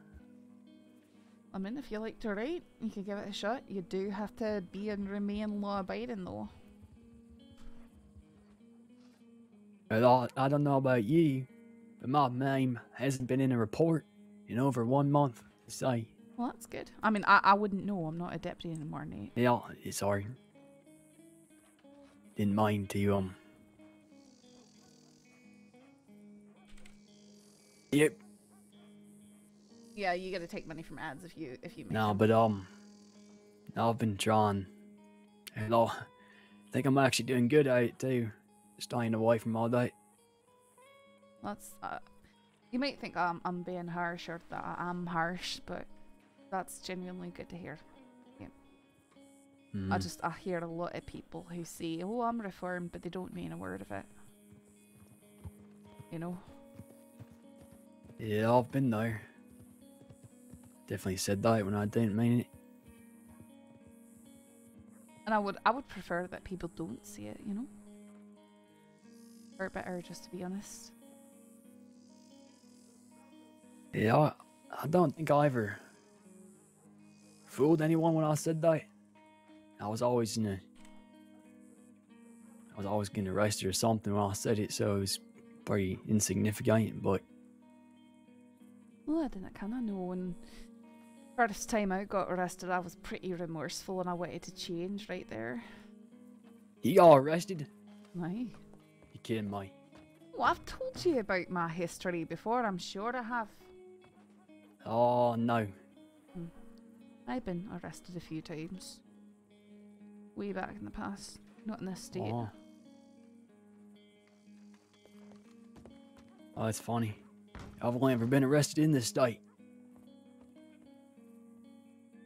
A: I mean, if you like to write, you could give it a shot. You do have to be and remain law-abiding, though.
S: Well, I don't know about you, but my name hasn't been in a report in over 1 month, say.
A: Well, that's good. I mean, I wouldn't know. I'm not a deputy anymore, Nate.
S: Yeah, sorry. Didn't mind to, Yep.
A: Yeah, you gotta take money from ads if you make
S: No,
A: them.
S: but, I've been trying. And I think I'm actually doing good at it, too. Staying away from all that.
A: That's, you might think I'm being harsh or that I'm harsh, but that's genuinely good to hear. Yeah. I hear a lot of people who say, oh, I'm reformed, but they don't mean a word of it. You know?
S: Yeah, I've been there. Definitely said that when I didn't mean it.
A: And I would prefer that people don't see it, you know? Or better, just to be honest.
S: Yeah, I don't think I ever fooled anyone when I said that. I was always getting arrested or something when I said it, so it was pretty insignificant, but...
A: Well, I didn't kind of know. When first time I got arrested, I was pretty remorseful and I wanted to change right there.
S: You got arrested?
A: Aye.
S: You kidding me?
A: Well, I've told you about my history before, I'm sure I have.
S: Oh, no.
A: I've been arrested a few times. Way back in the past. Not in this state.
S: Oh, that's funny. I've only ever been arrested in this state.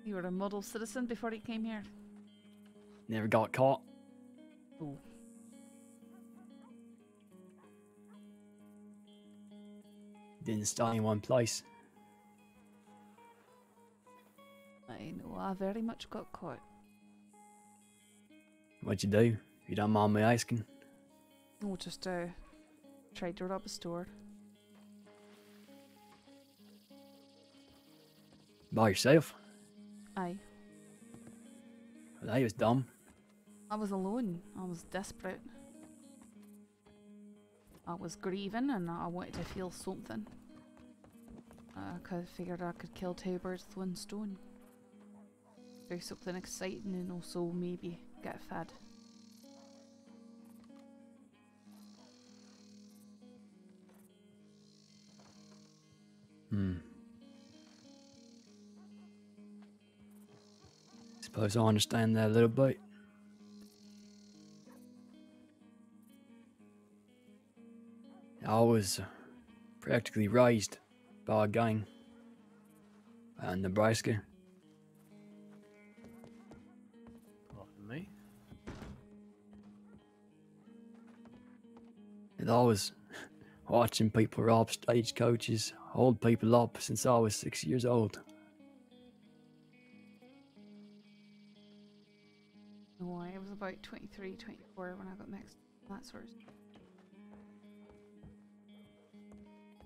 A: You were a model citizen before you came here?
S: Never got caught.
A: Oh.
S: Didn't stay in one place.
A: I know, I very much got caught.
S: What'd you do? If you don't mind me asking.
A: Oh, just tried to rob a store.
S: By yourself?
A: Aye.
S: Well, that was dumb.
A: I was alone. I was desperate. I was grieving and I wanted to feel something. I figured I could kill 2 birds with 1 stone. Do something exciting and also maybe get fed.
S: Suppose I understand that a little bit. I was practically raised by a gang in Nebraska.
F: Pardon me?
S: And I was watching people rob stagecoaches, hold people up since I was 6 years old.
A: No, I was about 23, 24 when I got mixed. That sort of stuff.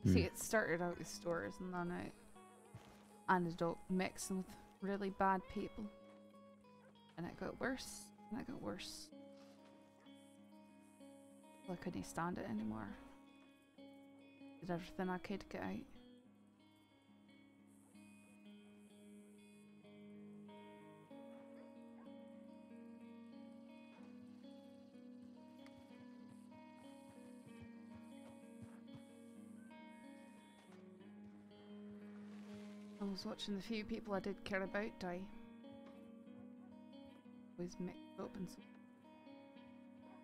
A: See, it started out with stores and then I ended up mixing with really bad people. And it got worse, and it got worse. Well, I couldn't stand it anymore. Did everything I could to get out. I was watching the few people I did care about die. Always mixed up in some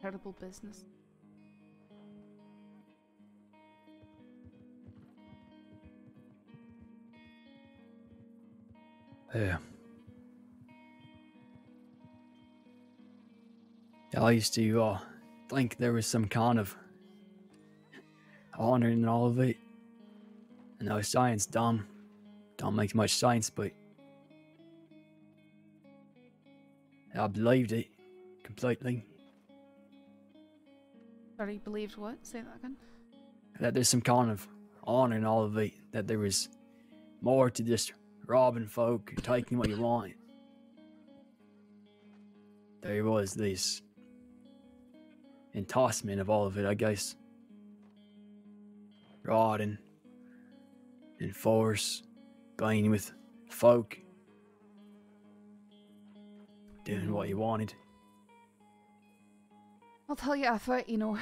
A: terrible business.
S: Yeah. I used to think there was some kind of honor in all of it. I know science don't make much sense, but I believed it completely.
A: Sorry, believed what? Say that again.
S: That there's some kind of honor in all of it. That there was more to just robbing folk and taking what you want. There was this enticement of all of it, I guess. Rotting and force, being with folk, doing what you wanted.
A: I'll tell you, I thought, you know,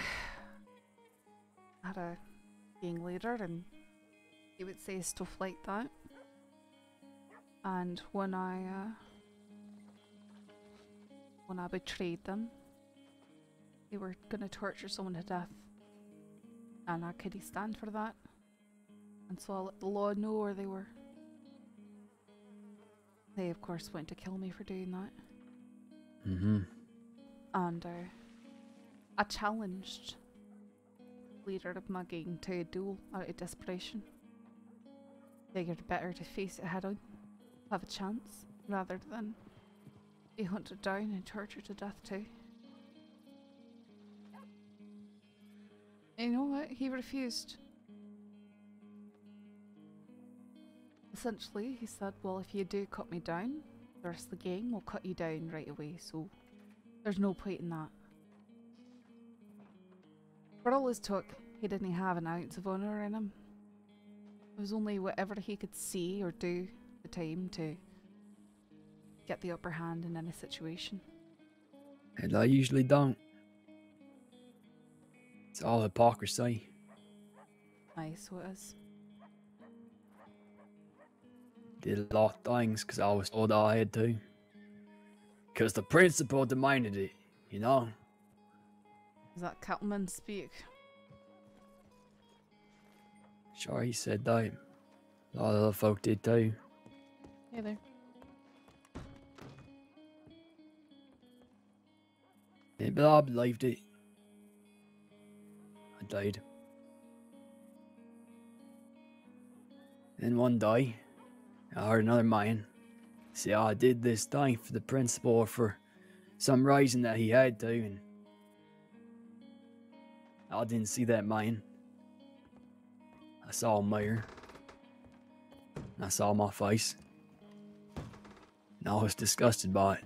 A: I had a gang leader and he would say stuff like that. And when I betrayed them, they were gonna torture someone to death. And I couldn't stand for that. And so I let the law know where they were. They, of course, went to kill me for doing that.
S: Mm-hmm.
A: And I challenged the leader of my gang to a duel out of desperation. Figured better to face it head on, have a chance, rather than be hunted down and tortured to death too. And you know what? He refused. Essentially, he said, well, if you do cut me down, the rest of the gang will cut you down right away, so there's no point in that. For all his talk, he didn't have an ounce of honour in him. It was only whatever he could see or do at the time to get the upper hand in any situation.
S: And I usually don't. It's all hypocrisy.
A: Aye, so it is.
S: Did a lot of things because I was told I had to. Because the principal demanded it, you know?
A: Does that cattleman speak?
S: Sure, he said that. A lot of other folk did too.
P: Hey there.
S: Yeah, but I believed it. I died. Then one day, I heard another man say I did this thing for the principal or for some reason that he had to, and I didn't see that man. I saw a mirror. And I saw my face. And I was disgusted by it.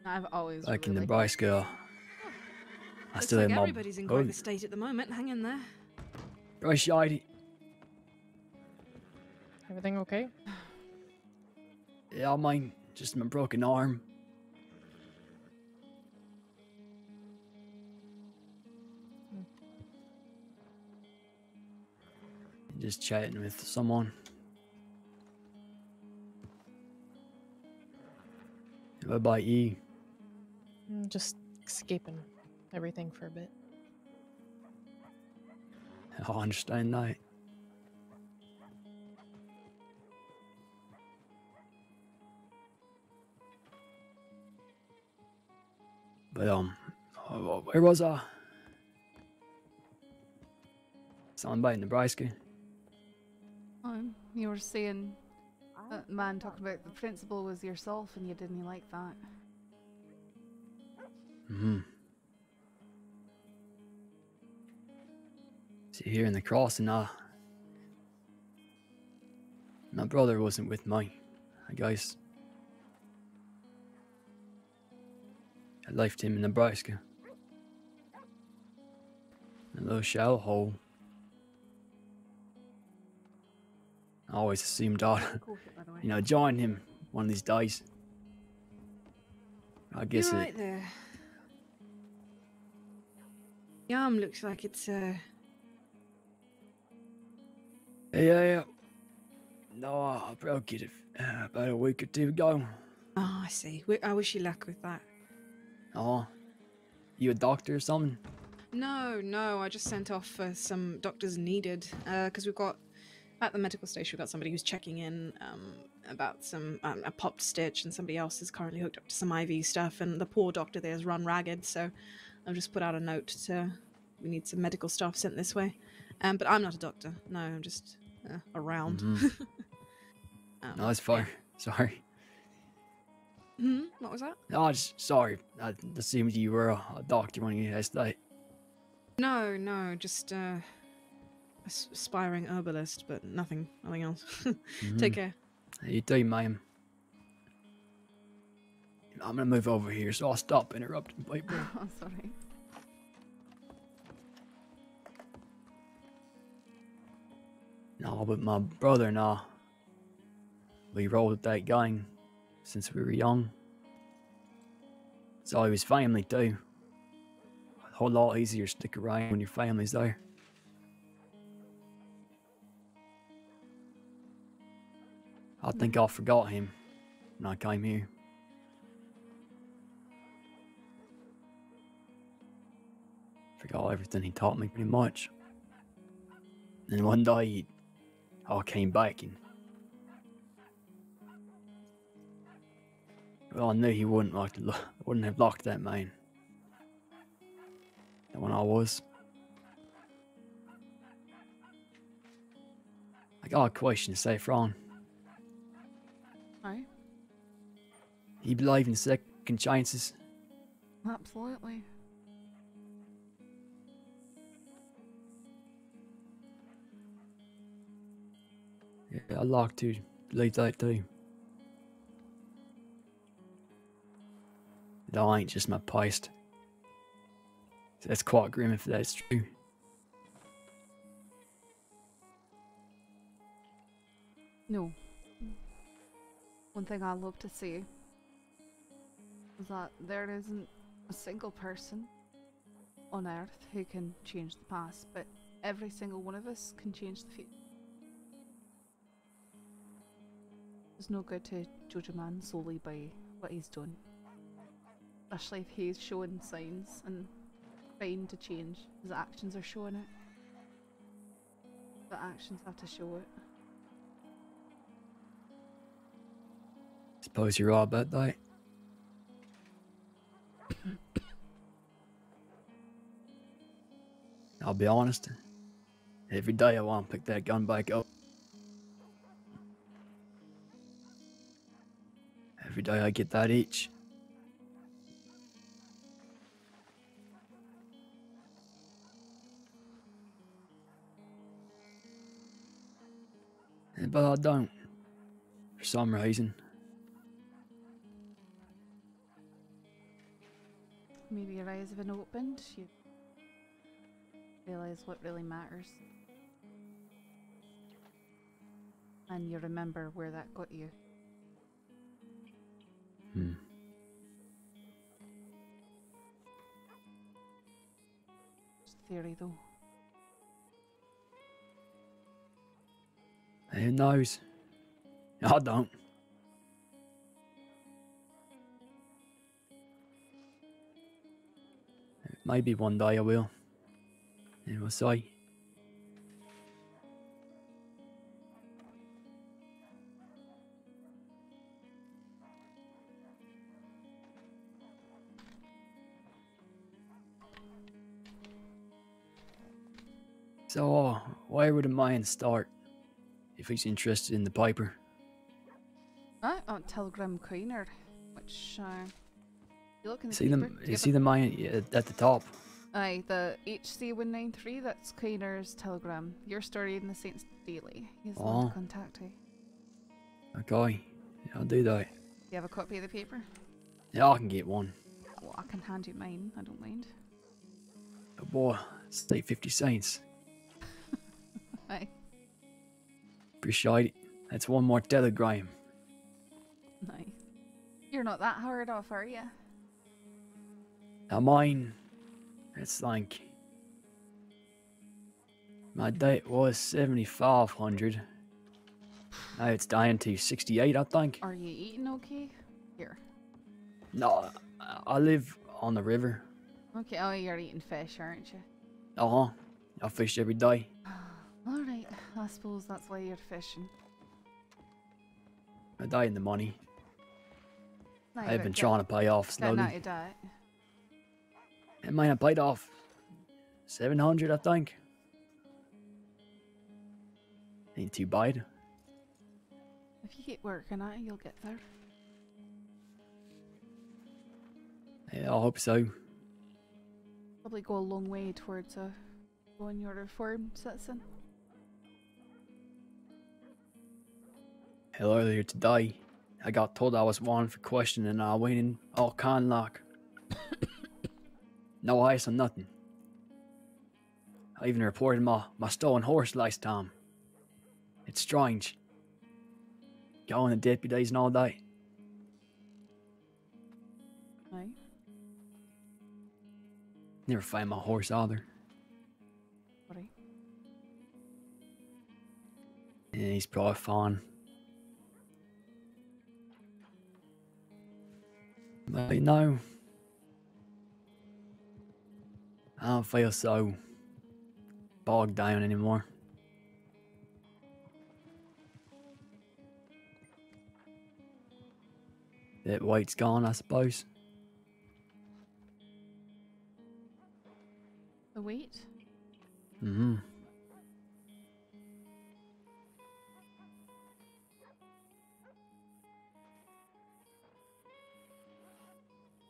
A: I've always
S: Back in
A: really
S: Nebraska, I
O: Looks
S: still
O: like
S: had my
O: everybody's in quite the state at the moment. Hang in there.
S: Appreciate it.
P: Everything okay?
S: Yeah, I mean, just my broken arm. Just chatting with someone. What about you?
P: Just escaping everything for a bit.
S: I understand that. But where was I? Something about Nebraska.
A: You were saying that man talking about the principal was yourself and you didn't like that.
S: Mm-hmm. See, here in the crossing, my brother wasn't with me, I guess. I left him in Nebraska. In a little shallow hole. I always assumed I'd, join him one of these days. I guess
O: You're right there. The arm looks like it's
S: Yeah. No, I broke it about a week or two ago.
O: Oh, I see. I wish you luck with that.
S: Oh, you a doctor or something?
O: No, I just sent off for some doctors needed, because we've got, at the medical station, we've got somebody who's checking in about some, a popped stitch, and somebody else is currently hooked up to some IV stuff, and the poor doctor there is run ragged, so I've just put out a note to, we need some medical staff sent this way. But I'm not a doctor, no, I'm just around.
S: Mm-hmm. No, it's fine. Sorry.
O: What was that?
S: No, just sorry. I assumed you were a doctor when you asked that.
O: No, just aspiring herbalist, but nothing else. Take care.
S: You do, ma'am. I'm gonna move over here, so I'll stop interrupting people.
A: Oh, sorry.
S: No, but my brother and I, we rolled with that gang since we were young. So he was family too. A whole lot easier to stick around when your family's there. I think I forgot him when I came here. Forgot everything he taught me pretty much. And one day I came back and well, I knew he wouldn't have locked that man. And when I was, I got a question, Saffron.
A: Aye.
S: You believe in second chances?
A: Absolutely.
S: Yeah, I'd like to believe that too. That ain't just my past. That's quite grim if that's true.
A: No. One thing I love to say is that there isn't a single person on Earth who can change the past, but every single one of us can change the future. It's no good to judge a man solely by what he's done. Especially if he's showing signs and trying to change. His actions are showing it. The actions have to show it.
S: Suppose you're right about that. I'll be honest. Every day I want to pick that gun back up. Every day I get that itch. But I don't. For some reason.
A: Maybe your eyes have been opened. You realize what really matters. And you remember where that got you. It's theory though.
S: Who knows? I don't. Maybe one day I will. And we'll see. So, where would a man start if he's interested in the paper?
A: Oh, Telegram Coiner, which you look in the
S: See
A: paper.
S: them? You see the man at the top?
A: Aye, the HC193. That's Coiner's Telegram. Your story in the Saints Daily. He's the one to contact you.
S: Okay, yeah, I'll do that.
A: Do you have a copy of the paper?
S: Yeah, I can get one.
A: Well, I can hand you mine. I don't mind.
S: Oh boy, stay 50 cents.
A: Aye.
S: Appreciate it. That's one more telegram.
A: Nice. You're not that hard off, are you?
S: Now mine, it's like my date was 7,500. Now it's down to 68, I think.
A: Are you eating okay? Here.
S: No, I live on the river.
A: Okay, oh, you're eating fish, aren't you?
S: Uh-huh. I fish every day.
A: Alright, I suppose that's why you're fishing.
S: I die in the money.
A: Now
S: I've been trying to pay off
A: Getting out
S: slowly.
A: your diet.
S: It might have paid off 700, I think. Ain't too bad.
A: If you keep working at it, you'll get there.
S: Yeah, I hope so.
A: Probably go a long way towards going your reformed citizen.
S: Hell, earlier today, I got told I was wanted for questioning and I went in all kind like. No ice or nothing. I even reported my stolen horse last time. It's strange. Going to deputies and all day.
A: Aye.
S: Never found my horse either.
A: Right.
S: Yeah, he's probably fine. But you know, I don't feel so bogged down anymore. That weight's gone, I suppose.
A: The weight?
S: Mm-hmm.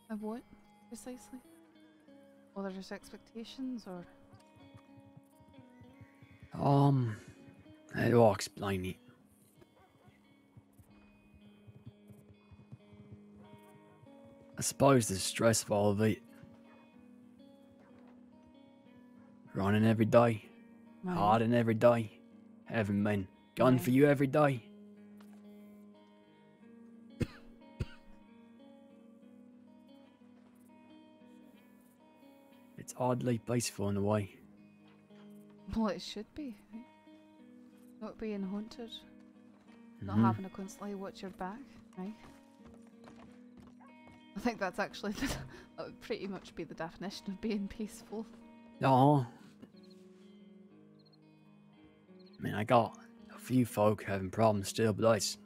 A: Of what, precisely? Well, there's expectations, or?
S: How do I explain it? I suppose the stress of all of it. Running every day.
A: Right.
S: Harding every day. Having men gun for you every day. It's oddly peaceful in a way.
A: Well, it should be. Right? Not being haunted. Not
S: Mhm.
A: having to constantly watch your back, right? I think that's actually that would pretty much be the definition of being peaceful.
S: I mean, I got a few folk having problems still, but that's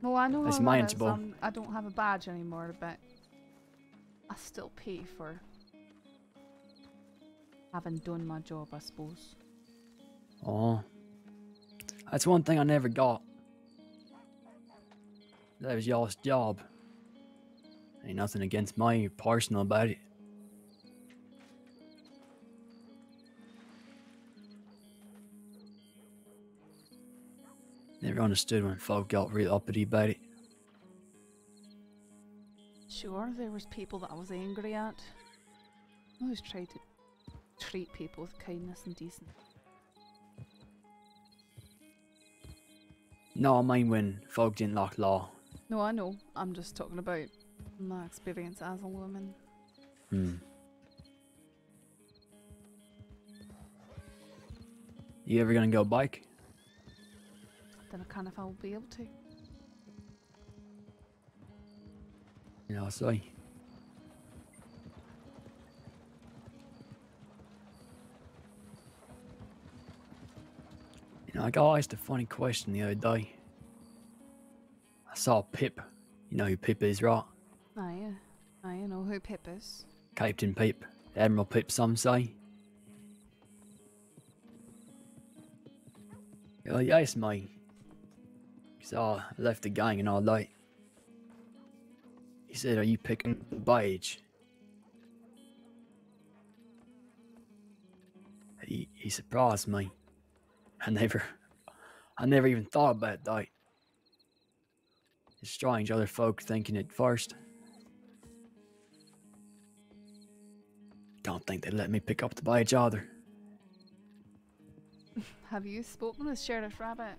A: Well, I know
S: It's
A: how that is.
S: manageable.
A: I don't have a badge anymore, but I still pay for having done my job, I suppose.
S: That's one thing I never got. That was y'all's job. Ain't nothing against my personal about it. Never understood when folk got real uppity about it.
A: Sure, there was people that I was angry at. I always tried to treat people with kindness and decency.
S: No, I mean when folk didn't like law.
A: No, I know. I'm just talking about my experience as a woman.
S: You ever gonna go bike?
A: Then I can't if I will be able to.
S: Yeah, I see. You know, I got asked a funny question the other day. I saw Pip. You know who Pip is, right?
A: Aye, I know who Pip is.
S: Captain Pip. Admiral Pip, some say. Well, he asked me. Because I left the gang and all that. He said, "Are you picking the badge?" He surprised me. I never even thought about that. It's strange other folk thinking it first. Don't think they'd let me pick up the badge either.
A: Have you spoken with Sheriff Rabbit?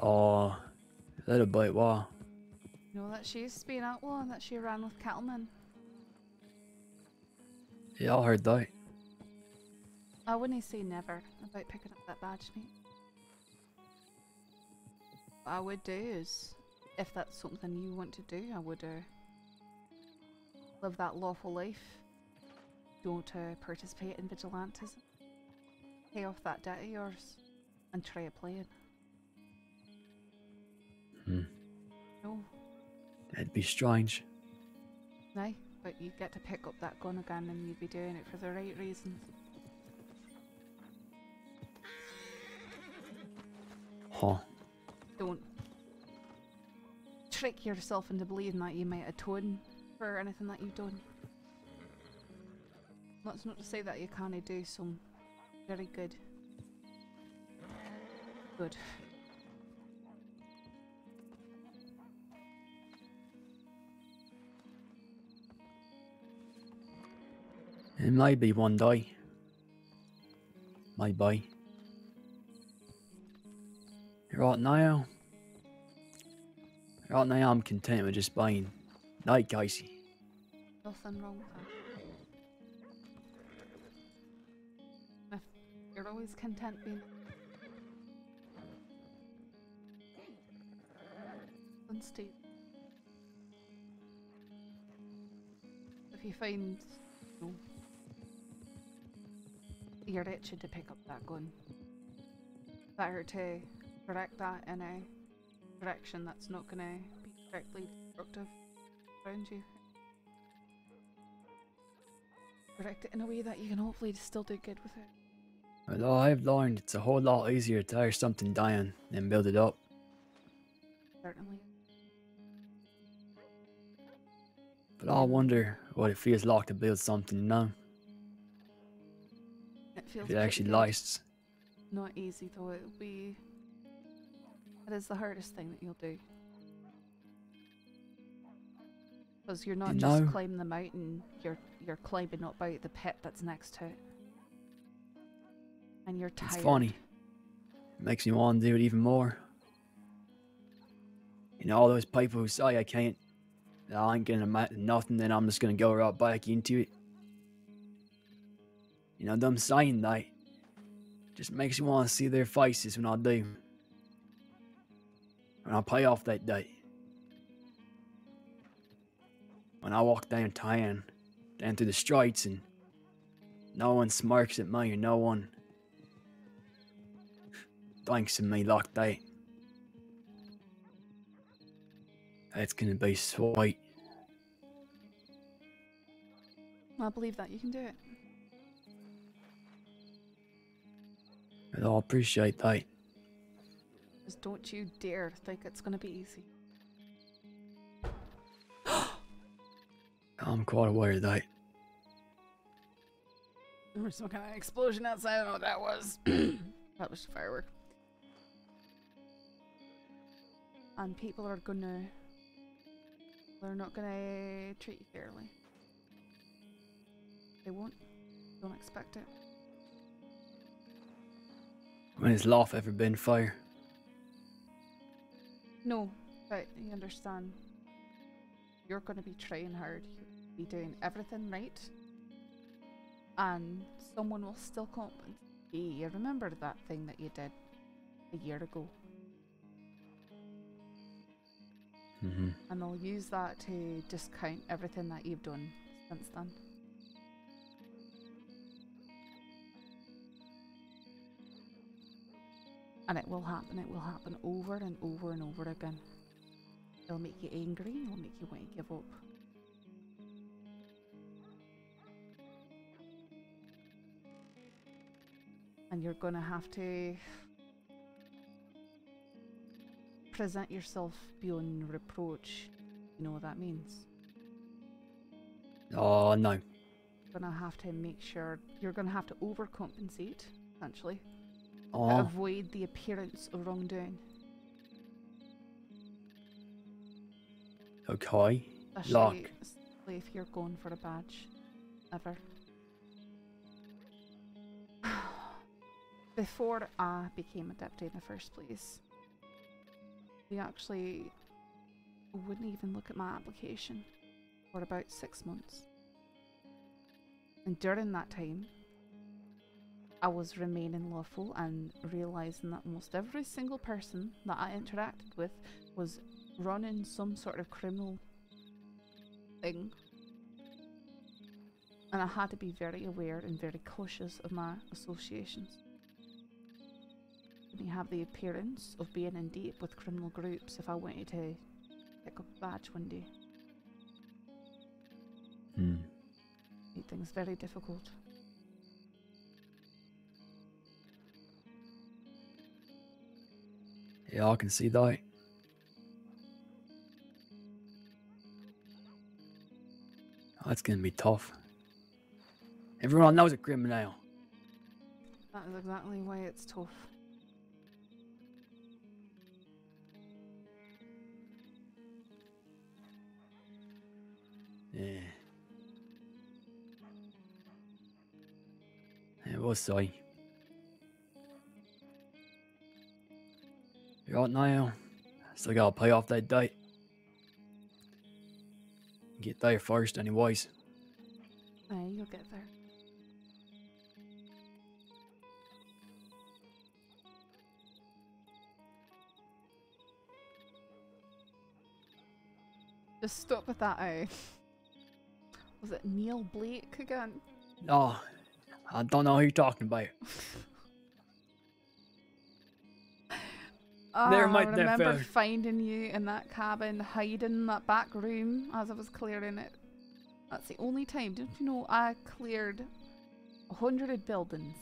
S: Oh, a little bit, wow.
A: You know that she used to be an outlaw and that she ran with cattlemen.
S: Yeah, I heard that.
A: I wouldn't say never about picking up that badge, mate. What I would do is, if that's something you want to do, I would live that lawful life. Don't participate in vigilantism. Pay off that debt of yours and try a plan. No.
S: That'd be strange.
A: No, but you'd get to pick up that gun again and you'd be doing it for the right reasons.
S: Huh.
A: Don't trick yourself into believing that you might atone for anything that you've done. That's not to say that you can't do some very good.
S: It might be one day. Maybe. Right now I'm content with just being Night Casey.
A: Nothing wrong with that. If you're always content being Steve. If you find you're itching to pick up that gun, better to direct that in a direction that's not going to be directly destructive around you. Direct it in a way that you can hopefully still do good with it.
S: Although I've learned it's a whole lot easier to tear something down than build it up.
A: Certainly.
S: But I wonder what it feels like to build something now.
A: It feels
S: if it actually
A: pretty good.
S: lasts.
A: Not easy though. It is the hardest thing that you'll do. Because you're not just climbing the mountain, you're climbing up out the pit that's next to it. And you're tired.
S: It's funny. It makes me want to do it even more. You know, all those people who say I can't, that I ain't gonna amount to nothing, then I'm just gonna go right back into it. You know, them saying that just makes me want to see their faces when I do. When I pay off that debt. When I walk downtown, down through the streets, and no one smirks at me or no one thanks of me like that. That's gonna be sweet.
A: I believe that you can do it.
S: And I appreciate that.
A: Just don't you dare think it's gonna be easy.
S: I'm quite aware of that.
A: There was some kind of explosion outside. I don't know what that was. That was a firework. And people are they're not gonna treat you fairly. They won't. Don't expect it.
S: When has life ever been fair?
A: No, but you understand. You're gonna be trying hard. You're gonna be doing everything right. And someone will still compensate. You remember that thing that you did a year ago?
S: Mm-hmm.
A: And they'll use that to discount everything that you've done since then. And it will happen over and over and over again. It'll make you angry, it'll make you want to give up. And you're gonna have to present yourself beyond reproach. You know what that means?
S: Oh, no.
A: You're gonna have to make sure, you're gonna have to overcompensate, essentially. To avoid the appearance of wrongdoing.
S: Okay.
A: Especially if you're going for a badge. Ever. Before I became a deputy in the first place, we actually who wouldn't even look at my application for about 6 months. And during that time, I was remaining lawful and realising that almost every single person that I interacted with was running some sort of criminal thing. And I had to be very aware and very cautious of my associations. You have the appearance of being in deep with criminal groups if I wanted to pick up a badge one day. Made things very difficult.
S: Yeah, I can see that. That's gonna be tough. Everyone knows a criminal.
A: That is exactly why it's tough.
S: Yeah. It was so. Right now, still gotta pay off that debt. Get there first, anyways.
A: Aye, you'll get there. Just stop with that, was it Neil Blake again?
S: Oh, I don't know who you're talking about.
A: I remember finding you in that cabin, hiding in that back room as I was clearing it. That's the only time. Don't you know I cleared 100 buildings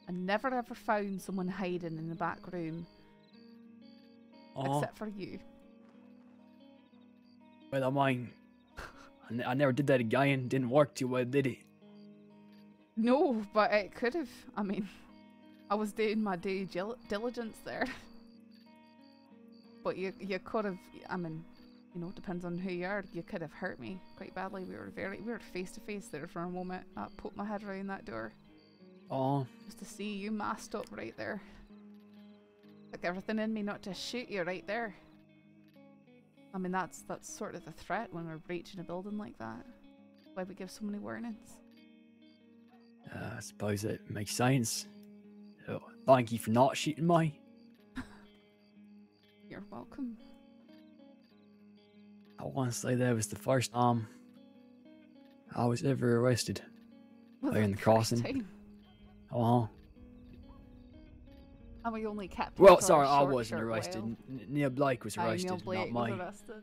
A: and never ever found someone hiding in the back room. Except for you.
S: Well, I mean, I never did that again. Didn't work too well, did it?
A: No, but it could have. I mean, I was doing my due diligence there. But you could have, I mean, you know, depends on who you are. You could have hurt me quite badly. We were face to face there for a moment. I put my head around that door.
S: Oh.
A: Just to see you masked up right there. Like everything in me not to shoot you right there. I mean, that's sort of the threat when we're breaching a building like that. Why we give so many warnings.
S: I suppose it makes sense. So, thank you for not shooting me.
A: You're welcome.
S: I want to say that was the first time I was ever arrested. There in the crossing. Oh.
A: And we only kept.
S: Well, sorry, I wasn't arrested. Neil Blake was arrested,
A: Neil Blake
S: not me.
A: was arrested.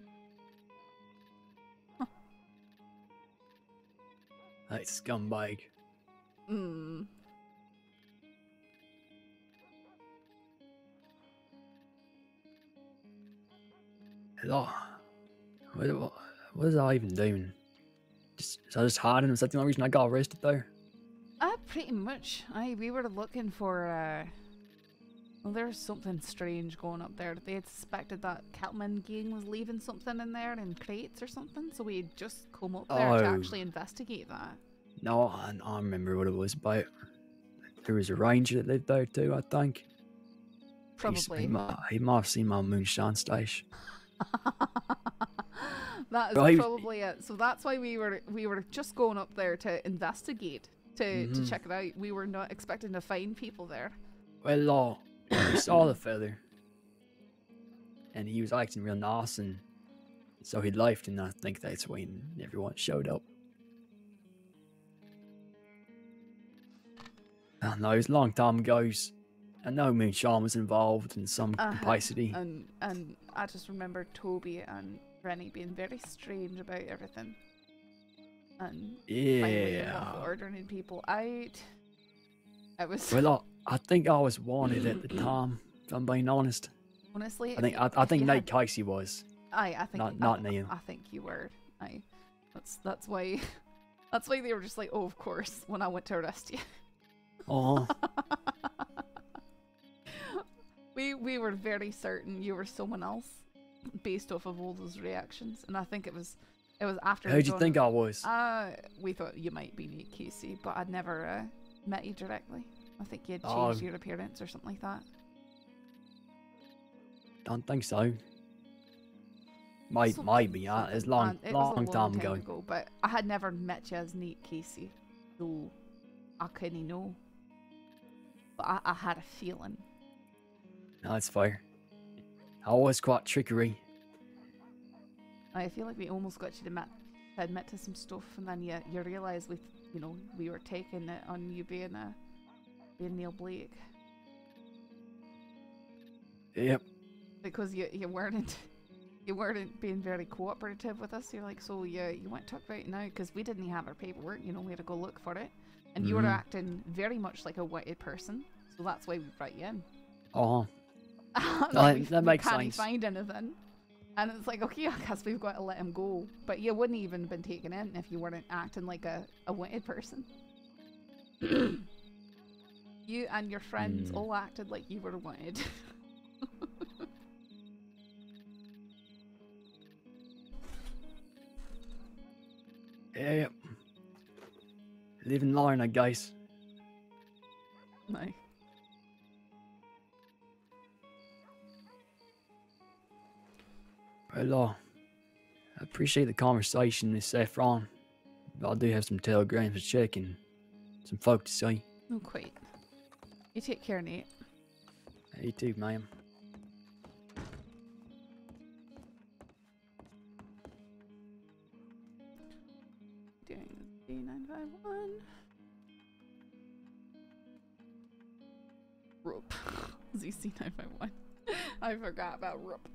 S: That scumbag.
A: Hmm.
S: Hello. What was I even doing? Was I just hiding? Was that the only reason I got arrested there?
A: Pretty much. We were looking for, well, there was something strange going up there. They had suspected that Keltman gang was leaving something in there in crates or something, so we had just come up there to actually investigate that.
S: No, I remember what it was about. There was a ranger that lived there too, I think.
A: Probably.
S: He might have seen my moonshine stash.
A: That is probably it. So that's why we were just going up there to investigate, to check it out. We were not expecting to find people there.
S: Well, we saw the fella, and he was acting real nice, and so he left, and I think that's when everyone showed up. I know it was a long time ago. I know Moonshine was involved in some capacity.
A: And I just remember Toby and Rennie being very strange about everything. And finally ordering people out. It was.
S: Well, I think I was wanted at the time, if I'm being honest.
A: Honestly,
S: I think Nate Casey was.
A: I think
S: not Neil.
A: I think you were. That's why they were just like, oh, of course, when I went to arrest you.
S: Oh.
A: We were very certain you were someone else, based off of all those reactions, and I think it was after.
S: Who'd you think I was?
A: We thought you might be Nate Casey, but I'd never met you directly. I think you had changed your appearance or something like that.
S: Don't think so. Maybe. It's long time ago.
A: But I had never met you as Nate Casey, so I couldn't know. But I had a feeling.
S: No, that's fair. Always quite trickery.
A: I feel like we almost got you to admit to some stuff, and then you realise we were taking it on you being Neil Blake.
S: Yep.
A: Because you weren't being very cooperative with us. You're like, so you went to talk about it now because we didn't have our paperwork. We had to go look for it, and you were acting very much like a witted person. So that's why we brought you in.
S: Oh. That makes sense.
A: Can't find anything, and it's like, okay, I guess we've got to let him go. But you wouldn't even been taken in if you weren't acting like a witted person. You and your friends all acted like you were wanted.
S: Yeah. Live and learn, I guess.
A: No.
S: Well, I appreciate the conversation, Miss Saffron. But I do have some telegrams to check and some folk to see.
A: Oh, quite. You take care, Nate.
S: You too, ma'am.
A: Doing D951. Rope. ZC951. I forgot about rope.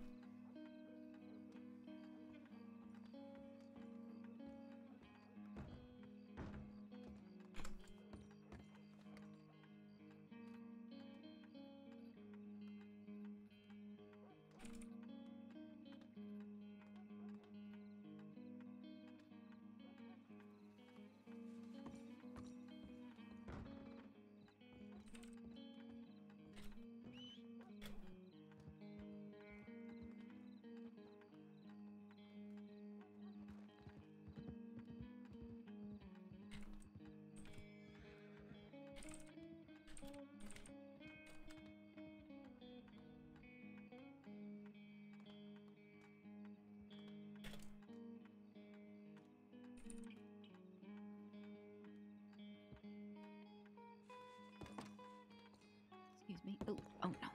T: Excuse me. Oh no.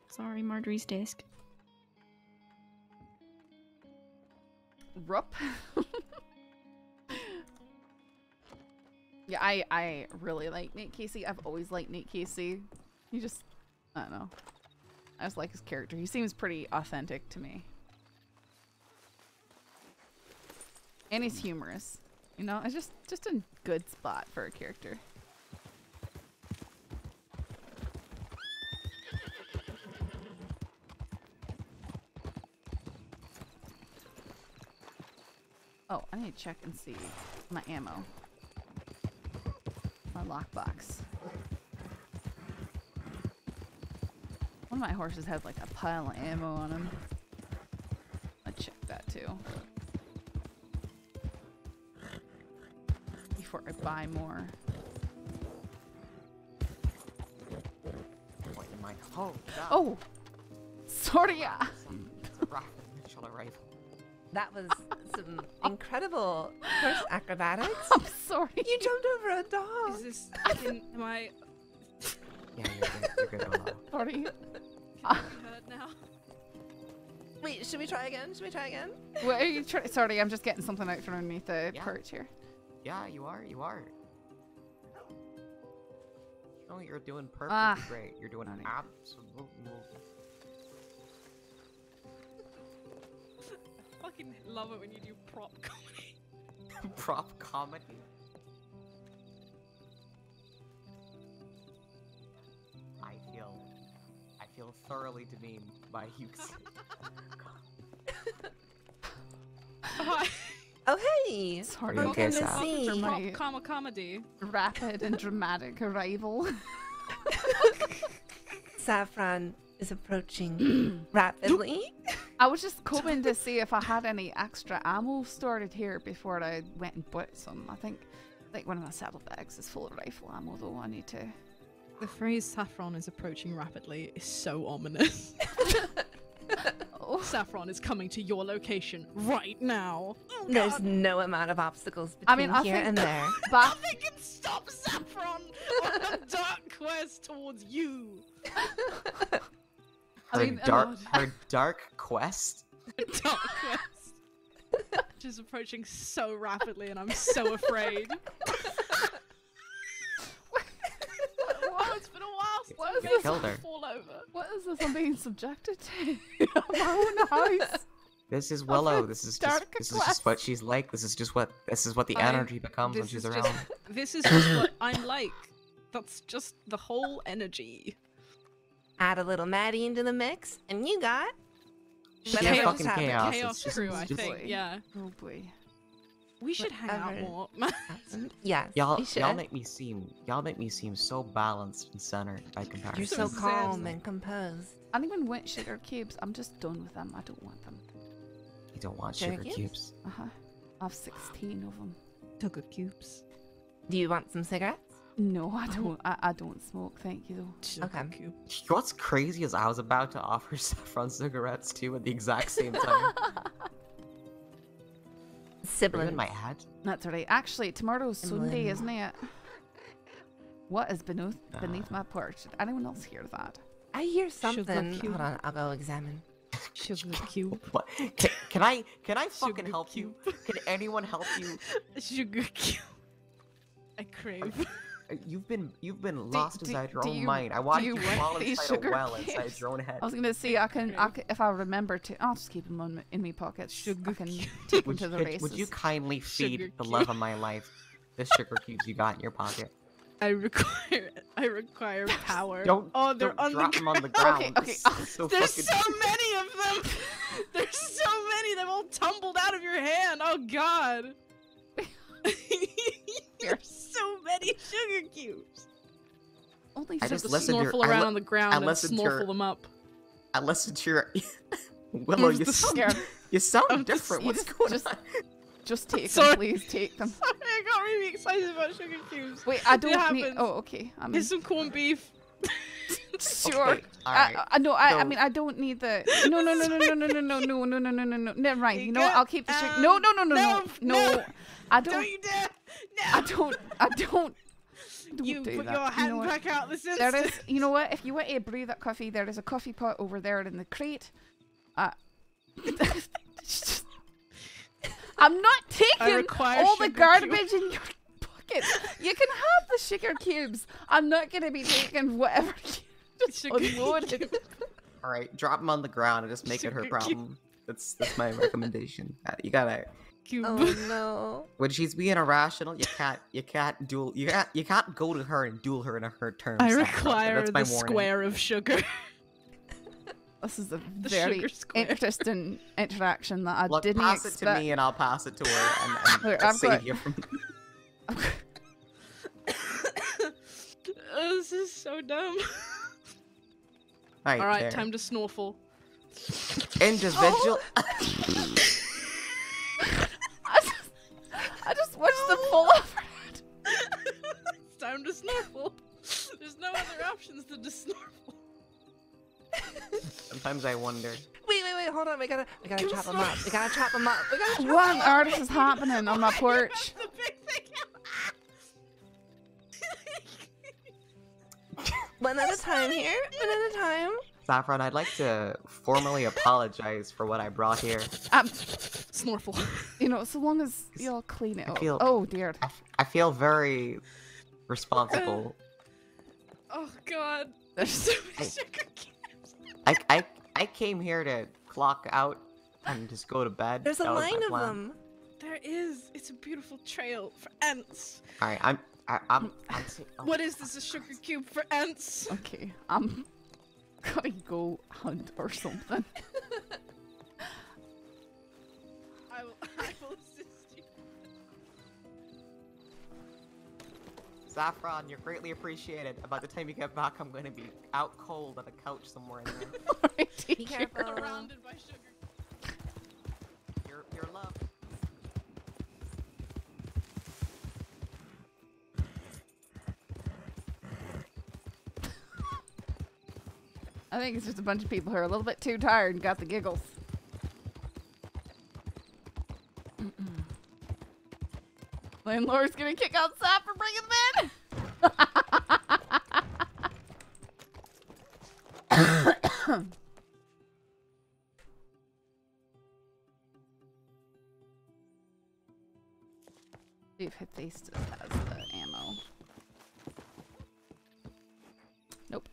T: Sorry, Marjorie's desk.
A: Rup. Yeah, I really like Nate Casey. I've always liked Nate Casey. I don't know. I just like his character. He seems pretty authentic to me. And he's humorous. It's just a good spot for a character. Oh, I need to check and see my ammo. My lockbox. One of my horses has like a pile of ammo on him. I'll check that too. Before I buy more.
N: What in my God.
A: Oh! Sorry!
N: It's a rocket initial rifle.
U: That was some incredible horse acrobatics.
A: I'm sorry.
U: You jumped over a dog.
O: Is this? Am I?
N: Yeah, you're good.
A: Sorry.
O: Hurt now.
U: Wait, should we try again?
A: What are you trying? Sorry, I'm just getting something out from underneath the perch here.
N: Yeah, you are. You're doing perfectly great. You're doing absolutely.
O: I fucking love it when you do prop comedy.
N: Prop comedy? I feel thoroughly demeaned by you.
U: Oh hey!
A: Sorry,
U: welcome to see
A: my
O: comedy.
A: Rapid and dramatic arrival.
U: Saffron is approaching rapidly.
A: I was just coming to see if I had any extra ammo stored here before I went and bought some. I think one of my saddlebags is full of rifle ammo, though. I need to.
O: The phrase "Saffron is approaching rapidly" is so ominous.
A: Oh.
O: Saffron is coming to your location right now. Oh,
U: There's
O: God.
U: no amount of obstacles
A: I
U: between
A: mean, I
U: here
A: think
U: and there.
O: Nothing can stop Saffron on the dark quest towards you.
N: Her dark quest?
O: Dark quest. Which is approaching so rapidly, and I'm so afraid.
A: Wow, it's been a while since
N: What is
A: I've
N: this? Killed her.
A: fall over. What is this I'm being subjected to? My own house.
N: This is Willow.
A: a
N: This is
A: dark
N: just what she's like. This is what the energy becomes when
O: This
N: she's
O: is
N: around.
O: This is just what I'm like. That's just the whole energy.
U: Add a little Maddie into the mix, and you got
N: Sheer
U: whatever
N: fucking
U: just happened.
O: Chaos
N: It's
O: crew, I
N: just-
O: think. Yeah.
A: Oh boy.
O: We should hang out
U: Whatever.
O: more.
U: Yes,
N: Y'all
U: you should.
N: make me seem so balanced and centered by comparison.
U: You're so calm and composed.
A: I don't even want sugar cubes. I'm just done with them. I don't want them.
N: You don't want
U: Sugar
N: sugar
U: cubes?
N: cubes?
A: Uh-huh. I have 16 of them.
O: Sugar cubes.
U: Do you want some cigarettes?
A: No, I don't. I don't smoke, thank you though.
U: Okay.
N: What's crazy is I was about to offer Saffron cigarettes too at the exact same time.
U: Siblings.
N: In my head.
A: That's right. Actually, tomorrow's Sunday,
U: Emblem.
A: isn't it? What is beneath my porch? Did anyone else hear that?
U: I hear
O: Sugar
U: something.
O: cube.
U: Hold on, I'll go examine.
O: Sugar cube.
N: What? Can I fucking help you? Can anyone help you?
O: Sugar cube. I crave.
N: You've been lost inside your
A: do
N: own
A: you-
N: mind. I
A: do
N: want
A: you
N: you to
A: want
N: fall
A: these
N: inside a
A: sugar
N: well
A: cubes?
N: inside your own head.
A: I was gonna say I can if I remember to. I'll just keep them in my pockets. I can take them to the races.
N: Would you kindly feed
O: Sugar
N: the
O: cube.
N: love of my life the sugar cubes you got in your pocket?
O: I require power.
N: Don't
O: they're
N: don't
O: on
N: drop
O: the
N: them on the
O: ground.
N: ground.
A: Okay.
N: It's so
O: There's
N: fucking-
O: so many of them. There's so many. They've all tumbled out of your hand. Oh God. There's so many sugar cubes.
A: Only
N: I
O: You
N: just
O: have to
N: listened to your-
O: snorkel
N: I
O: around
N: li-
O: on the ground
N: I
O: and
N: listened to your-
O: snorkel them up.
N: I listened to your Willow.
O: Where's
N: You
O: the
N: sound, you sound different. What's going on?
A: Just take
O: Sorry.
A: them, please take them.
O: Sorry, I got really excited about sugar cubes.
A: Wait, I
O: It
A: don't need.
O: happens.
A: Oh, okay. I mean,
O: Here's some corned beef.
A: sure.
N: Okay, alright.
A: I
N: So-
A: mean, I don't need the. No. Never mind. You know what?
O: Ika,
A: I'll keep the sugar. No.
O: no.
A: I don't.
O: Don't you dare!
A: I don't.
O: You
A: do
O: put
A: that.
O: your
A: You
O: hand
A: know what?
O: back out this
A: There
O: instant.
A: is. You know what? If you want to brew that coffee, there is a coffee pot over there in the crate. I'm not taking
O: require
A: all the
O: sugar
A: garbage in your pocket. You can have the sugar cubes. I'm not gonna be taking whatever you just unloaded.
N: All right, drop them on the ground and just make it her
O: Sugar cube.
N: problem. That's my recommendation. You gotta.
O: Cube.
U: Oh no.
N: When she's being irrational, you can't go to her and duel her in her terms.
O: I
N: Saffron.
O: require
N: That's my
O: the
N: warning.
O: square of sugar.
A: This is a
O: The
A: very
O: sugar square.
A: interesting interaction that I
N: Look,
A: didn't
N: pass
A: expect.
N: it to me and I'll pass it to her and
A: Look, I've
N: save
A: got-
N: you from.
O: This is so dumb.
N: Right,
O: All right,
N: there.
O: time to snorkel.
N: Individual.
A: I just watched the pull over.
O: It's time to snorkel. There's no other options than to snorkel.
N: Sometimes I wonder.
U: Wait, hold on. We gotta chop them up. We gotta chop them up. We gotta chop
A: What on
U: 'em up.
A: earth is happening on my porch?
O: The big thing.
U: One at a time here. One at a time.
N: Saffron, I'd like to formally apologize for what I brought here.
O: Snorkel.
A: You know, so long as y'all clean it
N: I
A: up.
N: feel-
A: Oh dear.
N: I feel very responsible.
O: Oh God. There's so many sugar cubes.
N: I came here to clock out and just go to bed.
U: There's a
N: That was my
U: line of
N: plan.
U: them.
O: There is. It's a beautiful trail for ants.
N: All right, I'm
O: What is this? A sugar cube for ants?
A: Okay, I'm gonna go hunt or something.
O: I will assist you.
N: Saffron, you're greatly appreciated. By the time you get back, I'm going to be out cold on a couch somewhere in there.
U: Be careful.
O: Surrounded by sugar.
N: Your love.
A: I think it's just a bunch of people who are a little bit too tired and got the giggles. Landlord's gonna kick out Sap for bringing them in. See if Hephaestus has the ammo. Nope.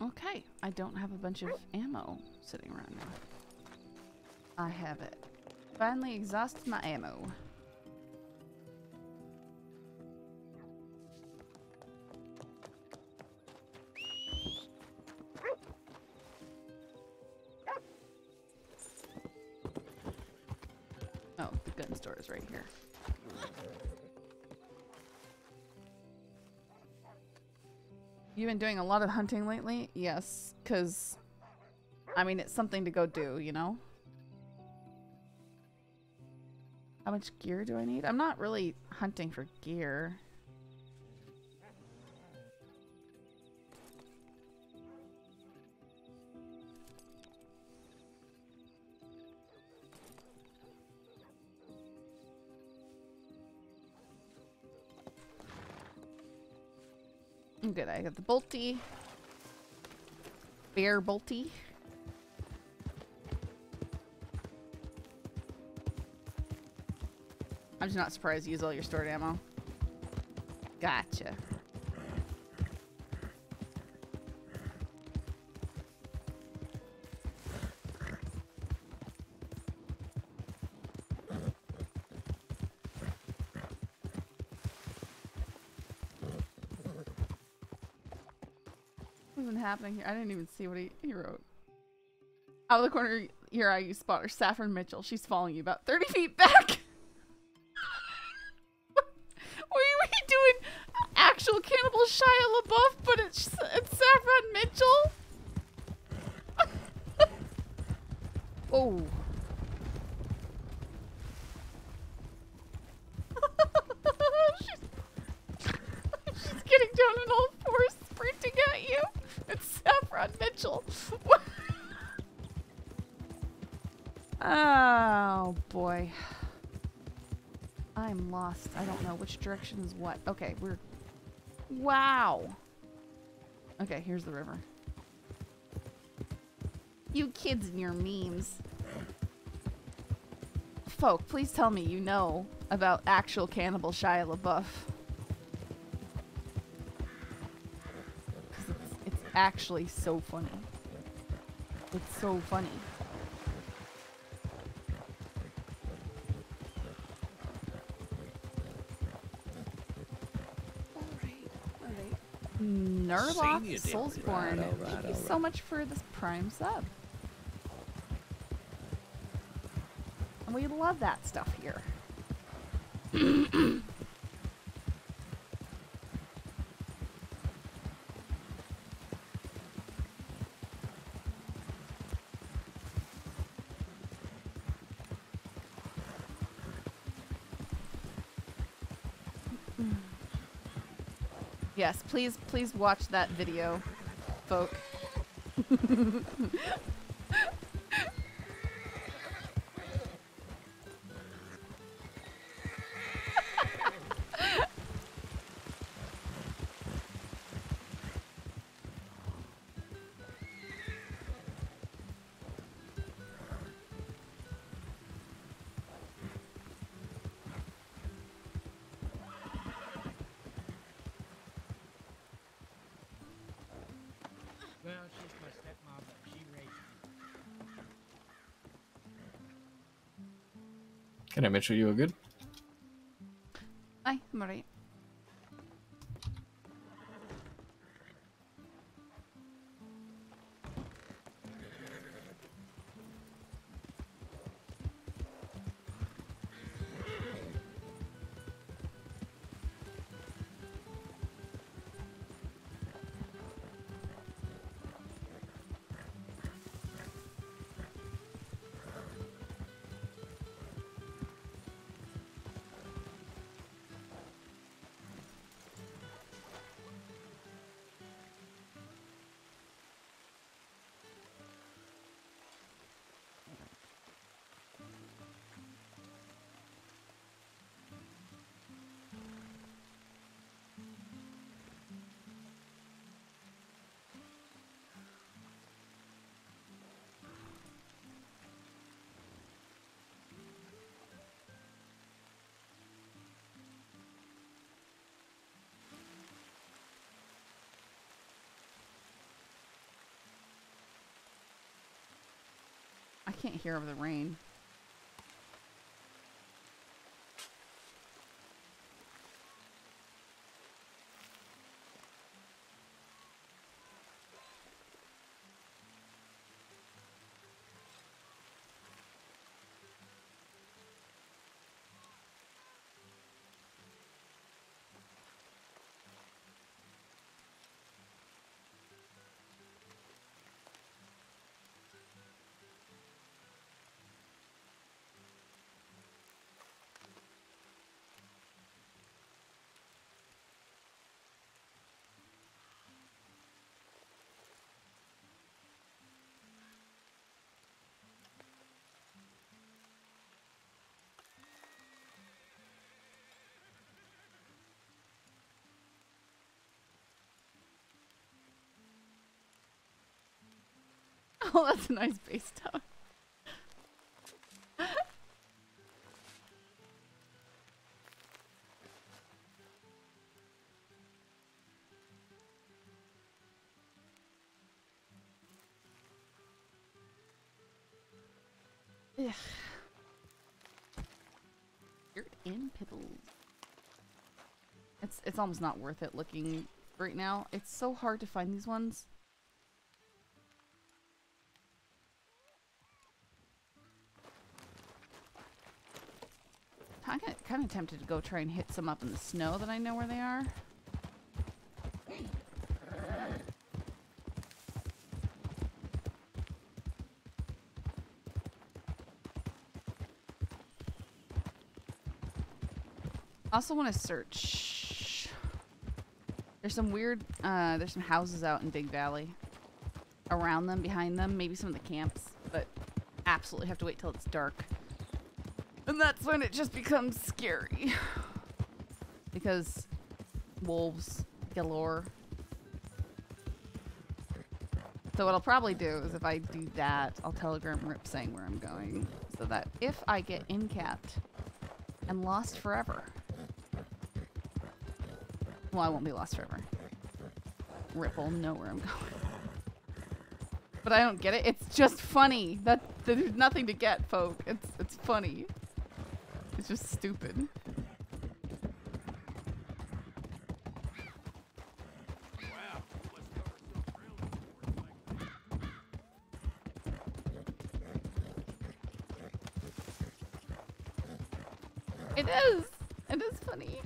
A: Okay, I don't have a bunch of ammo sitting around now. I have it. Finally exhausted my ammo. Oh, the gun store is right here. You've been doing a lot of hunting lately? Yes, because, I mean, it's something to go do, you know? How much gear do I need? I'm not really hunting for gear. I'm good. I got the bolty. Bear bolty. I'm just not surprised you use all your stored ammo. Gotcha. What's been happening here? I didn't even see what he wrote. Out of the corner of your eye, you spot her, Saffron Mitchell. She's following you about 30 feet back. Were you doing actual Cannibal Shia LaBeouf, but it's Saffron Mitchell? Oh. She's getting down on all fours, sprinting at you. It's Saffron Mitchell. Oh boy. I'm lost. I don't know which direction is what. Okay, we're... Wow! Okay, here's the river. You kids and your memes. Folk, please tell me you know about actual Cannibal Shia LaBeouf. Because it's actually so funny. It's so funny. Nurlock Soulsborne, thank you so much for this Prime sub. And we love that stuff here. Yes, please watch that video, folk.
D: Well, she's my stepmom, but she raised me.
V: Can I Mitchell, you are good?
A: Aye, I'm alright. can't hear over the rain. Oh, that's a nice bass tone. Ugh. Dirt and pebbles. It's almost not worth it looking right now. It's so hard to find these ones. I'm kind of tempted to go try and hit some up in the snow that I know where they are. I also want to search. There's some weird, there's some houses out in Big Valley. Around them, behind them, maybe some of the camps, but absolutely have to wait till it's dark. And that's when it just becomes scary. Because wolves galore. So what I'll probably do is if I do that, I'll telegram Rip saying where I'm going. So that if I get incapped and lost forever. Well, I won't be lost forever. Rip will know where I'm going. But I don't get it. It's just funny. There's nothing to get, folk. It's funny. It's just stupid. It is. It is funny.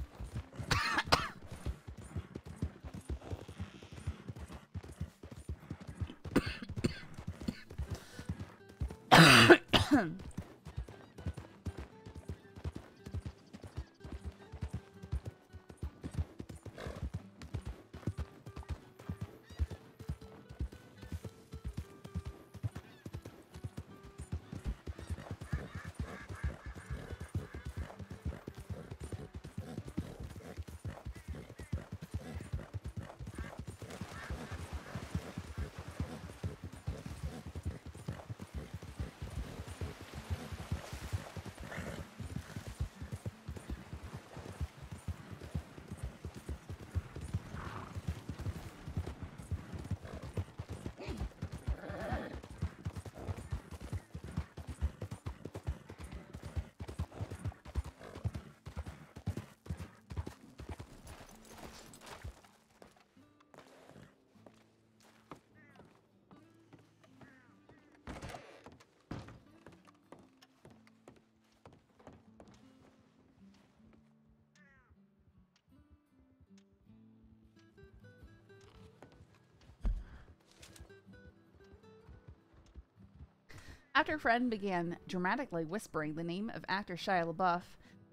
A: After Fred began dramatically whispering the name of actor Shia LaBeouf,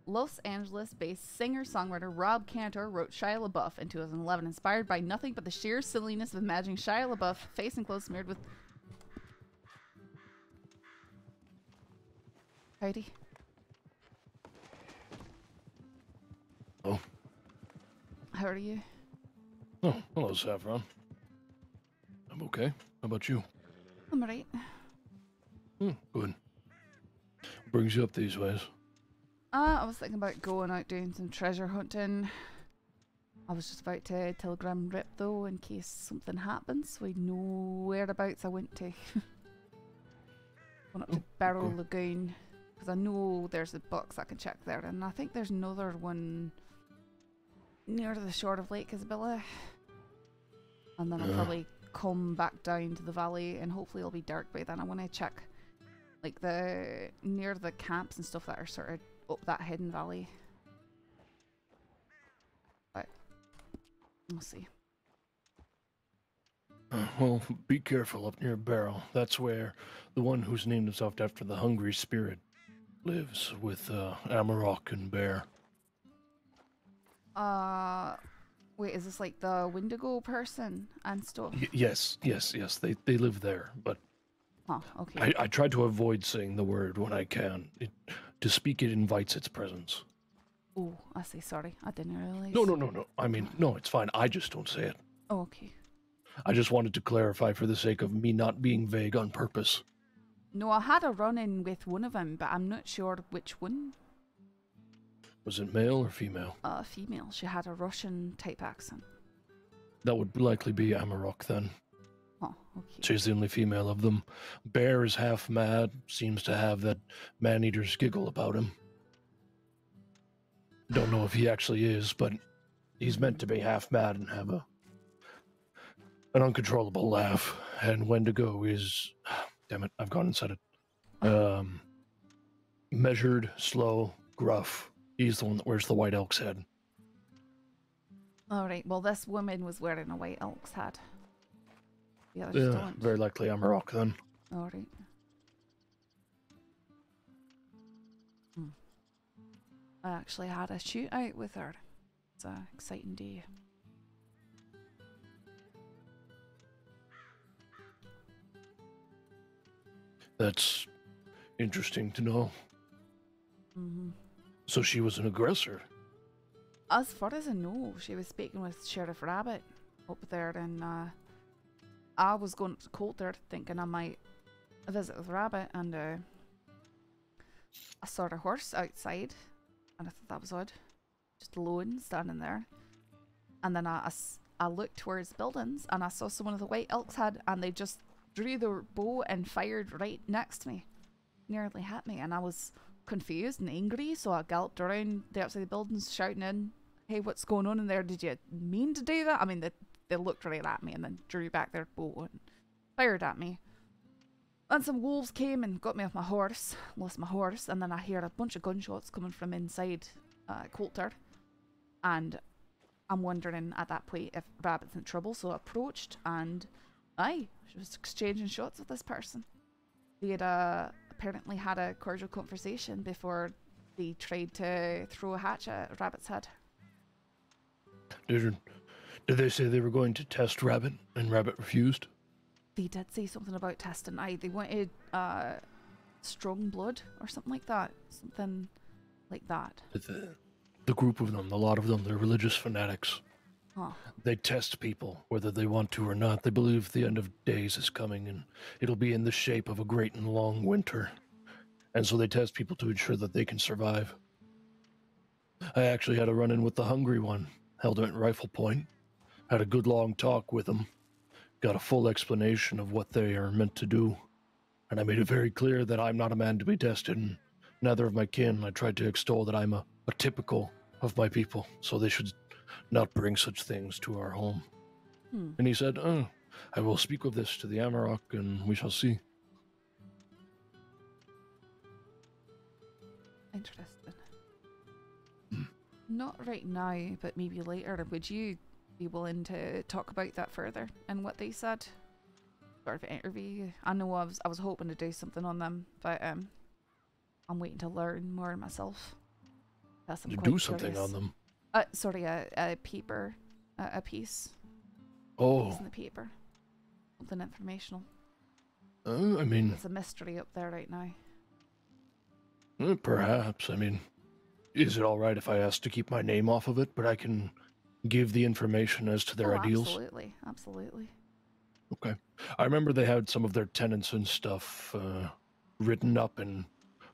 A: Los Angeles-based singer-songwriter Rob Cantor wrote Shia LaBeouf in 2011, inspired by nothing but the sheer silliness of imagining Shia LaBeouf face and clothes smeared with... Heidi?
G: Oh.
A: How are you?
G: Oh, hello, Saffron. I'm okay. How about you?
A: I'm alright.
G: Good. What brings you up these ways?
A: I was thinking about going out doing some treasure hunting. I was just about to telegram Rip though in case something happens so we know whereabouts I went to. Going up to Barrow Lagoon, because I know there's a box I can check there, and I think there's another one near the shore of Lake Isabella. And then I'll probably come back down to the valley, and hopefully it'll be dark by then. I want to check, like, the near the camps and stuff that are sort of up that hidden valley. But we'll see.
H: Well, be careful up near Barrow. That's where the one who's named himself after the hungry spirit lives, with Amarok and Bear.
A: Wait, is this like the Wendigo person and stuff?
H: Yes. They live there, but
A: oh, okay.
H: I try to avoid saying the word when I can. To speak it invites its presence.
A: Oh, I see. Sorry, I didn't realize.
H: No. I mean, no, it's fine. I just don't say it.
A: Oh, okay.
H: I just wanted to clarify for the sake of me not being vague on purpose.
A: No, I had a run-in with one of them, but I'm not sure which one.
H: Was it male or female?
A: Female. She had a Russian-type accent.
H: That would likely be Amarok then.
A: Oh, okay.
H: She's the only female of them. Bear is half mad, seems to have that man-eater's giggle about him. Don't know if he actually is, but he's meant to be half mad and have an uncontrollable laugh. And Wendigo is... Damn it, I've gone and said it. Measured, slow, gruff. He's the one that wears the white elk's head.
A: Alright, well this woman was wearing a white elk's head. The others don't.
H: Very likely Amarok then.
A: Alright. I actually had a shootout with her. It's an exciting day.
H: That's interesting to know.
A: Mm-hmm.
H: So she was an aggressor?
A: As far as I know, she was speaking with Sheriff Rabbit up there, and I was going to Coulter thinking I might visit with Rabbit, and I saw a horse outside, and I thought that was odd. Just alone, standing there. And then I looked towards buildings, and I saw someone with a white elk's head, and they just drew their bow and fired right next to me. Nearly hit me, and I was confused and angry, so I galloped around the outside of the buildings shouting in, "Hey, what's going on in there? Did you mean to do that?" I mean, they looked right at me and then drew back their bow and fired at me. And some wolves came and got me off my horse, lost my horse, and then I hear a bunch of gunshots coming from inside Coulter. And I'm wondering at that point if Rabbit's in trouble, so I approached, and she was exchanging shots with this person. They had apparently had a cordial conversation before they tried to throw a hatchet at Rabbit's head.
H: Did they say they were going to test Rabbit, and Rabbit refused?
A: They did say something about testing. They wanted strong blood or something like that. Something like that.
H: The group of them, a lot of them, they're religious fanatics.
A: Huh.
H: They test people, whether they want to or not. They believe the end of days is coming, and it'll be in the shape of a great and long winter. And so they test people to ensure that they can survive. I actually had a run-in with the hungry one. Held him at rifle point. Had a good long talk with him. Got a full explanation of what they are meant to do. And I made it very clear that I'm not a man to be tested, and neither of my kin. I tried to extol that I'm a typical of my people, so they should not bring such things to our home. And he said, I will speak of this to the Amarok, and we shall see.
A: Interesting. Not right now, but maybe later. Would you be willing to talk about that further and what they said? Sort of interview. I know I was hoping to do something on them, but I'm waiting to learn more myself.
H: To do something on them?
A: Sorry, a paper, a piece.
H: Oh.
A: It's in the paper. Something informational.
H: I mean...
A: There's a mystery up there right now.
H: Perhaps. I mean, is it alright if I ask to keep my name off of it, but I can give the information as to their ideals?
A: Absolutely, absolutely.
H: Okay. I remember they had some of their tenants and stuff written up and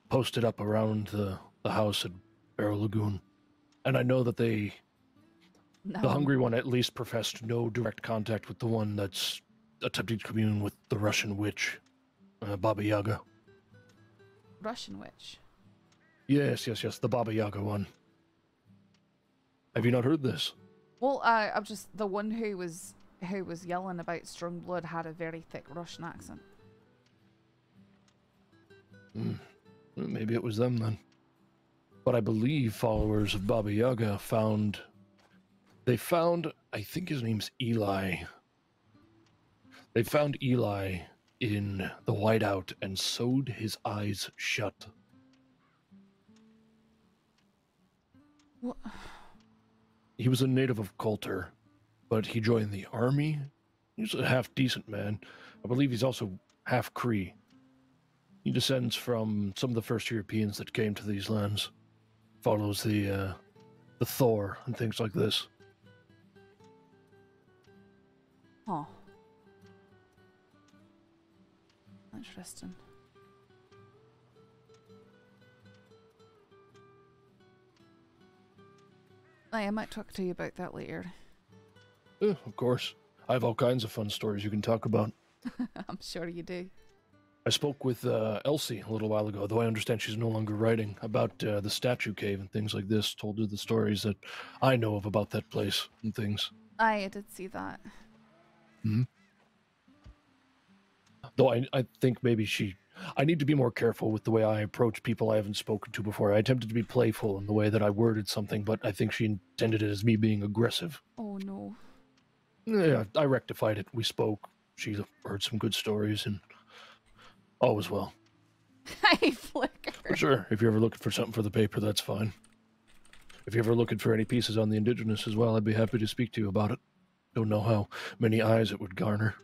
H: posted up around the house at Barrow Lagoon. And I know that the hungry one at least professed no direct contact with the one that's attempting to commune with the Russian witch, Baba Yaga.
A: Russian witch.
H: Yes, the Baba Yaga one. Have you not heard this?
A: Well, I'm just the one who was yelling about strong blood had a very thick Russian accent.
H: Well, maybe it was them then. But I believe followers of Baba Yaga found, I think his name's Eli. They found Eli in the whiteout and sewed his eyes shut.
A: What?
H: He was a native of Coulter, but he joined the army. He's a half-decent man. I believe he's also half Cree. He descends from some of the first Europeans that came to these lands. Follows the Thor and things like this.
A: Oh. Interesting. I might talk to you about that later.
H: Of course. I have all kinds of fun stories you can talk about.
A: I'm sure you do.
H: I spoke with Elsie a little while ago, though I understand she's no longer writing, about the statue cave and things like this. Told her the stories that I know of about that place and things.
A: I did see that.
H: Hmm. Though I think maybe I need to be more careful with the way I approach people I haven't spoken to before. I attempted to be playful in the way that I worded something, but I think she intended it as me being aggressive.
A: Oh no.
H: Yeah, I rectified it. We spoke. She heard some good stories, and all was well.
A: I flicker.
H: For sure. If you're ever looking for something for the paper, that's fine. If you're ever looking for any pieces on the Indigenous as well, I'd be happy to speak to you about it. Don't know how many eyes it would garner.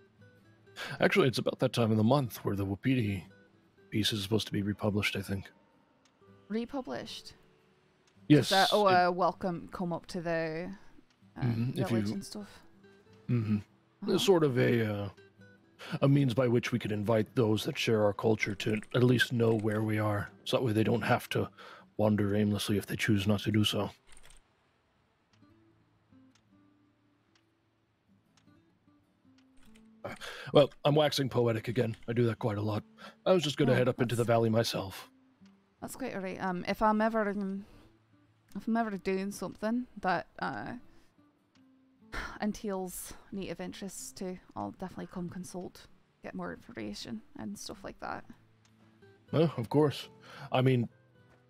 H: Actually, it's about that time of the month where the Wapiti piece is supposed to be republished, I think.
A: Republished?
H: Yes.
A: Welcome, come up to the village and stuff.
H: It's sort of a means by which we could invite those that share our culture to at least know where we are, so that way they don't have to wander aimlessly if they choose not to do so. Well, I'm waxing poetic again. I do that quite a lot. I was just going to head up into the valley myself.
A: That's quite alright. If I'm ever doing something that entails native interests too, I'll definitely come consult, get more information and stuff like that.
H: Well, of course. I mean,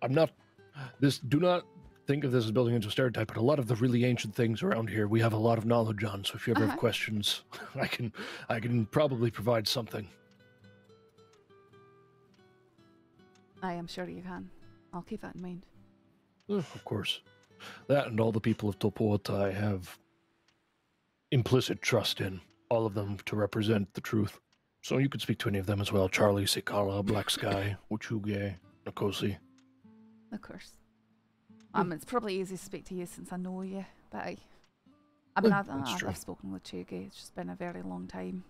H: do not think of this as building into a stereotype, but a lot of the really ancient things around here we have a lot of knowledge on, so if you ever have questions, I can probably provide something.
A: I am sure you can. I'll keep that in mind.
H: Of course. That and all the people of Topota I have implicit trust in, all of them to represent the truth. So you could speak to any of them as well. Charlie, Sikala, Black Sky, Uchuge, Nakosi.
A: Of course. It's probably easy to speak to you since I know you, but I've spoken with Chuge. It's just been a very long time.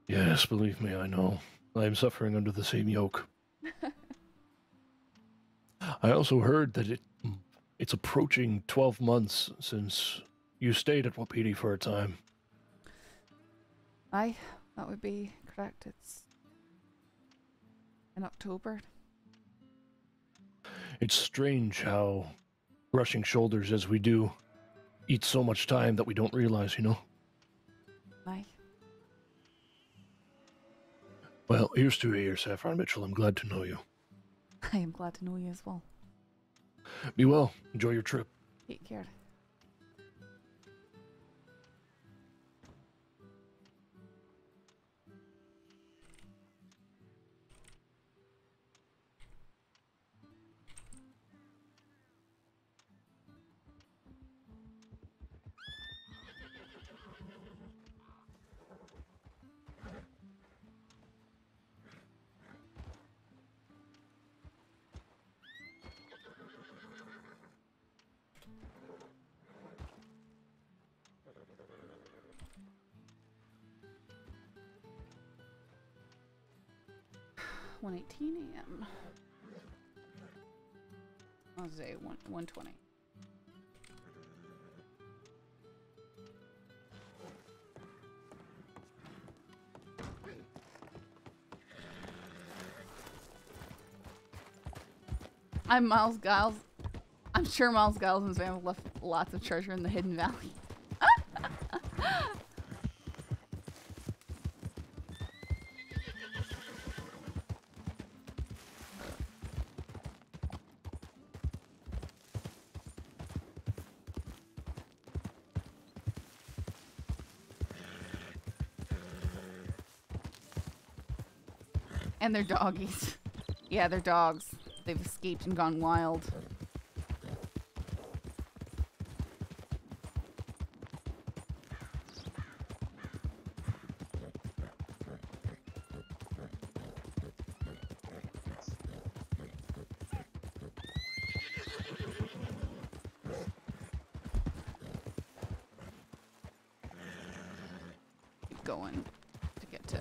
H: Yes, believe me, I know. I am suffering under the same yoke. I also heard that it's approaching 12 months since you stayed at Wapiti for a time.
A: Aye, that would be correct. It's in October.
H: It's strange how brushing shoulders as we do eats so much time that we don't realize, you know?
A: Aye.
H: Well, here's to you, Saffron Mitchell. I'm glad to know you.
A: I am glad to know you as well.
H: Be well. Enjoy your trip.
A: Take care. $1:18 a.m. I'll say 1:20. I'm Miles Giles. I'm sure Miles Giles and his family left lots of treasure in the Hidden Valley. And their doggies. Yeah, they're dogs. They've escaped and gone wild. Keep going to get to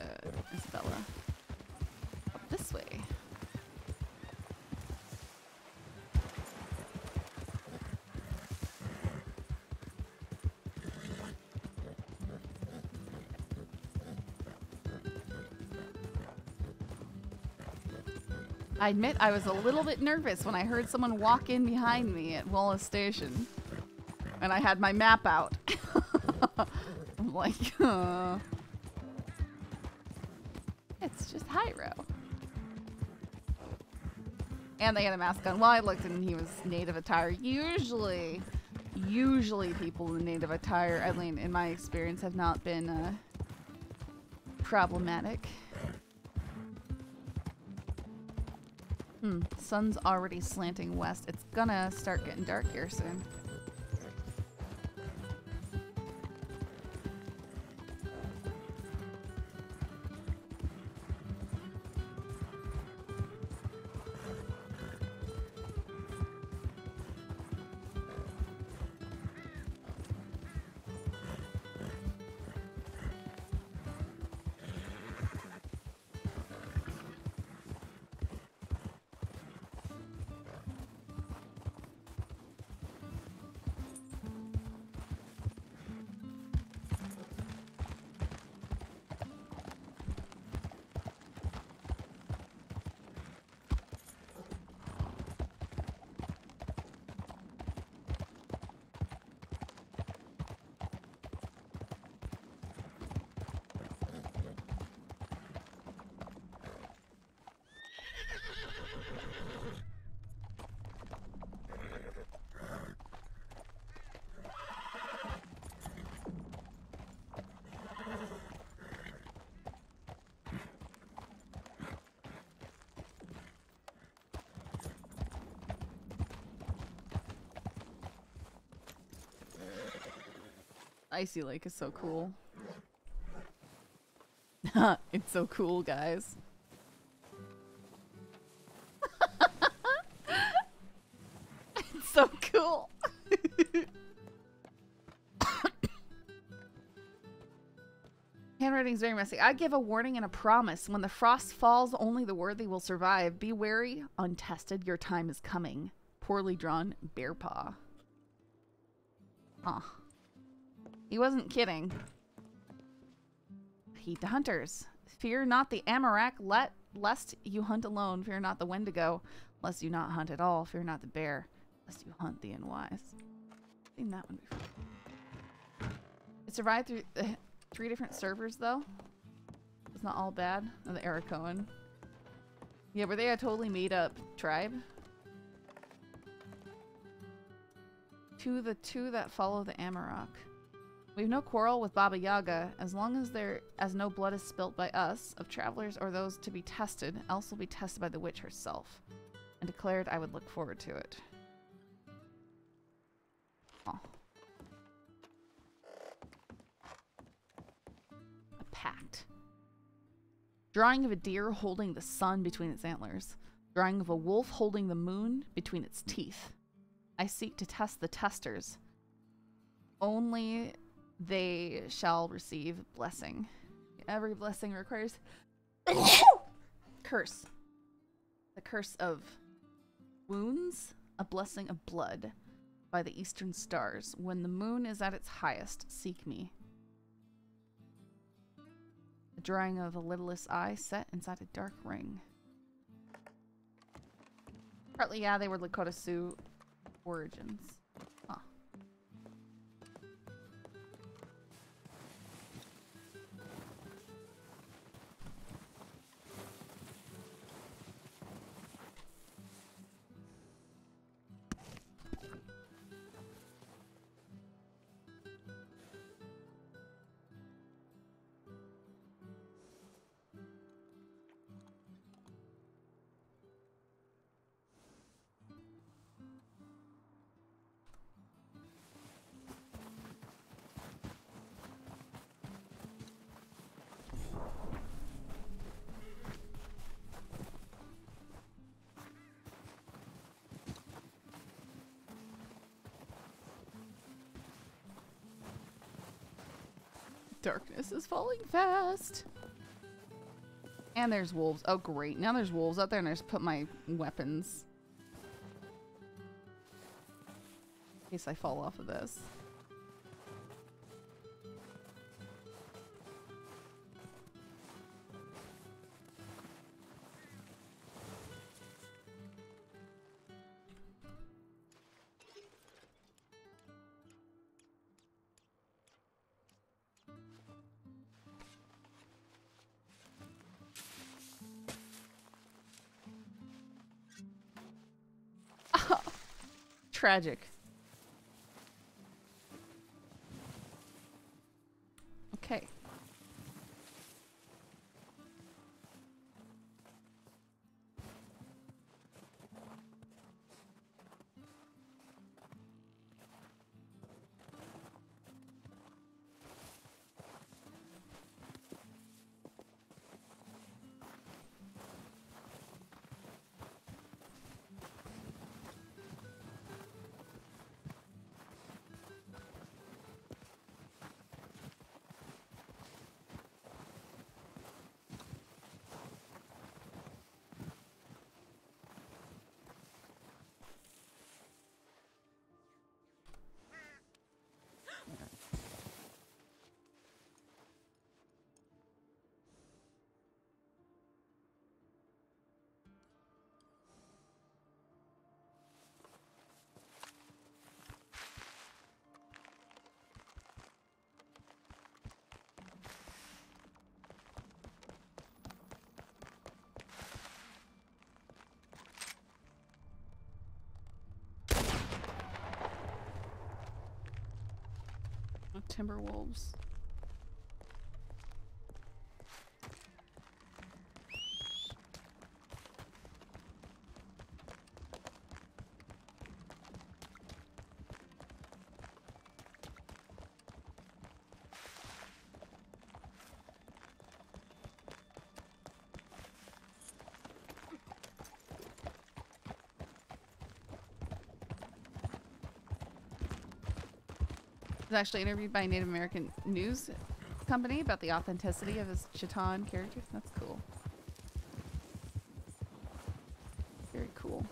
A: Isabella. Up this way. I admit I was a little bit nervous when I heard someone walk in behind me at Wallace Station. And I had my map out. I'm like, it's just Jairo. And they had a mask on. Well, I looked and he was native attire. Usually people in native attire, I mean, in my experience, have not been problematic. Sun's already slanting west. It's gonna start getting dark here soon. Icy Lake is so cool. It's so cool, guys. It's so cool. Handwriting's very messy. I give a warning and a promise. When the frost falls, only the worthy will survive. Be wary, untested. Your time is coming. Poorly drawn, bear paw. Huh. He wasn't kidding. Heed the hunters. Fear not the Amarak, lest you hunt alone. Fear not the Wendigo, lest you not hunt at all. Fear not the bear, lest you hunt the unwise. Seen that one before. It survived through 3 different servers, though. It's not all bad. Oh, the Arakoan. Yeah, were they a totally made-up tribe? The two that follow the Amarok. We've no quarrel with Baba Yaga, as long as no blood is spilt by us, of travelers or those to be tested, else will be tested by the witch herself, and declared I would look forward to it. Oh. A pact. Drawing of a deer holding the sun between its antlers. Drawing of a wolf holding the moon between its teeth. I seek to test the testers. Only they shall receive blessing. Every blessing requires curse. The curse of wounds, a blessing of blood by the eastern stars. When the moon is at its highest, seek me. The drawing of a lidless eye set inside a dark ring. Partly, yeah, they were Lakota Sioux origins. Huh. Darkness is falling fast. And there's wolves. Oh, great. Now there's wolves out there, and I just put my weapons in case I fall off of this. Tragic. Okay. Timberwolves. Was actually interviewed by a Native American news company about the authenticity of his Chitan character. That's cool. Very cool.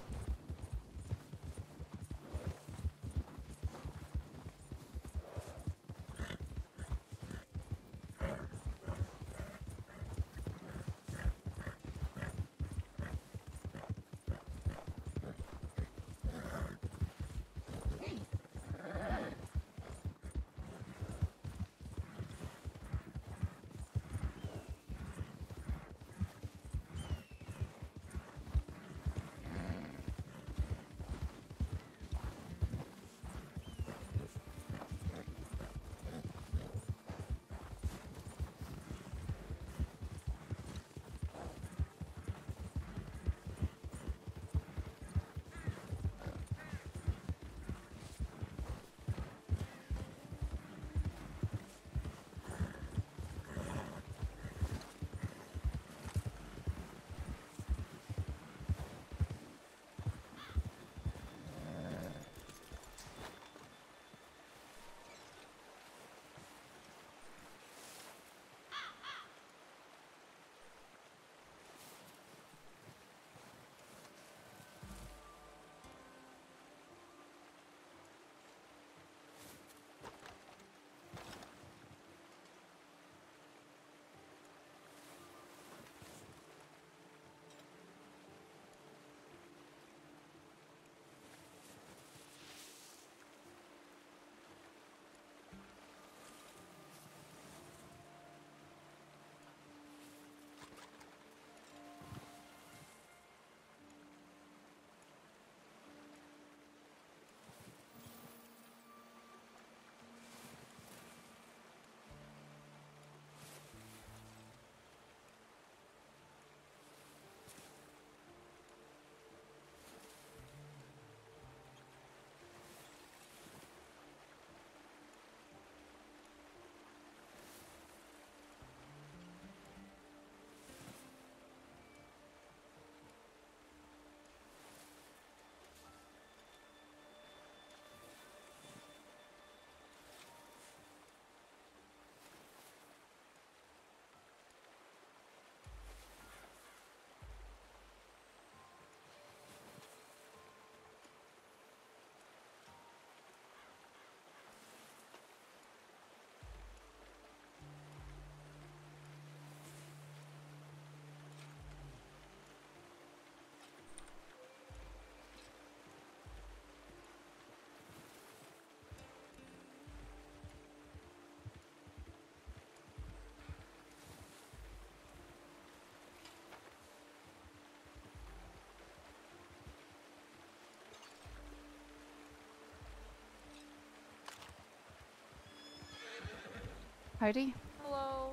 A: Howdy.
P: Hello.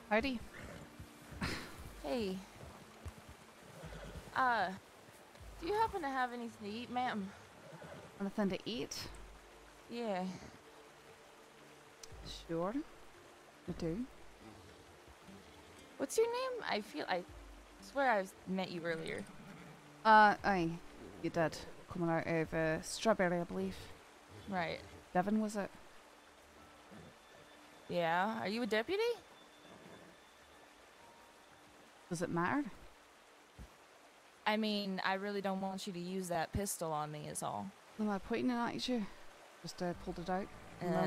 A: Howdy.
P: Hey. Do you happen to have anything to eat, ma'am?
A: Anything to eat?
P: Yeah.
A: Sure. I do.
P: What's your name? I swear I met you earlier.
A: Aye. You did. Coming out of Strawberry, I believe.
P: Right.
A: Devon, was it?
P: Yeah. Are you a deputy?
A: Does it matter?
P: I mean, I really don't want you to use that pistol on me is all.
A: Am I pointing it at you? Just pulled it out.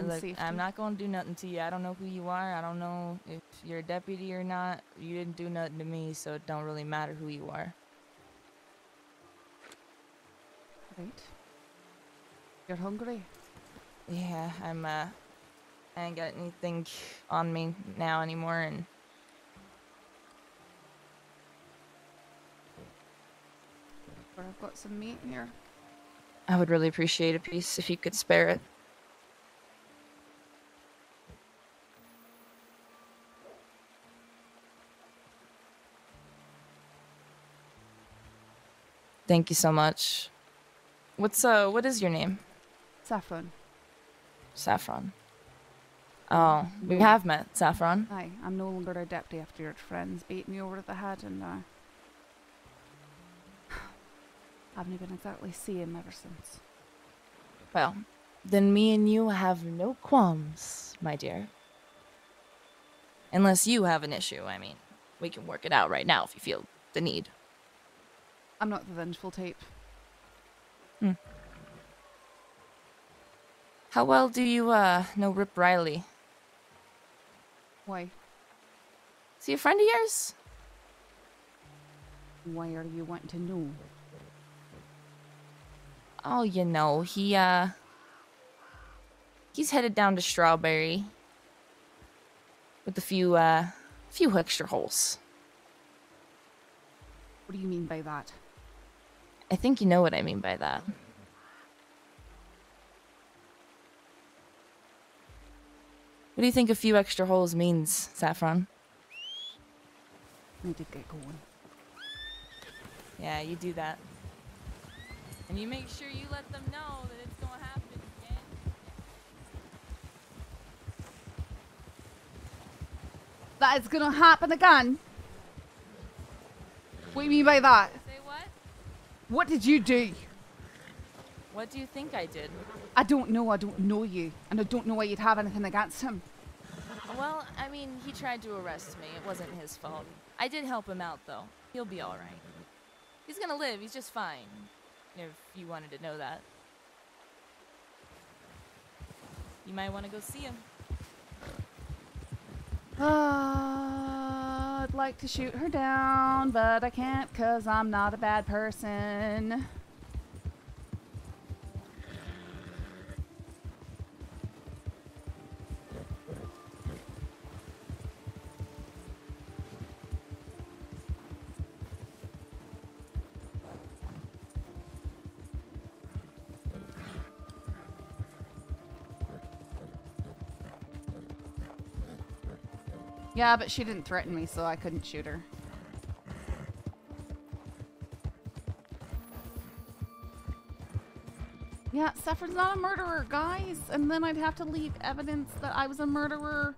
P: Look, I'm not going to do nothing to you. I don't know who you are. I don't know if you're a deputy or not. You didn't do nothing to me, so it don't really matter who you are.
A: Right. You're hungry?
P: Yeah, I ain't got anything on me now anymore, and...
A: But I've got some meat here.
P: I would really appreciate a piece if you could spare it. Thank you so much. What is your name?
A: Saffron.
P: Saffron. Oh, we have met, Saffron.
A: Aye, I'm no longer a deputy after your friends beat me over the head and haven't been exactly seeing ever since.
P: Well, then me and you have no qualms, my dear. Unless you have an issue, I mean, we can work it out right now if you feel the need.
A: I'm not the vengeful type.
P: How well do you, know Rip Riley?
A: Why?
P: Is he a friend of yours?
A: Why are you wanting to know?
P: Oh, you know, he's headed down to Strawberry with a few extra holes.
A: What do you mean by that?
P: I think you know what I mean by that. What do you think a few extra holes means, Saffron?
A: I need to get going.
P: Yeah, you do that. And you make sure you let them know that it's gonna happen again.
A: That is gonna happen again? What do you mean by that?
P: Say what?
A: What did you do?
P: What do you think I did?
A: I don't know you, and I don't know why you'd have anything against him.
P: Well, I mean, he tried to arrest me. It wasn't his fault. I did help him out, though. He'll be alright. He's gonna live. He's just fine. If you wanted to know that. You might want to go see him.
A: I'd like to shoot her down, but I can't because I'm not a bad person. Yeah, but she didn't threaten me, so I couldn't shoot her. Yeah, Saffron's not a murderer, guys. And then I'd have to leave evidence that I was a murderer.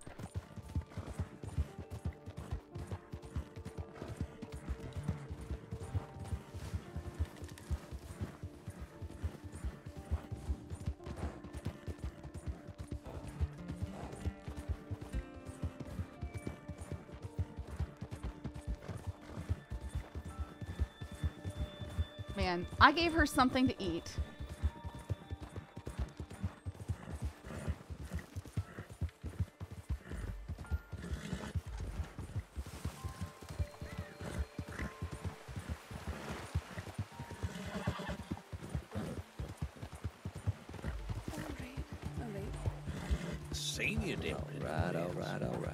A: Man, I gave her something to eat.
C: Seen you, Devon.
I: All right.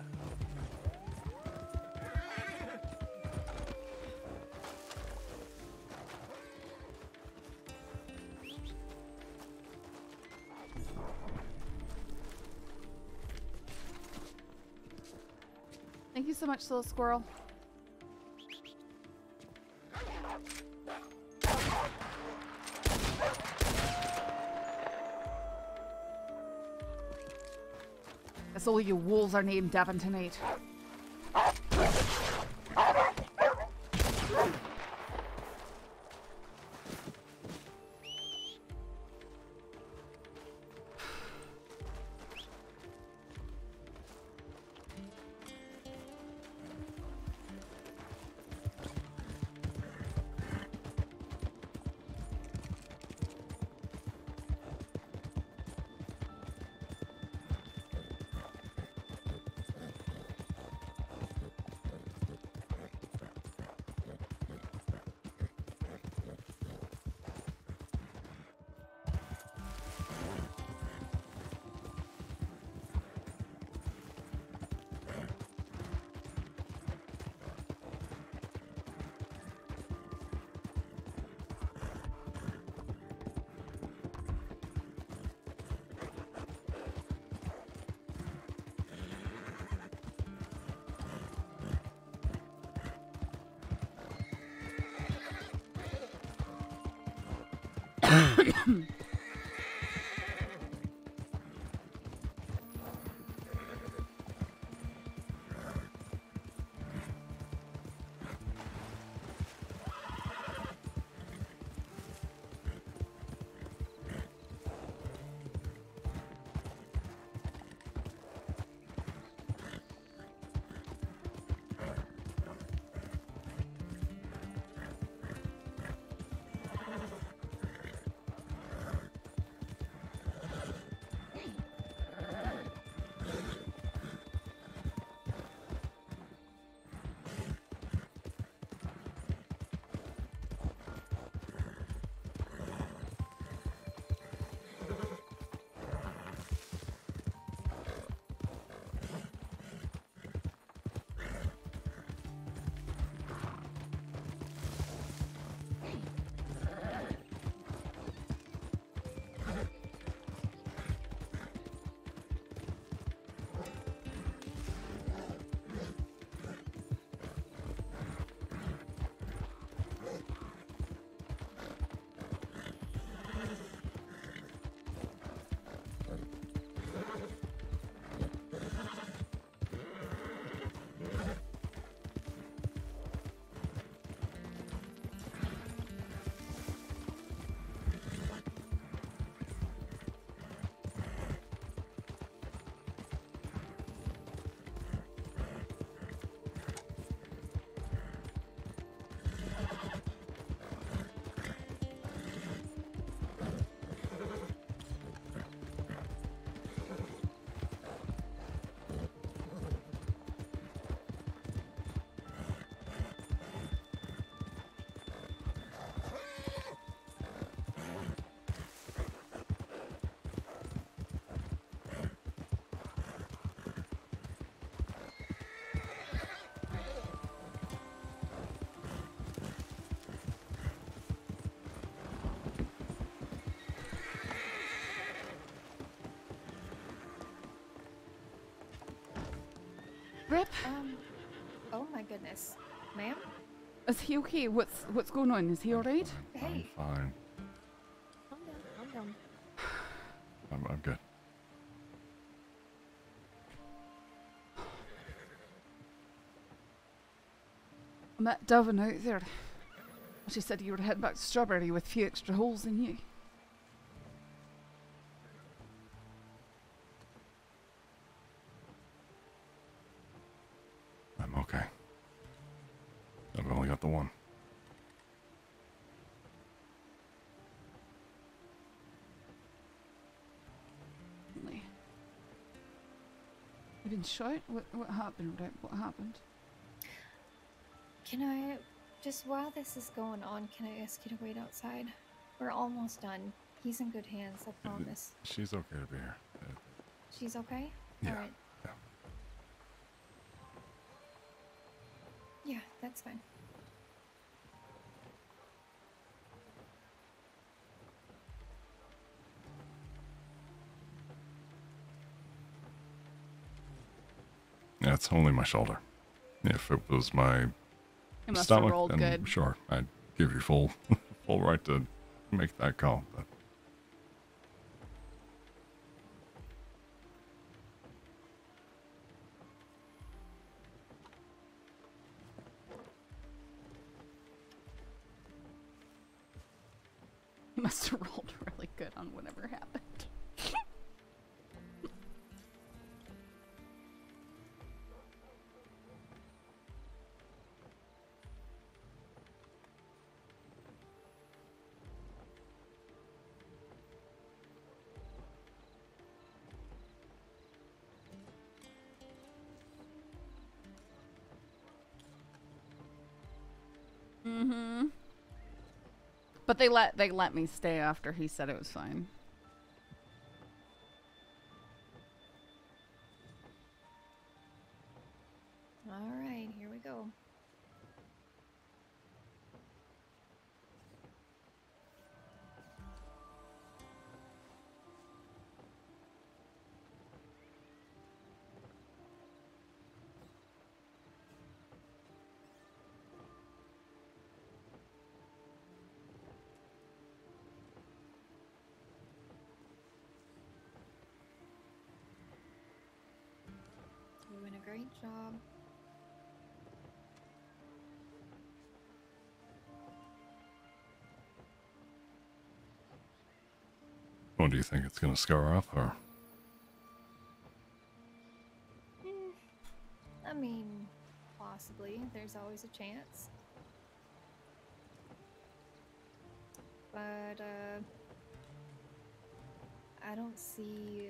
A: Thank you so much, little squirrel. Guess all you wolves are named Devon tonight. Rip?
I: Oh my goodness. Ma'am?
A: Is he okay? What's going on? Is he alright?
I: Hey.
V: Fine.
I: Calm down.
V: I'm good.
A: I met Devon out there. She said you were heading back to Strawberry with a few extra holes in you.
V: I'm okay. I've only got the one.
A: You've been shot? What happened, Rip? What happened?
I: Can I, just while this is going on, can I ask you to wait outside? We're almost done. He's in good hands, I promise.
V: She's okay to be here.
I: She's okay?
V: Yeah.
I: Alright. Yeah, that's fine.
V: Yeah, it's only my shoulder. If it was my
A: It must have
V: stomach,
A: rolled
V: then
A: good.
V: sure, I'd give you full full right to make that call. But
A: He must have rolled really good on whatever happened. Mm-hmm. But they let me stay after he said it was fine.
I: All right, here we go. Doing a great job.
V: what do you think? It's gonna scar up, or
I: I mean, possibly. There's always a chance. But, I don't see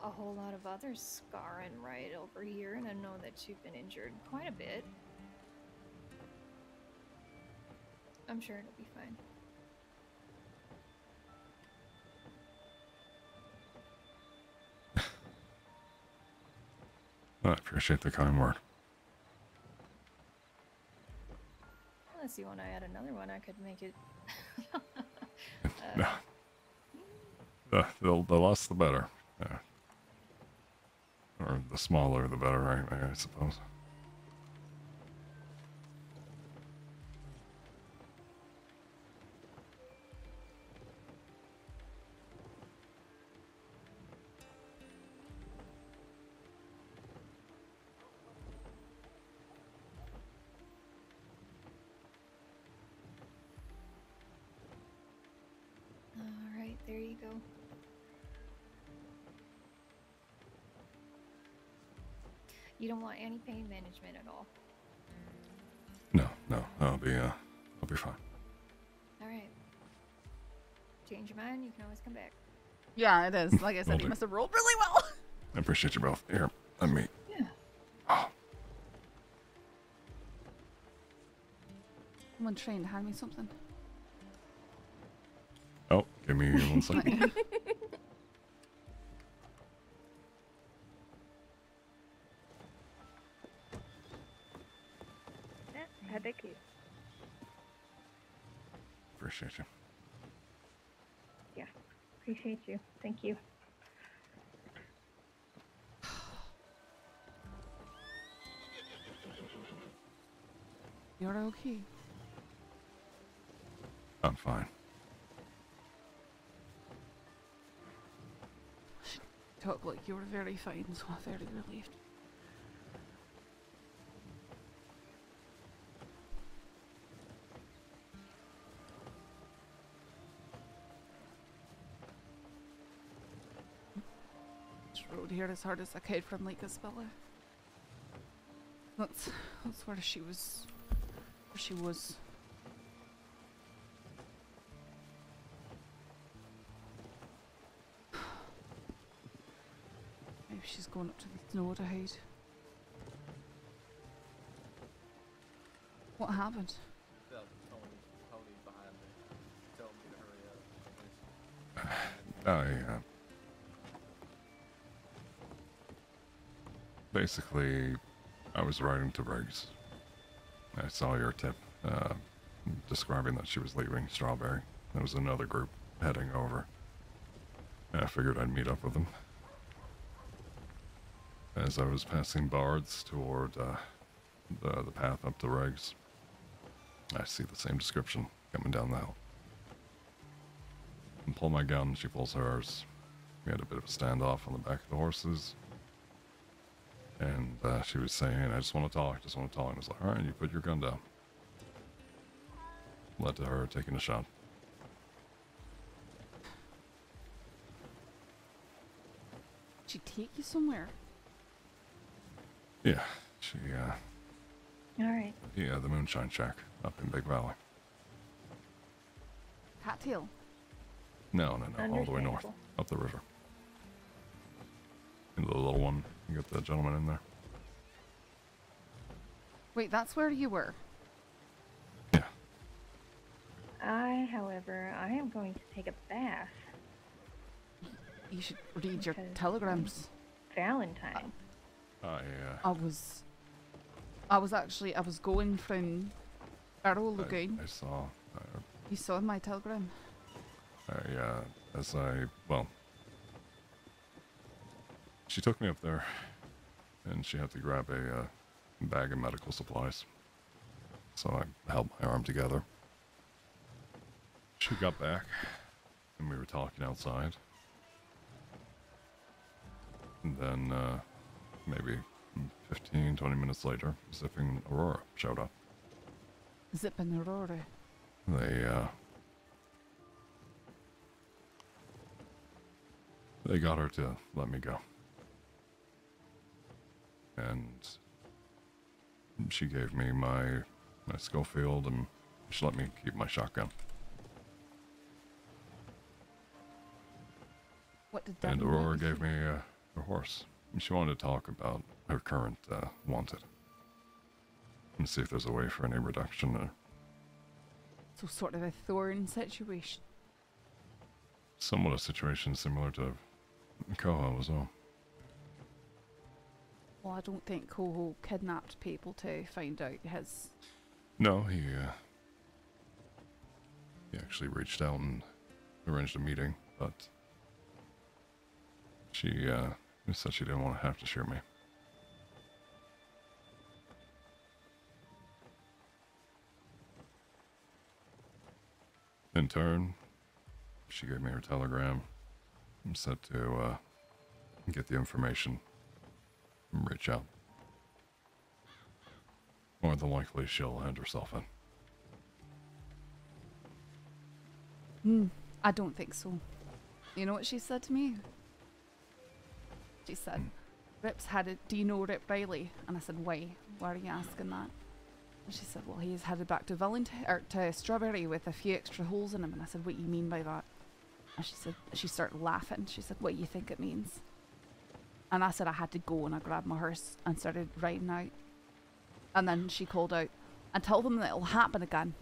I: a whole lot of other scarring right over here, and I know that you've been injured quite a bit. I'm sure it'll be fine.
V: I appreciate the kind word.
I: Unless you want to add another one, I could make it.
V: No. The less the better. Yeah. Or the smaller the better, right? I suppose.
I: Alright, there you go. You don't want any pain management at all.
V: No, I'll be fine.
I: Alright. Change your mind, you can always come back.
A: Yeah, it is. Like I said, he must have rolled really well.
V: I appreciate you both. Here, let me.
I: Yeah.
A: Someone trained, hand me something.
V: Oh, give me 1 second.
Q: Thank you.
V: Appreciate you.
Q: Yeah, appreciate you. Thank you.
A: You're okay.
V: I'm fine.
A: Talk like you were very fine, so I'm very relieved. Rode here as hard as I could from Lake Isabella. That's where she was. Where she was. Maybe she's going up to the snow to hide. What happened?
V: Basically, I was writing to Briggs. I saw your tip, describing that she was leaving Strawberry. There was another group heading over. I figured I'd meet up with them. As I was passing Bards toward the path up to Regs, I see the same description coming down the hill. I pull my gun, she pulls hers. We had a bit of a standoff on the back of the horses. And she was saying, I just want to talk, just want to talk. And I was like, alright, you put your gun down. Led to her taking a shot.
A: Did she take you somewhere?
V: Yeah, she,
Q: Alright.
V: yeah, the Moonshine Shack up in Big Valley.
A: Cattail?
V: No, all the way north, up the river. Into the little one, you got the gentleman in there.
A: Wait, that's where you were?
Q: However, I am going to take a bath.
A: You should read your telegrams.
Q: Valentine.
V: Yeah.
A: I was going from Arrow Lagoon.
V: I saw.
A: You saw my telegram?
V: She took me up there, and she had to grab a bag of medical supplies. So I held my arm together. She got back, and we were talking outside. And then, maybe 15, 20 minutes later, Zipping Aurora showed up.
A: Zipping Aurora?
V: They got her to let me go. And she gave me my Schofield, and she let me keep my shotgun.
A: What did that
V: And
A: mean?
V: Aurora gave me her horse. And she wanted to talk about her current wanted. And see if there's a way for any reduction there.
A: So sort of a thorn situation.
V: Somewhat a situation similar to Coho as well.
A: Well, I don't think Coho kidnapped people to find out his...
V: No, he actually reached out and arranged a meeting, but she said she didn't want to have to shoot me. In turn, she gave me her telegram and said to get the information and reach out. More than likely, she'll hand herself in.
A: I don't think so. You know what she said to me? She said, Rip's headed, do you know Rip Riley? And I said, why? Why are you asking that? And she said, well, he's headed back to to Strawberry with a few extra holes in him. And I said, what do you mean by that? And she started laughing. She said, what do you think it means? And I said I had to go, and I grabbed my horse and started riding out. And then she called out, and tell them that it'll happen again.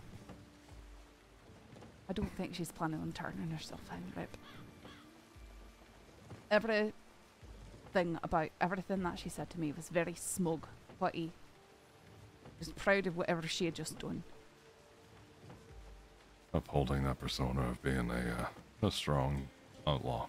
A: I don't think she's planning on turning herself in, Rip. Everything about everything that she said to me was very smug, haughty. Was proud of whatever she had just done.
V: Upholding that persona of being a strong outlaw.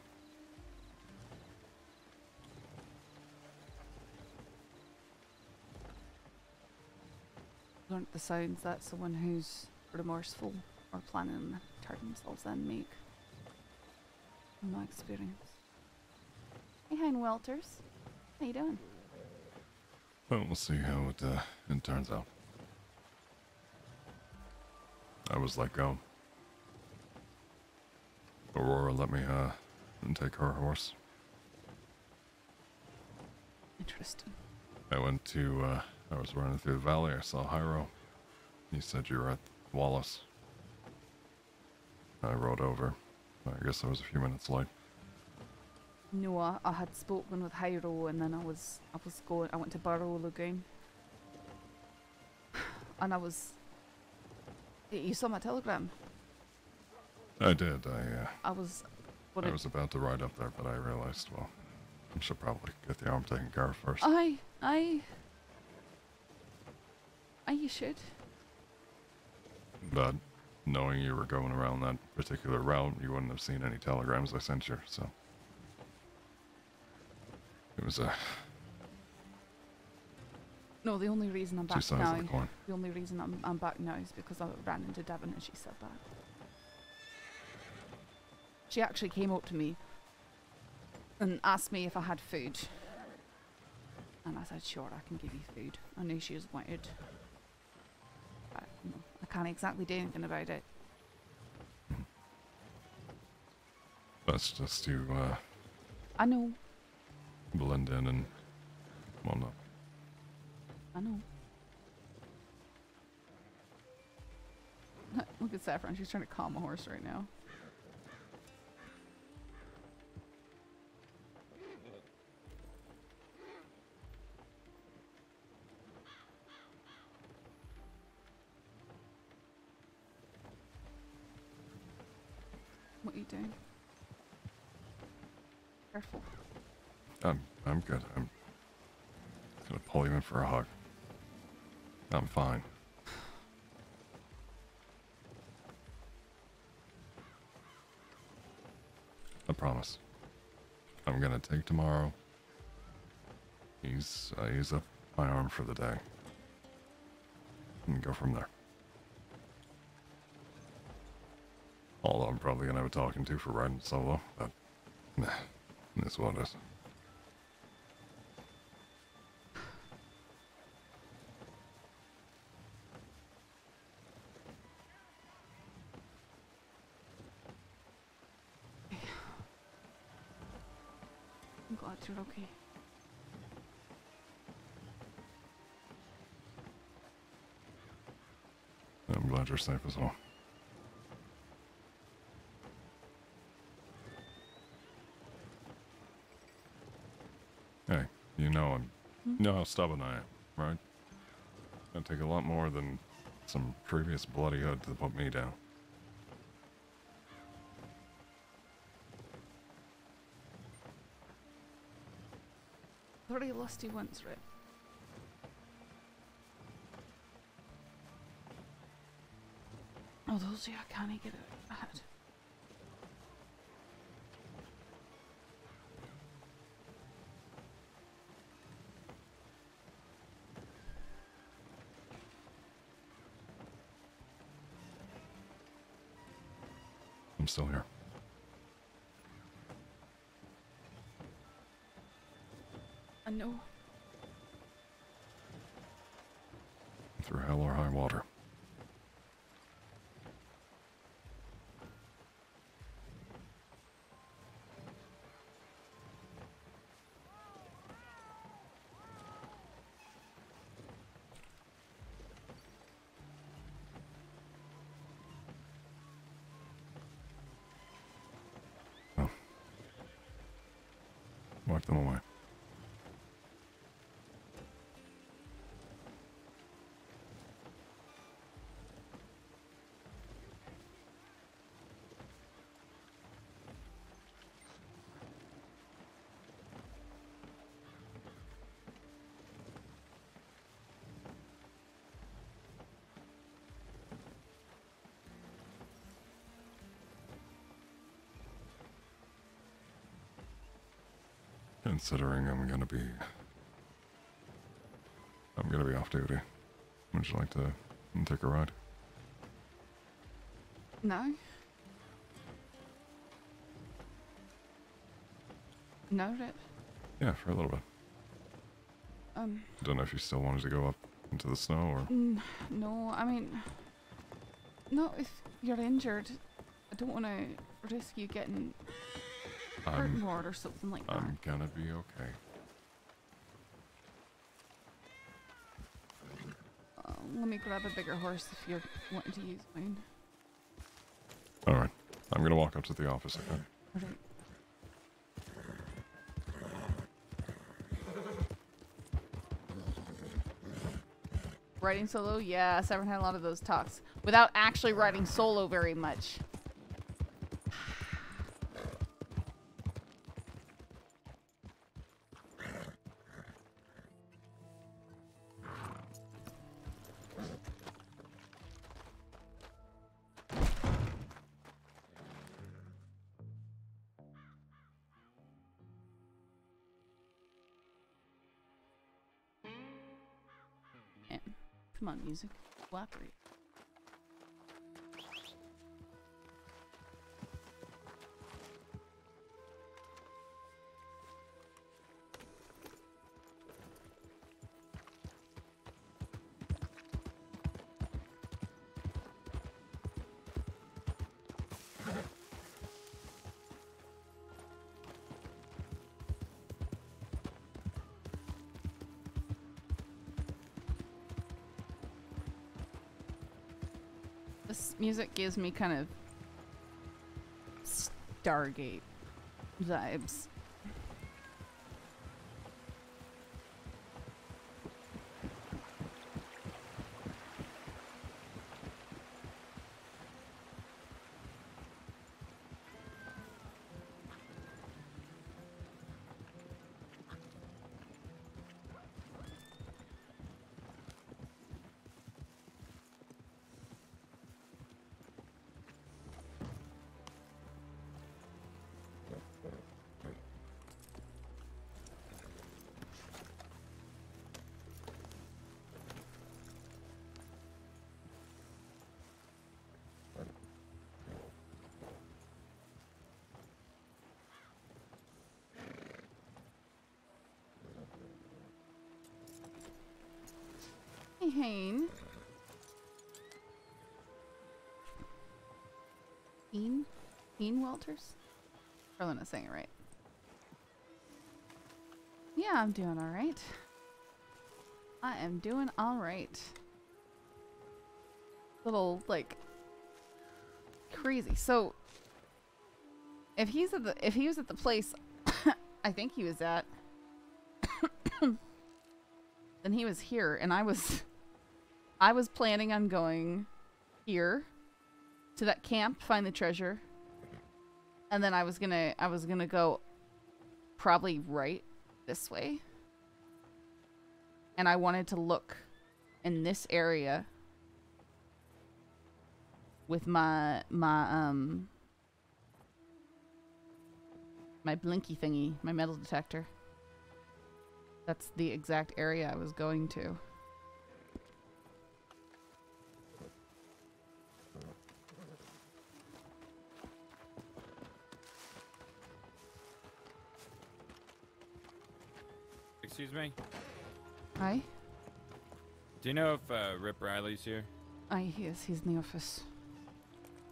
A: Aren't the sounds that someone who's remorseful or planning on turning themselves in make, in my experience. Hey, Hein Welters. How you doing?
V: Well, we'll see how it turns out. I was let go. Aurora let me take her horse.
A: Interesting.
V: I went to I was running through the valley. I saw Jairo. He said you were at Wallace. I rode over. I guess I was a few minutes late.
A: No, I had spoken with Jairo, and then I went to Barrow Lagoon. And you saw my telegram?
V: I did.
A: I was
V: about to ride up there, but I realized, well, I should probably get the arm taken care of first.
A: You should.
V: But knowing you were going around that particular route, you wouldn't have seen any telegrams I sent you, so. It was
A: No, the only reason I'm
V: Two
A: back
V: sides
A: now.
V: of the coin.
A: The only reason I'm back now is because I ran into Devon and she said that. She actually came up to me and asked me if I had food. And I said, sure, I can give you food. I knew she was wanted. But, you know, I can't exactly do anything about it.
V: That's just to
A: I know.
V: blend in and, well, no.
A: I know. Look at Saffron. She's trying to calm a horse right now. What are you doing? Careful.
V: I'm good. I'm gonna pull you in for a hug. I'm fine. I promise. I'm gonna take tomorrow. Ease up my arm for the day. And go from there. Although I'm probably gonna have a talking to for riding solo, but nah, that's what it is.
A: I'm glad you're okay.
V: I'm glad you're safe as well. Hey, you know you know how stubborn I am, right? It'd take a lot more than some previous bloody hood to put me down.
A: I already lost you once, right? Oh, those you I can't get it ahead.
V: I'm still here.
A: I know.
V: Through hell or high water. Oh. Wipe them away. Considering I'm gonna be off duty. Would you like to take a ride?
A: No. No, Rip.
V: Yeah, for a little bit. Don't know if you still wanted to go up into the snow or...
A: No, I mean... Not if you're injured. I don't want to risk you getting hurt more or something like that.
V: I'm gonna be okay.
A: Let me grab a bigger horse if you're wanting to use mine.
V: Alright. I'm gonna walk up to the office, okay?
A: Alright. Riding solo? Yeah, Saffron had a lot of those talks. Without actually riding solo very much. Come on, music. Cooperate. This music gives me kind of Stargate vibes. Hey, Hane. Ian Walters? Probably not saying it right. Yeah, I'm doing alright. I am doing alright. Little, like, crazy. So, if he was at the place I think he was at, then he was here, and I was planning on going here to that camp, find the treasure, and then I was gonna go probably right this way, and I wanted to look in this area with my blinky thingy, my metal detector. That's the exact area I was going to.
E: Excuse me?
A: Hi?
E: Do you know if Rip Riley's here?
A: He is. He's in the office.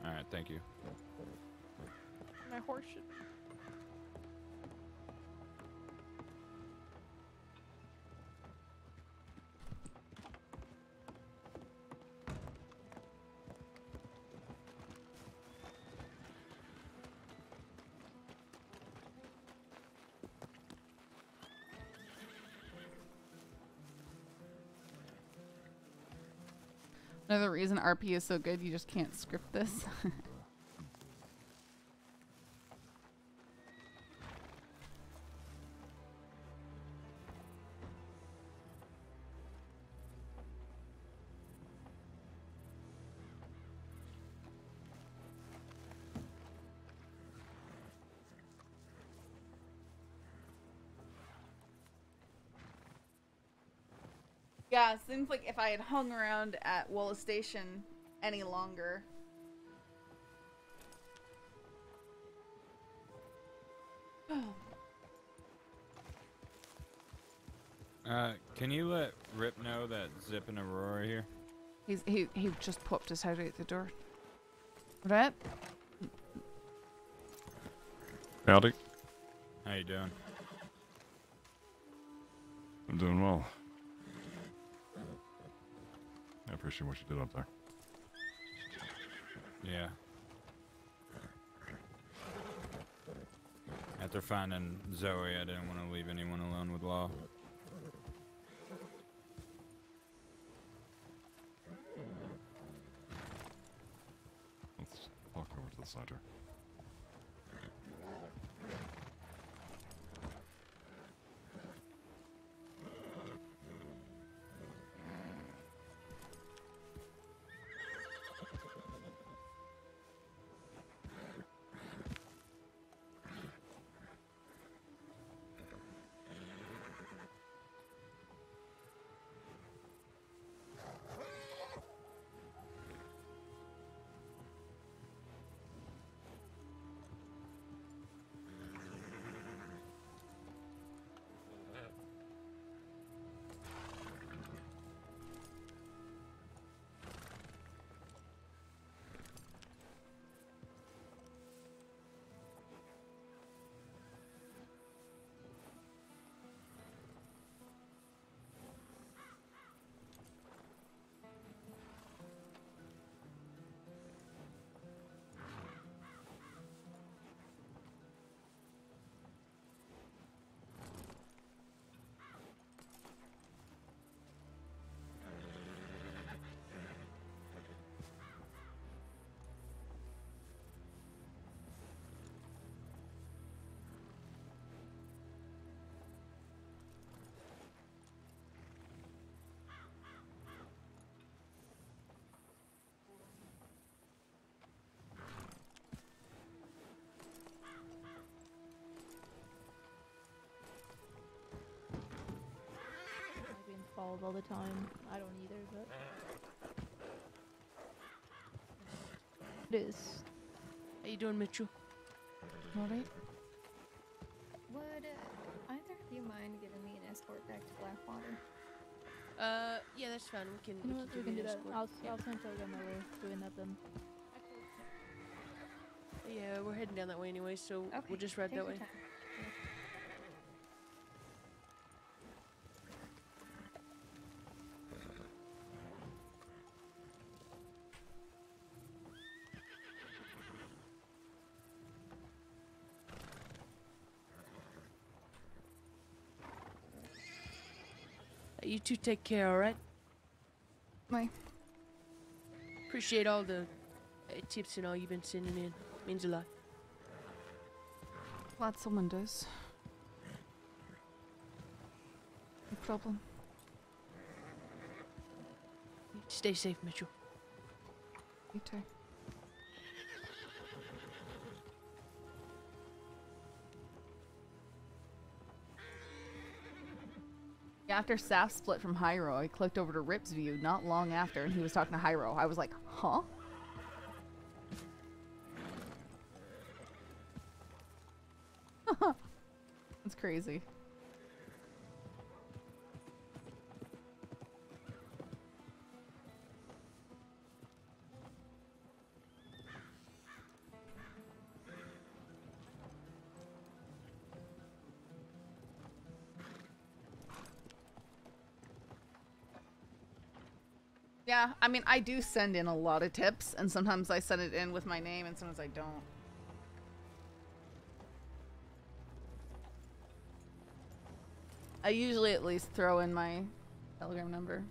E: Alright, thank you.
P: My horse should...
A: Another reason RP is so good, you just can't script this. Yeah, it seems like if I had hung around at Wallace Station any longer.
E: Can you let Rip know that Zip and Aurora are here?
A: He just popped his head out the door. Rip?
V: Howdy.
E: How you doing?
V: I'm doing well. I appreciate what you did up there.
E: Yeah. After finding Zoe, I didn't want to leave anyone alone with Law.
V: Let's walk over to the center.
K: solve all the time. I don't either, but it is.
M: How you doing, Mitchell?
A: Alright.
I: Would either of you mind giving me an escort back to Blackwater?
M: Yeah, that's fine. We can.
K: You know what? We
M: give
K: can
M: you
K: do
M: an
K: that.
M: escort.
K: I'll send Toga on my way doing that then.
M: Yeah, we're heading down that way anyway, so we'll just ride
I: take
M: that
I: your
M: way.
I: time.
M: You two take care, alright?
A: Bye.
M: Appreciate all the tips and all you've been sending in. Means a lot.
A: Glad someone does. No problem.
M: Stay safe, Mitchell.
A: You too. Yeah, after Saf split from Jairo, I clicked over to Rip's view not long after, and he was talking to Jairo. I was like, huh? That's crazy. Yeah, I mean, I do send in a lot of tips, and sometimes I send it in with my name, and sometimes I don't. I usually at least throw in my Telegram number.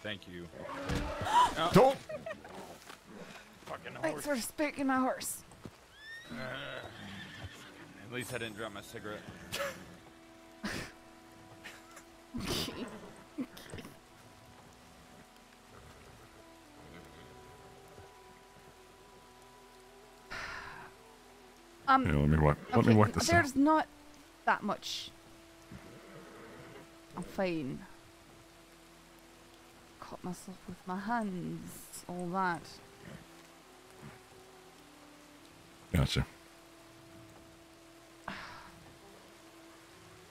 E: Thank you.
V: Don't!
E: Fucking horse.
A: Thanks for speaking my horse.
E: At least I didn't drop my cigarette.
A: Okay.
V: Here, let me wipe this out.
A: There's not that much. I'm fine. Cut myself with my hands, all that.
V: Gotcha.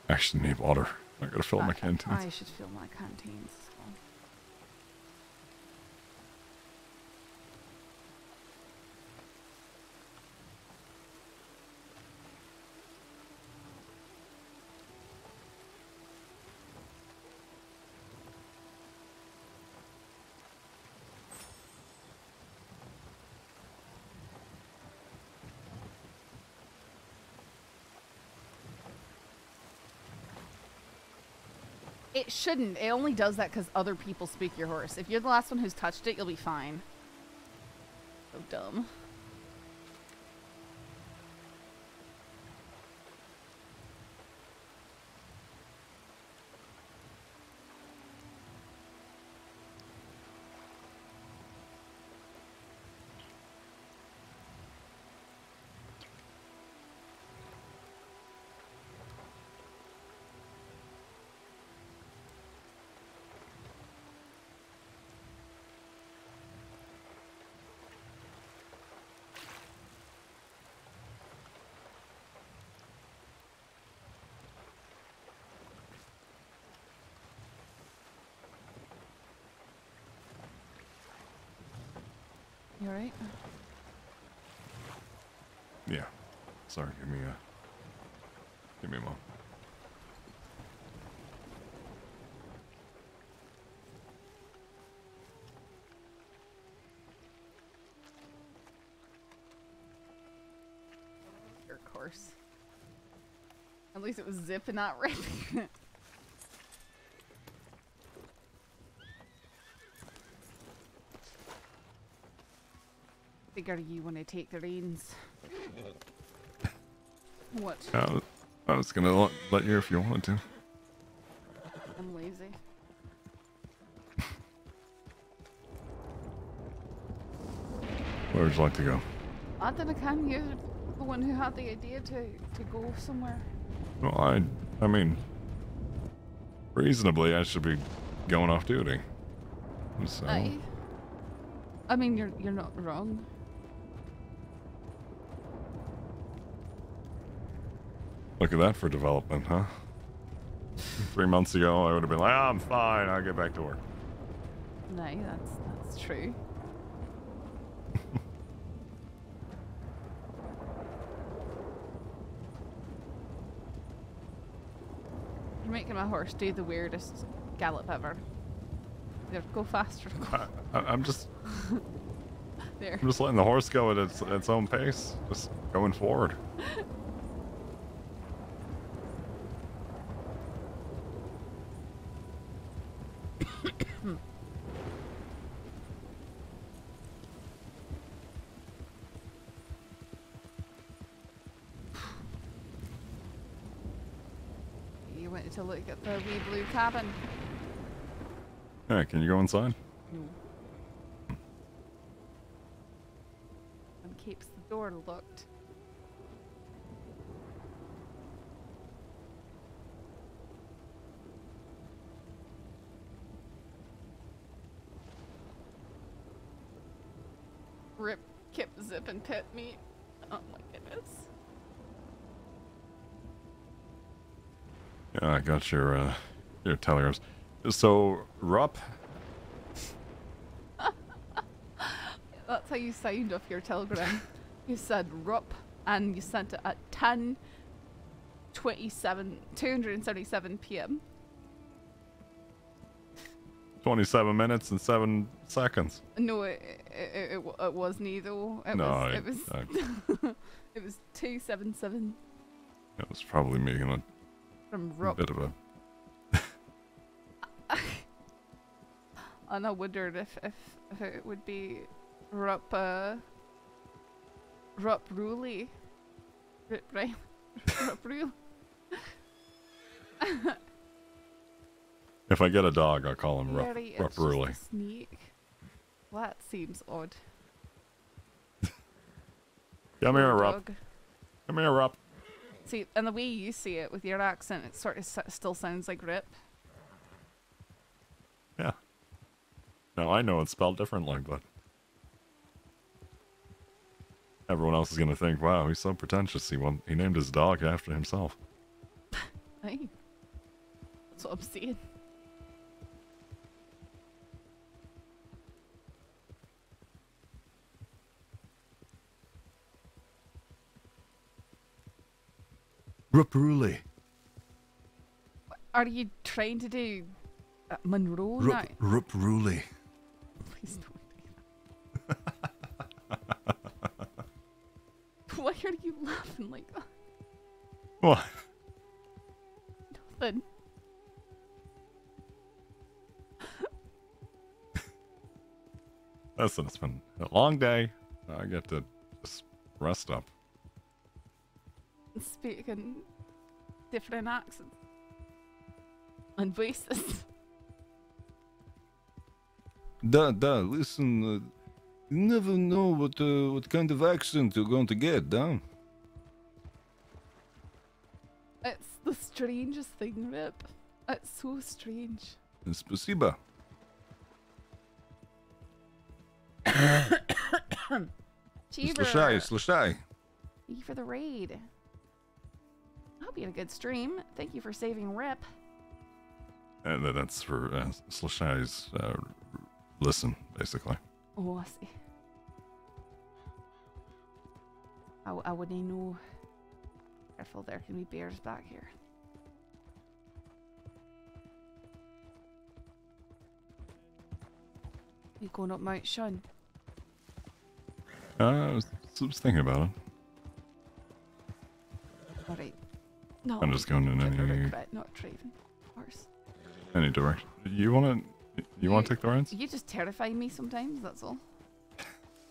V: Actually need water. I gotta fill my canteens.
A: I should fill my canteens as well. It shouldn't. It only does that because other people speak your horse. If you're the last one who's touched it, you'll be fine. So dumb. You alright?
V: Yeah. Sorry, give me a moment.
A: Of course. At least it was Zip and not ripping. Figure you want to take the reins. What?
V: I was gonna let you if you wanted to.
A: I'm lazy.
V: Where would you like to go?
A: I don't know, Cam, you're the one who had the idea to go somewhere.
V: Well, I mean, reasonably, I should be going off duty. So.
A: I mean, you're not wrong.
V: Look at that for development, huh? 3 months ago, I would have been like, I'm fine, I'll get back to work.
A: No, that's true. You're making my horse do the weirdest gallop ever. There, go faster.
V: I'm just...
A: There.
V: I'm just letting the horse go at its own pace. Just going forward.
A: You wanted to look at the wee blue cabin.
V: Yeah, can you go inside?
A: No. And keeps the door locked. Rip, Kip, Zip, and Pit meet. Oh my goodness.
V: Yeah, I got your telegrams. So, Rupp.
A: That's how you sound off your telegram. You said Rupp, and you sent it at 277 p.m.
V: 27 minutes and 7 seconds.
A: No, it wasn't though. It
V: No,
A: was it was 277
V: It was probably making a
A: from Rupp.
V: bit of a...
A: And I wondered if it would be Rupp Ruley. Right? Rupp Ruley.
V: If I get a dog, I'll call him Rupp
A: It's
V: Ruley.
A: just a sneak. Well, that seems odd.
V: Come here,
A: Poor
V: Rupp.
A: dog.
V: Come here, Rupp.
A: See, and the way you see it with your accent, it sort of still sounds like Rip.
V: Yeah. Now, I know it's spelled differently, but... everyone else is going to think, wow, he's so pretentious. He named his dog after himself.
A: Hey. That's what I'm saying.
V: Rupp Ruley.
A: Are you trying to do Monroe now?
V: Rupp Ruley.
A: Please don't do that. Why are you laughing like that?
V: What?
A: Nothing.
V: Listen, it's been a long day. I get to just rest up.
A: Speaking different accents and voices.
V: Listen, you never know what kind of accent you're going to get, huh?
A: It's the strangest thing, Rip. It's so strange.
V: Спасибо.
A: Cheever.
V: Слушай.
A: Thank you for the raid. I hope you had a good stream. Thank you for saving Rip.
V: And that's for Slashai's listen, basically.
A: Oh, I see. I wouldn't know. Careful, there can be bears back here. You going up Mount Shun?
V: I was thinking about it.
A: Alright. No.
V: I'm just going in any
A: not driving horse.
V: Any direction. You want to take the reins?
A: You just terrify me sometimes. That's all.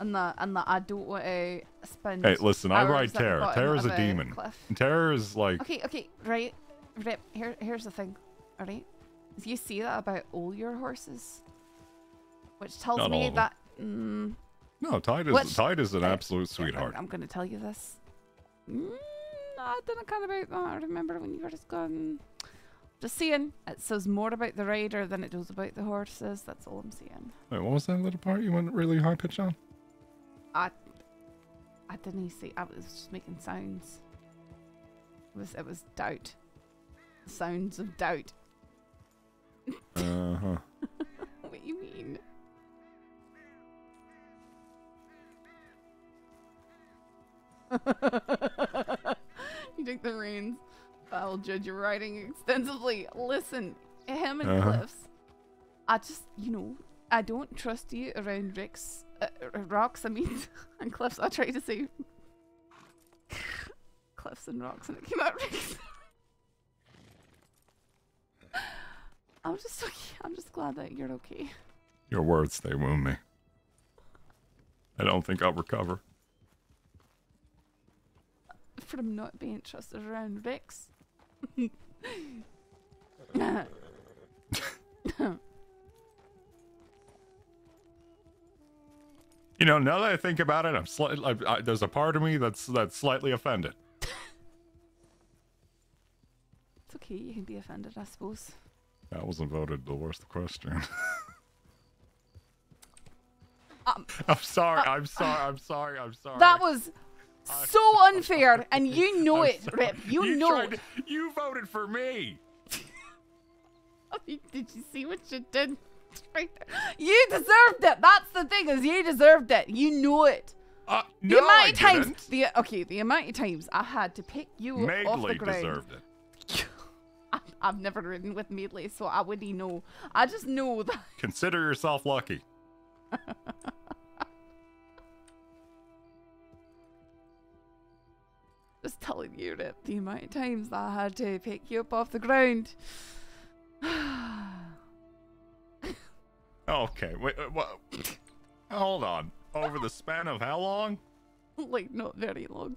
A: And that I don't want to spend.
V: Hey, listen, I
A: hours
V: ride
A: at the
V: Terror.
A: bottom
V: Terror's
A: of
V: a demon.
A: cliff.
V: Terror is like.
A: Okay, right. Rip. Here's the thing. All right. If you see that about all your horses, which tells
V: Not all
A: me
V: of them.
A: that.
V: No, Tide is an absolute sweetheart.
A: I'm going to tell you this. I don't know kind of about that. I remember when you were just gone. Just saying, it says more about the rider than it does about the horses. That's all I'm saying.
V: Wait, what was that little part you went really high pitched on?
A: I didn't see. I was just making sounds. It was doubt. Sounds of doubt.
V: Uh-huh.
A: What do you mean? You take the reins. I'll judge your riding extensively. Listen, him and Cliffs. I just, I don't trust you around rocks, I mean, and cliffs. I try to say cliffs and rocks, and it came out Ricks. I'm just glad that you're okay.
V: Your words, they wound me. I don't think I'll recover.
A: From not being trusted around Ricks.
V: Now that I think about it, there's a part of me that's slightly offended.
A: It's okay, you can be offended, I suppose.
V: That wasn't voted the worst question. I'm sorry.
A: That was so unfair, and you know it, Rip. You know.
V: You voted for me.
A: Did you see what you did? Right there. You deserved it. That's the thing, is you deserved it. You know it.
V: No,
A: the amount
V: I
A: of times,
V: didn't.
A: the amount of times I had to pick you off the
V: Madeley
A: ground.
V: deserved it.
A: I've never ridden with Madeley, so I wouldn't know. I just know that.
V: Consider yourself lucky.
A: Just telling you, Rip, the amount of times I had to pick you up off the ground.
V: Okay, wait, what? Hold on. Over the span of how long?
A: Like, not very long.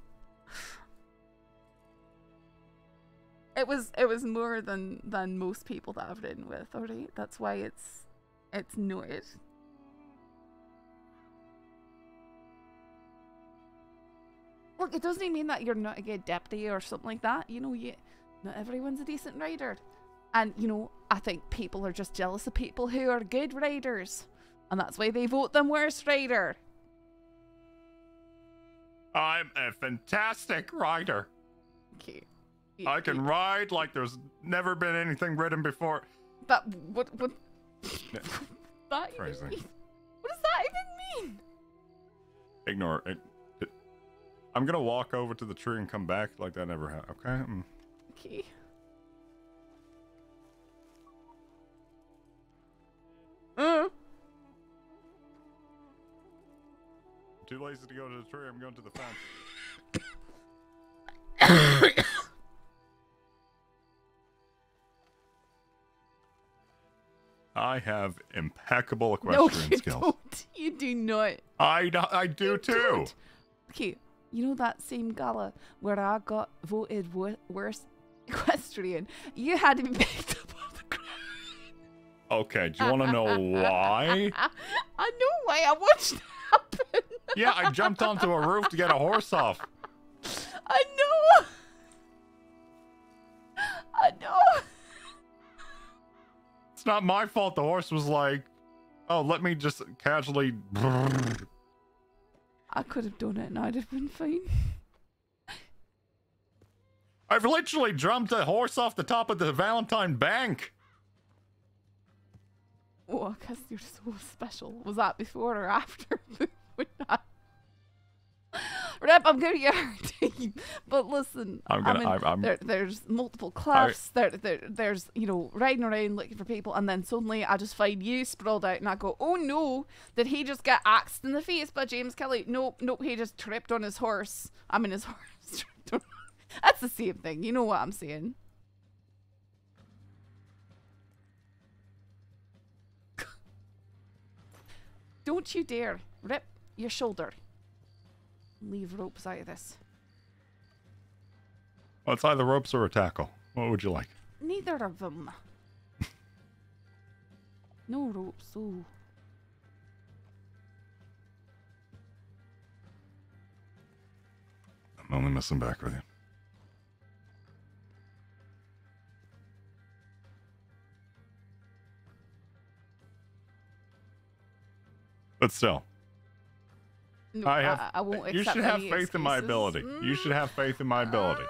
A: It was more than most people that I've ridden with, alright? That's why it's noted. Look, it doesn't mean that you're not a good deputy or something like that. Not everyone's a decent rider. And, I think people are just jealous of people who are good riders. And that's why they vote them worst rider.
V: I'm a fantastic rider.
A: Okay.
V: I can ride like there's never been anything ridden before.
A: What that
V: Crazy.
A: even mean? What does that even mean?
V: Ignore it. I'm gonna walk over to the tree and come back like that never happened. Okay?
A: Okay.
V: Too lazy to go to the tree. I'm going to the fence. I have impeccable
A: No,
V: equestrian
A: you
V: skills.
A: don't. You do not.
V: I do too.
A: Don't. Okay, you know that same gala where I got voted worst equestrian? You had to be picked up on the ground.
V: Okay, do you want to know why?
A: I know why. I watched it happen.
V: Yeah, I jumped onto a roof to get a horse off.
A: I know. I know.
V: It's not my fault. The horse was like, oh, let me just casually.
A: I could have done it and I'd have been fine.
V: I've literally jumped a horse off the top of the Valentine Bank.
A: Oh, I guess you're so special. Was that before or after? Rep, I'm going to get our team. But listen, there's multiple cliffs. There's, you know, riding around looking for people, and then suddenly I just find you sprawled out, and I go, oh no, did he just get axed in the face by James Kelly? Nope, he just tripped on his horse. I mean, his horse. That's the same thing. You know what I'm saying? Don't you dare rip your shoulder. Leave ropes out of this.
V: Well, it's either ropes or a tackle. What would you like?
A: Neither of them. No ropes, oh.
V: I'm only messing back with you. But still.
A: No, I won't accept.
V: You should have
A: any
V: faith
A: excuses.
V: in my ability. You should have faith in my ability.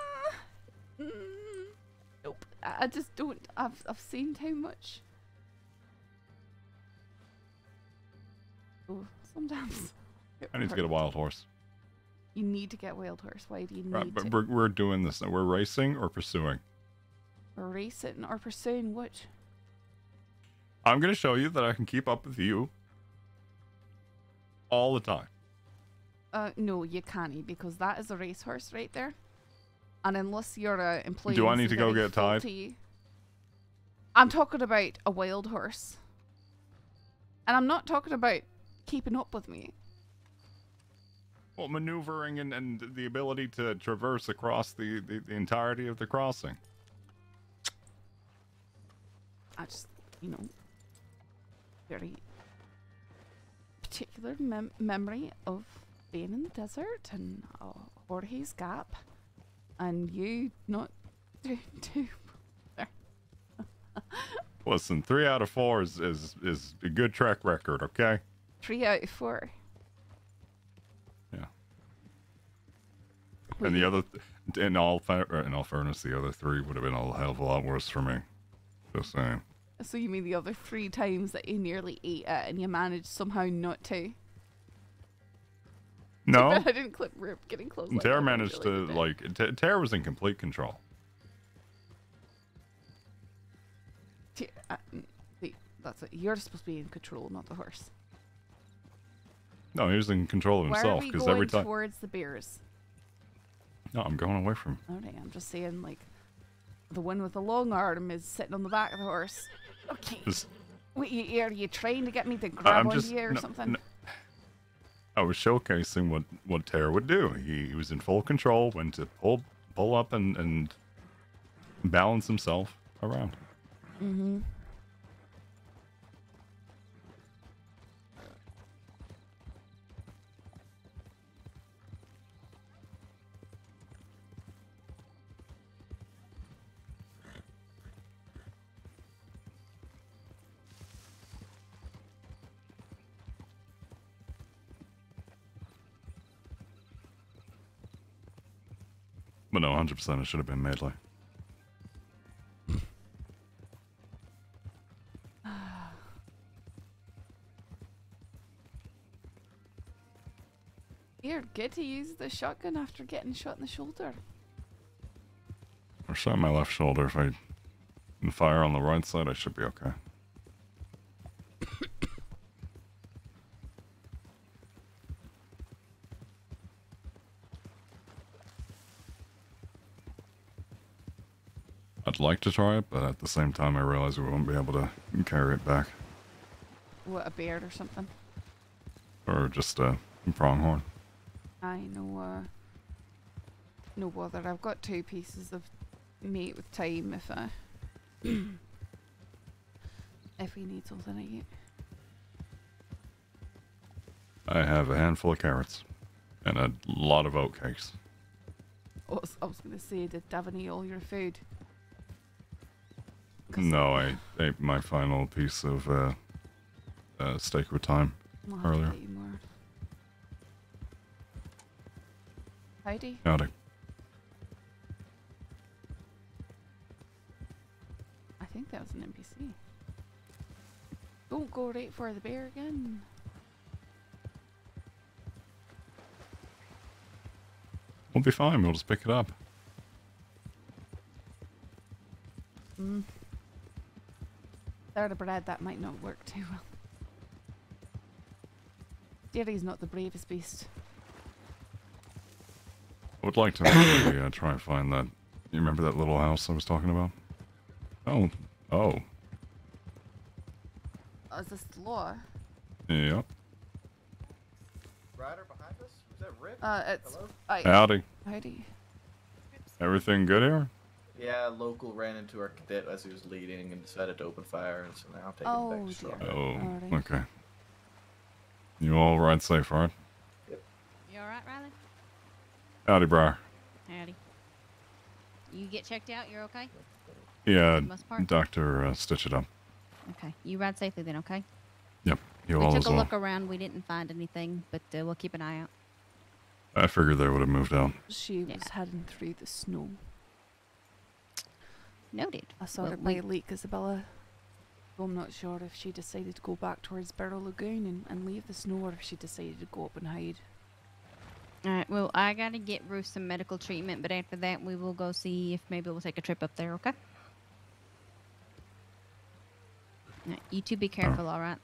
A: Nope. I just don't. I've seen too much. Oh, sometimes.
V: I need to get a wild horse.
A: You need to get a wild horse. Why do you need
V: Right, but
A: to?
V: we're doing this now. We're racing or pursuing.
A: Racing or pursuing which?
V: I'm going to show you that I can keep up with you all the time.
A: No, you can't, because that is a racehorse right there. And unless you're a employee,
V: Do I need to go get tied?
A: I'm talking about a wild horse, and I'm not talking about keeping up with me.
V: Well, maneuvering and the ability to traverse across the entirety of the crossing.
A: I just, you know, very particular memory of being in the desert and Jorge's Gap, and you not doing too well there.
V: Listen, 3 out of 4 is a good track record, okay?
A: 3 out of 4.
V: Yeah. And the other, in all fairness, the other 3 would have been a hell of a lot worse for me. Just saying.
A: So you mean the other 3 times that you nearly ate it and you managed somehow not to?
V: No.
A: I didn't clip Rip getting close.
V: And Tara managed to, like, Tara was in complete control.
A: That's it. You're supposed to be in control, not the horse.
V: No, he was in control of himself because every time.
A: Towards the bears.
V: No, I'm going away from.
A: Alright, I'm just saying, like, the one with the long arm is sitting on the back of the horse. Okay. Wait, are you trying to get me to grab onto you or something?
V: No. I was showcasing what Tara would do. He was in full control when to pull up and balance himself around.
A: Mm-hmm.
V: But no, 100% it should have been melee.
A: You're good to use the shotgun after getting shot in the shoulder.
V: Or shot in my left shoulder. If I fire on the right side, I should be okay. At like to try it, but at the same time, I realize we won't be able to carry it back.
A: What, a beard or something?
V: Or just a pronghorn.
A: I know, no bother. I've got 2 pieces of meat with time if if we need something to eat.
V: I have a handful of carrots and a lot of oat cakes.
A: I was going to say, did Devon eat all your food?
V: No, I ate my final piece of steak with thyme
A: I'll have to
V: earlier.
A: get you more. Howdy.
V: Howdy.
A: I think that was an NPC. Don't go right for the bear again.
V: We'll be fine. We'll just pick it up.
A: Without a bread, that might not work too well. Jerry's not the bravest beast.
V: I would like to actually try and find that. You remember that little house I was talking about? Oh.
A: Oh, is this Law?
V: Yep.
J: Rider behind us? Was that Rip?
A: It's...
J: Hello?
V: Howdy.
A: Howdy.
V: Everything good here?
J: Yeah, local ran into our cadet as he was leading and decided to open fire, and so now I'm taking
A: Oh,
J: it back to
A: dear.
J: Strawberry.
V: Oh, okay. You all ride safe, alright?
T: You alright, Riley?
V: Howdy, Briar.
T: Howdy. You get checked out, you're okay?
V: Yeah,
T: For the most part?
V: doctor stitch it up.
T: Okay. You ride safely then, okay?
V: Yep, you
T: We
V: all
T: took
V: as
T: a
V: well.
T: look around, we didn't find anything, but we'll keep an eye out.
V: I figured they would have moved out.
A: She was heading through the snow.
T: Noted.
A: I saw
T: Well,
A: her by Lake Isabella. So I'm not sure if she decided to go back towards Barrow Lagoon and leave the snow, or if she decided to go up and hide.
T: Alright, well, I gotta get Bruce some medical treatment, but after that, we will go see if maybe we'll take a trip up there, okay? Alright, you two be careful, alright?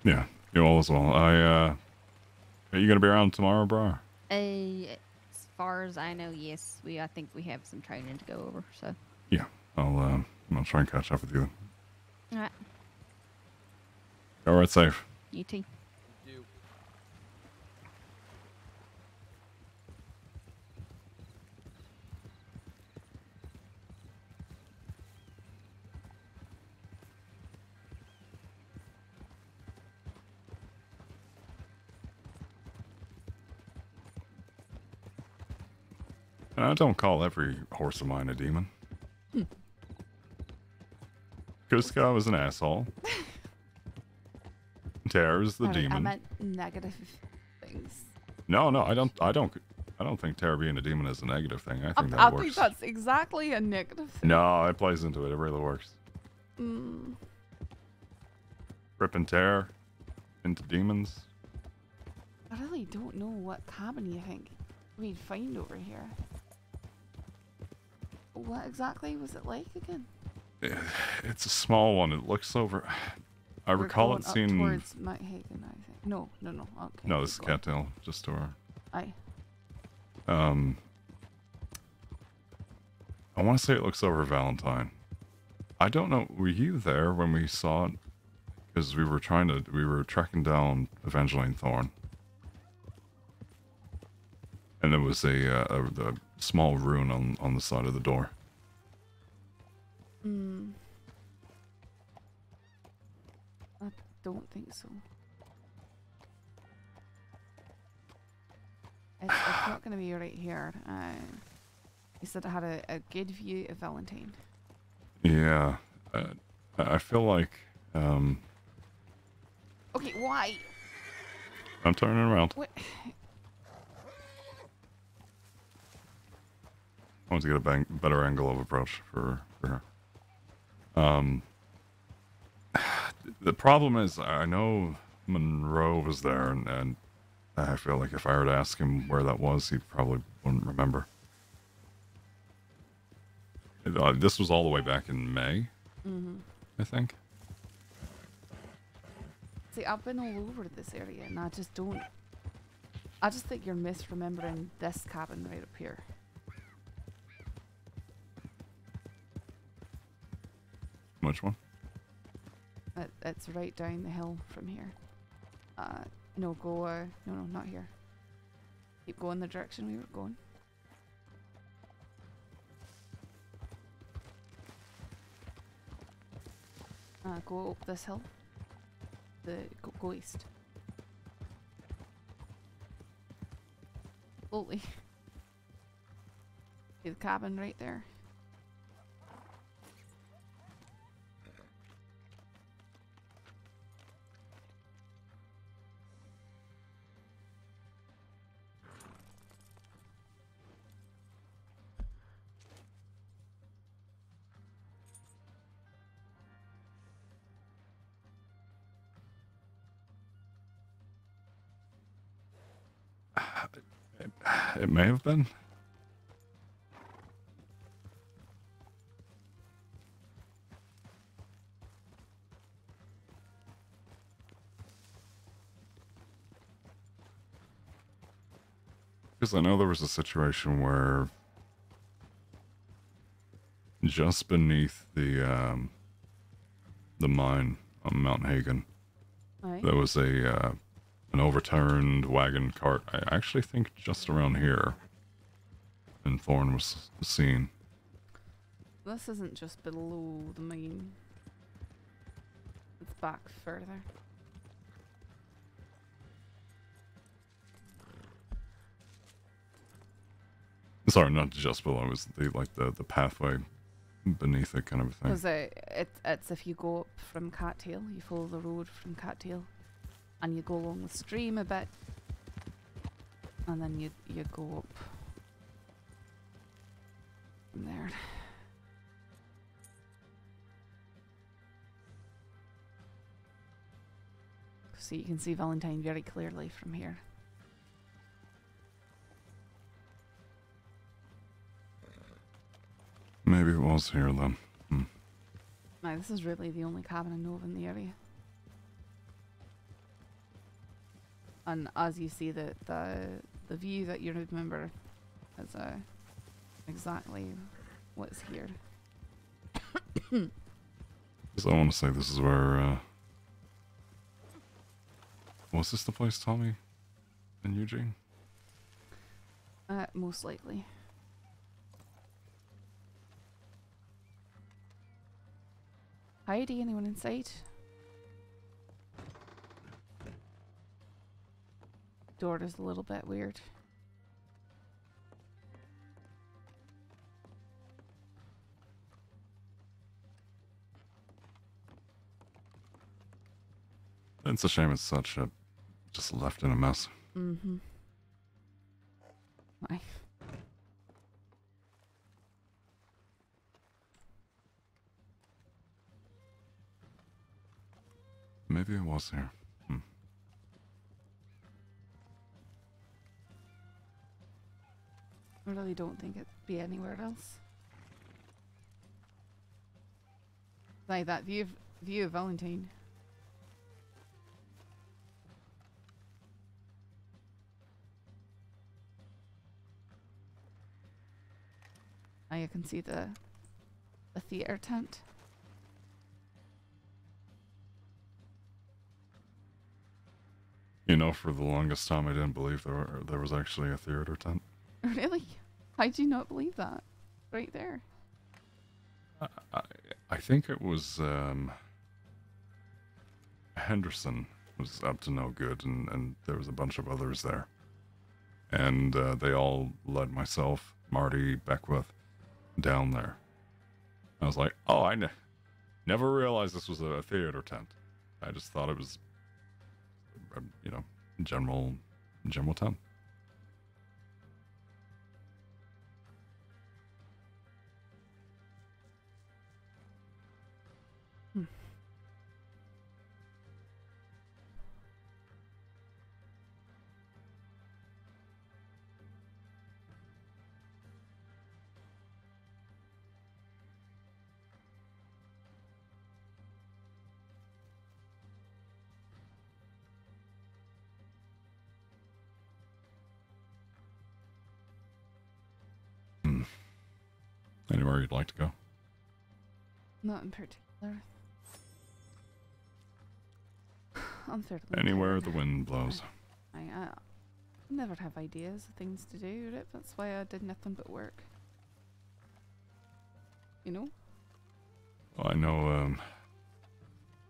V: Yeah, you all as well. Are you gonna be around tomorrow, Briar?
T: As far as I know, yes. I think we have some training to go over, so.
V: Yeah, I'll try and catch up with you.
T: Alright,
V: All right, safe.
T: you too.
V: I don't call every horse of mine a demon. Cusco is an asshole. Tara is the
A: Alright, I
V: demon.
A: meant negative things.
V: No, I don't think Tara being a demon is a negative thing. I think that
A: I
V: works.
A: think that's exactly a negative thing.
V: No, it plays into it. It really works.
A: Mm.
V: Rip and tear into demons.
A: I really don't know what cabin you think we'd find over here. What exactly was it like again?
V: It's a small one. It looks over. I
A: We're
V: recall
A: going
V: it
A: up
V: seeing.
A: towards Mount Hagen, I think. No. Okay.
V: No, this is Cattail, just to our.
A: Aye.
V: I want to say it looks over Valentine. I don't know. Were you there when we saw it? Because we were tracking down Evangeline Thorne. And there was the small rune on the side of the door.
A: I don't think so. It's not going to be right here. He said I had a good view of Valentine.
V: Yeah. I feel like...
A: Okay, why?
V: I'm turning around.
A: What?
V: I want to get a better angle of approach for her. The problem is, I know Monroe was there, and I feel like if I were to ask him where that was, he probably wouldn't remember. This was all the way back in May, I think.
A: See, I've been all over this area, and I just don't... I just think you're misremembering this cabin right up here.
V: Which one?
A: It's right down the hill from here. No, go, no, not here. Keep going the direction we were going. Go up this hill. Go east. Slowly. See the cabin right there?
V: It may have been. Because I know there was a situation where just beneath the mine on Mount Hagen,
A: Aye.
V: there was an overturned wagon cart. I actually think just around here, and Thorn was seen.
A: This isn't just below the mine. It's back further.
V: Sorry, not just below. It was the pathway beneath it, kind of thing.
A: Because it's if you go up from Cattail, you follow the road from Cattail, and you go along the stream a bit, and then you go up from there. So you can see Valentine very clearly from here.
V: Maybe it was here then.
A: Now, this is really the only cabin I know of in the area. And as you see, the view that you remember is exactly what's here.
V: So I want to say this is where. Was this the place, Tommy and Eugene?
A: Most likely. Heidi, anyone inside? Door is a little bit weird.
V: It's a shame it's such a just left in a mess.
A: Mm-hmm. Why?
V: Maybe it was here.
A: I really don't think it'd be anywhere else. Like that view of Valentine. Now you can see the theater tent.
V: You know, for the longest time, I didn't believe there was actually a theater tent.
A: Really? How do you not believe that? Right there.
V: I think it was Henderson was up to no good, and there was a bunch of others there, and they all led myself, Marty, Beckwith, down there. I was like, oh, I never realized this was a theater tent. I just thought it was, you know, general tent. Anywhere you'd like to go?
A: Not in particular. I'm fairly
V: Anywhere
A: tired.
V: the wind blows.
A: I never have ideas of things to do, right? That's why I did nothing but work. You know?
V: Well, I know,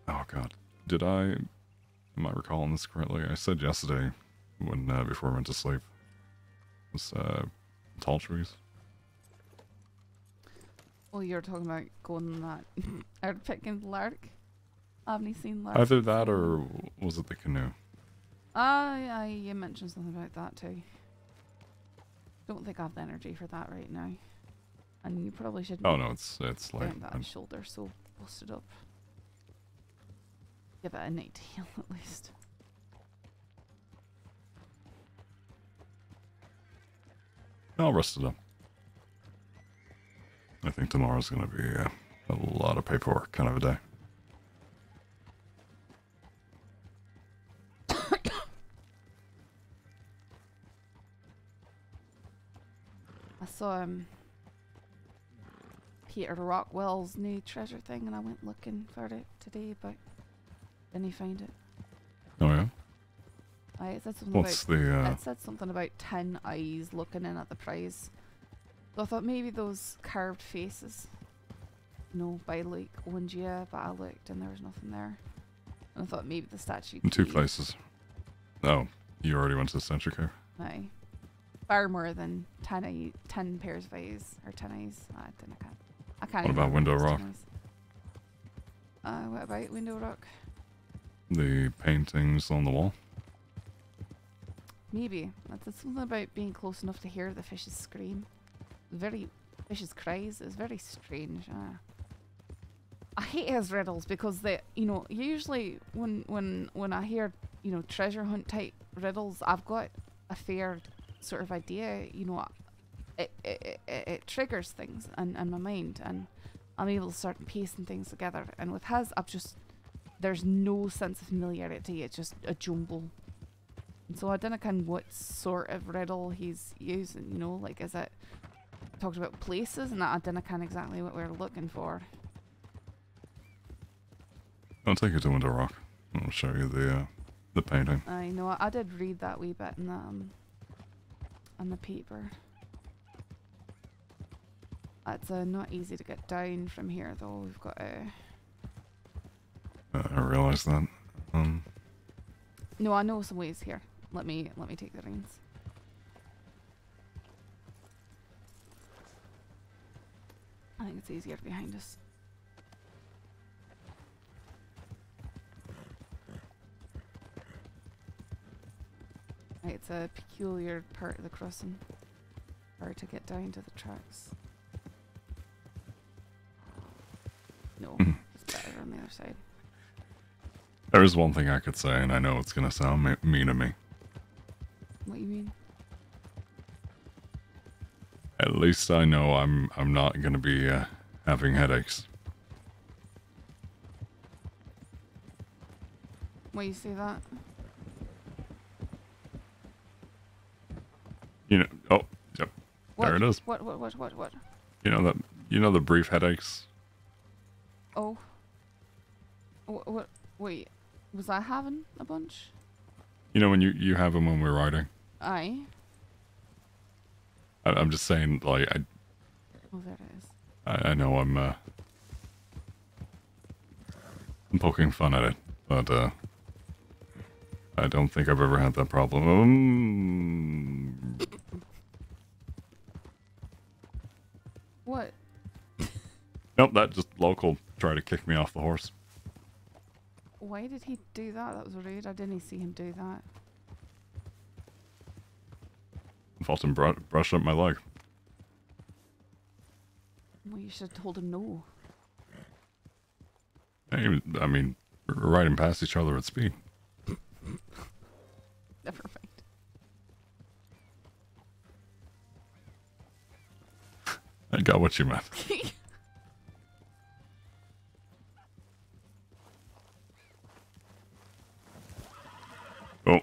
V: oh god. Am I recalling this correctly? I said yesterday, when, before I went to sleep, was, tall trees.
A: Oh, you're talking about going that out picking the lark? I haven't seen lark.
V: Either that or was it the canoe?
A: Yeah, you mentioned something about that too. Don't think I have the energy for that right now. And you probably shouldn't.
V: Oh no, it's like
A: getting that shoulder so busted up. Give it a night heal at least.
V: I'll rest it up. I think tomorrow's gonna be a lot of paperwork kind of a day.
A: I saw Peter Rockwell's new treasure thing, and I went looking for it today, but didn't find it.
V: Oh yeah.
A: It said something
V: What's
A: about
V: the?
A: it said something about 10 eyes looking in at the prize. So I thought maybe those carved faces. No, by like Owangia, but I looked and there was nothing there. And I thought maybe the statue.
V: In 2 places. Oh, you already went to the statue cave?
A: Aye. Far more than 10 pairs of eyes or 10 eyes. I can't.
V: What
A: even
V: about
A: remember
V: Window
A: those
V: Rock?
A: 10 eyes. What about Window Rock?
V: The paintings on the wall?
A: Maybe. That's something about being close enough to hear the fishes scream. Fishes' cries is very strange. I hate his riddles because they, usually when I hear, treasure hunt type riddles, I've got a fair sort of idea, it triggers things in my mind and I'm able to start piecing things together. And with his, there's no sense of familiarity, it's just a jumble. And so I don't know what sort of riddle he's using, like is it talked about places and I don't know exactly what we're looking for.
V: I'll take you to Window Rock. I'll show you the painting.
A: I know, I did read that wee bit in the paper. It's not easy to get down from here though. We've got
V: I realize that.
A: No, I know some ways here. Let me take the reins. I think it's easier behind us. Right, it's a peculiar part of the crossing. Hard to get down to the tracks. No, it's better on the other side.
V: There is one thing I could say, and I know it's gonna sound mean to me.
A: What do you mean?
V: At least I know I'm not gonna be having headaches.
A: Why you say that?
V: Oh, yep.
A: What?
V: There it is.
A: What?
V: You know the brief headaches?
A: Oh. What? Wait. Was I having a bunch?
V: You know when you have them when we're riding?
A: Aye.
V: I'm just saying, like,
A: Oh, there it is.
V: I know I'm poking fun at it, but I don't think I've ever had that problem.
A: What?
V: Nope, that just local tried to kick me off the horse.
A: Why did he do that? That was rude. I didn't see him do that.
V: I felt him brush up my leg.
A: Well, you should have told him no.
V: I mean, we're riding past each other at speed.
A: Never mind.
V: I got what you meant. Oh.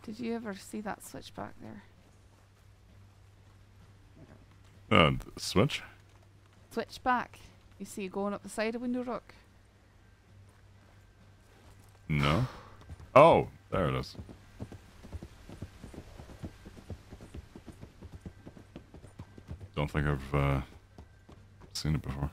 A: Did you ever see that switch back there?
V: Switch?
A: Switch back. You see going up the side of Window Rock?
V: No. Oh, there it is. Don't think I've seen it before.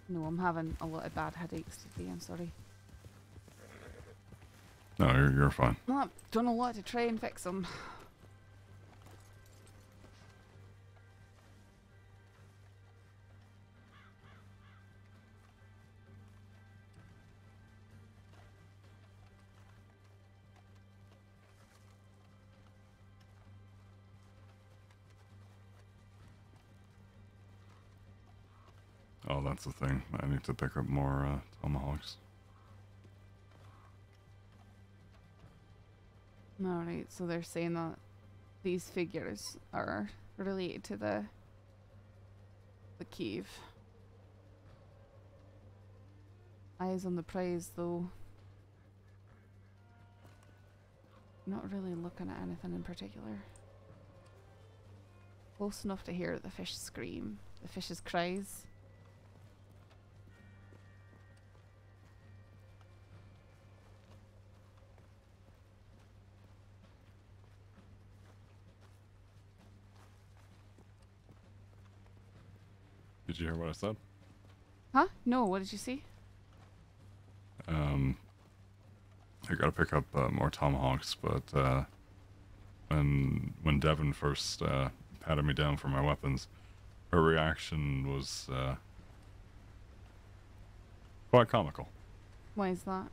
A: No, I'm having a lot of bad headaches today. I'm sorry.
V: No, you're fine.
A: Well, I've done a lot to try and fix them.
V: Oh, that's the thing. I need to pick up more tomahawks.
A: Alright, so they're saying that these figures are related to the cave. Eyes on the prize, though. Not really looking at anything in particular. Close enough to hear the fish scream, the fish's cries.
V: Did you hear what I said?
A: Huh? No, what did you see?
V: I gotta pick up more tomahawks, but when Devon first patted me down for my weapons, her reaction was quite comical.
A: Why is that?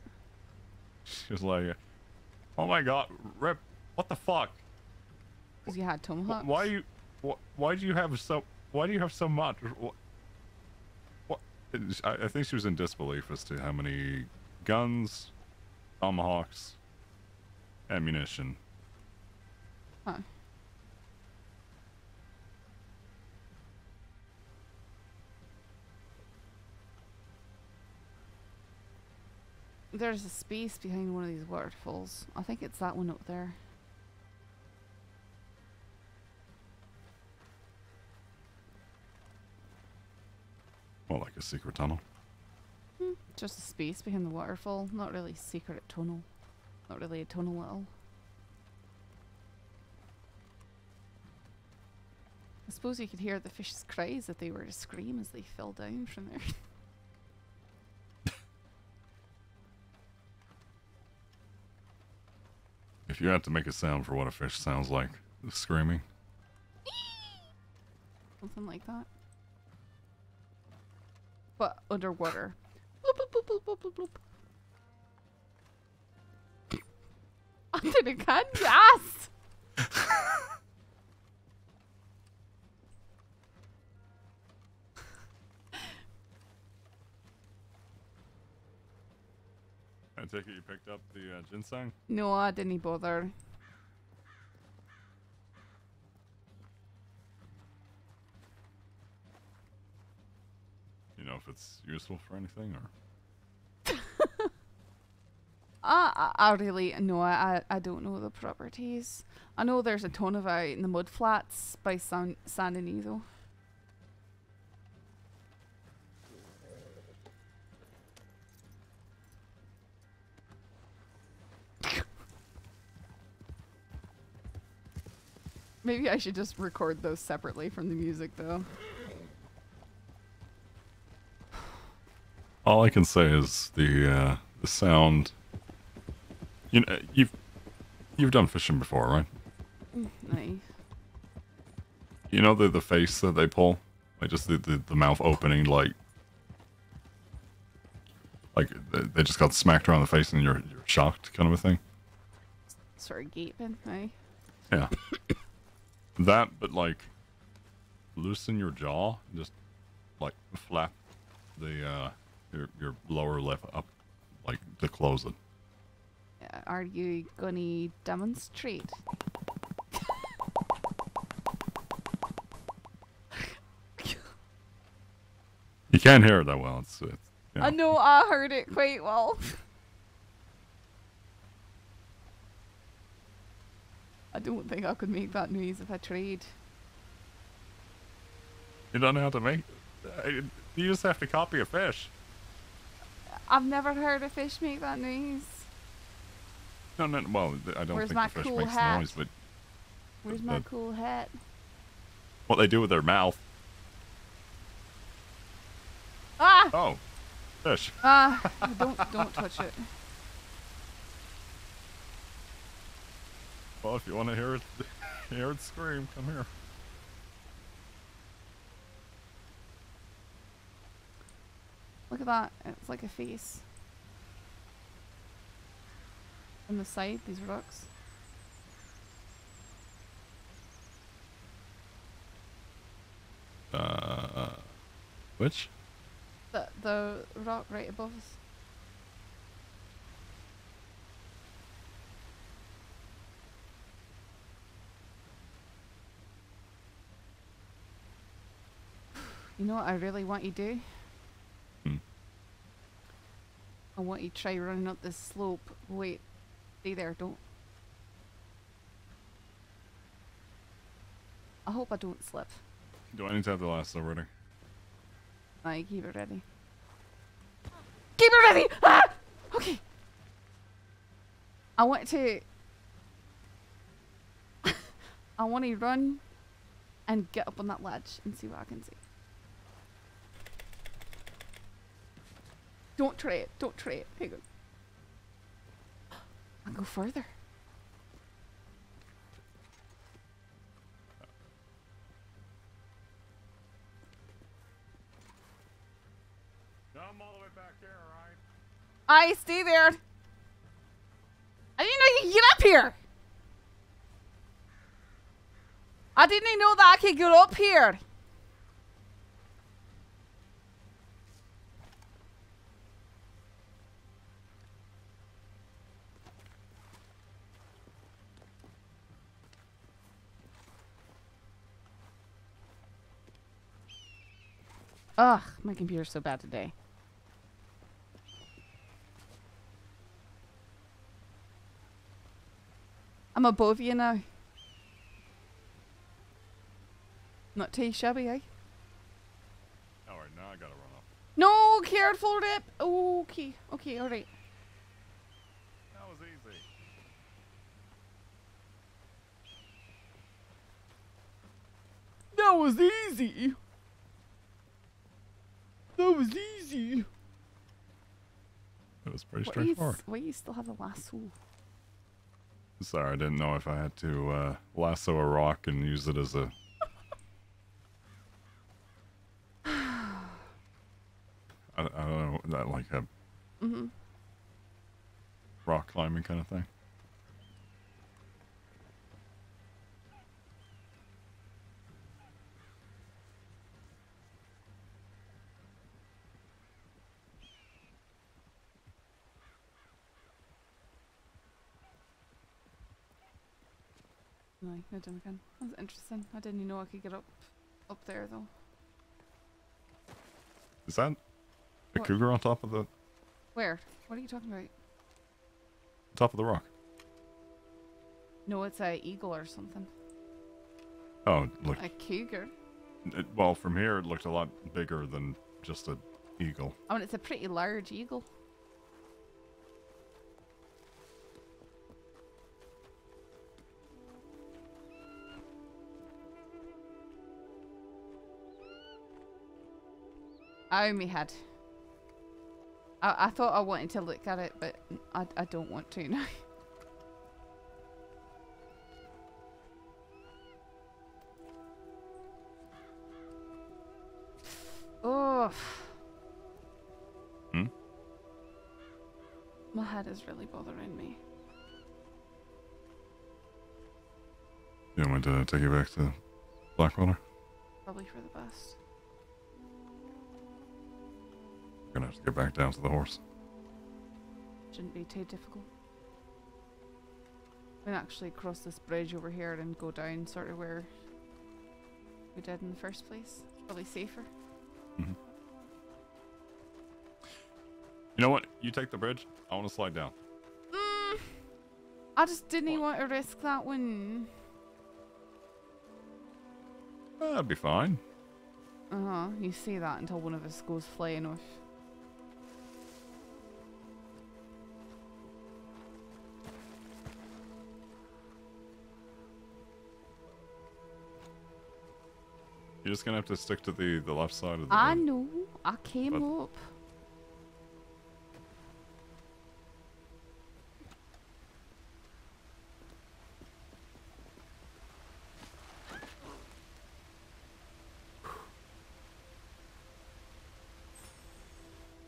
V: She was like, "Oh my God, Rip, what the fuck?
A: Because you had tomahawks.
V: Why do you have so much? What? I think she was in disbelief as to how many guns, tomahawks, ammunition.
A: Huh. There's a space behind one of these waterfalls. I think it's that one up there.
V: Well, like a secret tunnel.
A: Just a space behind the waterfall. Not really secret tunnel. Not really a tunnel at all. I suppose you could hear the fish's cries if they were to scream as they fell down from there.
V: If you had to make a sound for what a fish sounds like, screaming.
A: Something like that. But underwater. Bloop, bloop, bloop, bloop, bloop, bloop. Under the canvas!
V: I take it you picked up the ginseng?
A: No, I didn't bother.
V: You know if it's useful for anything, or?
A: I really, no, I don't know the properties. I know there's a ton of out in the mud flats by San Inizo. Maybe I should just record those separately from the music, though.
V: All I can say is the sound. You know, you've done fishing before, right?
A: Nice.
V: You know the face that they pull, like just the mouth opening, like they just got smacked around the face and you're shocked, kind of a thing.
A: Sort of gaping, right?
V: Yeah. That, but like loosen your jaw, just like flap the your lower lip up, like to close it.
A: Are you gonna demonstrate?
V: can't hear it that well. It's you know.
A: I know I heard it quite well. I don't think I could make that noise if I tried.
V: You don't know how to make. You just have to copy a fish.
A: I've never heard a fish make that noise.
V: No. Well, I don't
A: Where's
V: think
A: my
V: the fish
A: cool
V: makes
A: hat?
V: noise, but
A: Where's my cool hat?
V: what they do with their mouth.
A: Ah!
V: Oh, fish.
A: Don't touch it.
V: Well, if you want to hear it scream, come here.
A: Look at that. It's like a face. On the side, these rocks.
V: Which?
A: The rock right above us. You know what I really want you to do? I want you to try running up this slope. Wait. Stay there, don't. I hope I don't slip.
V: Do I need to have the lasso ready?
A: Aye, keep it ready. Keep it ready! Ah! Okay. I want to... I want to run and get up on that ledge and see what I can see. Don't try it. Don't try it. Hang on. I'll go further.
V: I'm all the way back here, alright?
A: Aye, stay there. I didn't know you could get up here. I didn't know that I could get up here. Ugh, my computer's so bad today. I'm above you now. Not too shabby, eh?
V: Alright, now I gotta run up.
A: No, careful, Rip. Okay, okay, alright.
V: That was easy.
A: That was easy. That was easy.
V: It was pretty straightforward.
A: Why you still have a lasso?
V: Sorry, I didn't know if I had to lasso a rock and use it as a... I don't know, that like a rock climbing kind of thing.
A: No, no done again. That was interesting. I didn't even know I could get up there though.
V: Is that a
A: What?
V: cougar on top of the
A: Where? What are you talking about?
V: top of the rock?
A: No, it's a eagle or something.
V: Oh, look.
A: A cougar.
V: Well, from here it looked a lot bigger than just an eagle.
A: I mean, it's a pretty large eagle. Oh, me head. I thought I wanted to look at it, but I don't want to now. Oh. My head is really bothering me.
V: You want me to take you back to Blackwater?
A: Probably for the best.
V: Gonna have to get back down to the horse.
A: Shouldn't be too difficult. We can actually cross this bridge over here and go down sort of where we did in the first place. Probably safer.
V: know what? You take the bridge. I want to slide down.
A: I just didn't want to risk that one.
V: That'd be fine.
A: You see that until one of us goes flying off.
V: You're just gonna have to stick to the left side of the
A: I
V: bridge.
A: know. I came up.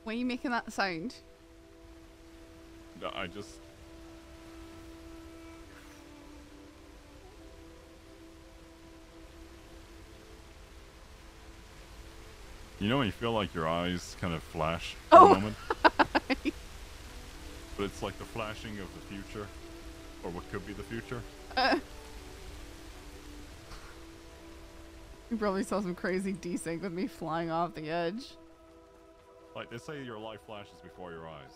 A: Why are you making that sound?
V: No, I just... You know when you feel like your eyes kind of flash for a moment? But it's like the flashing of the future. Or what could be the future.
A: You probably saw some crazy desync with me flying off the edge.
V: Like, they say your life flashes before your eyes.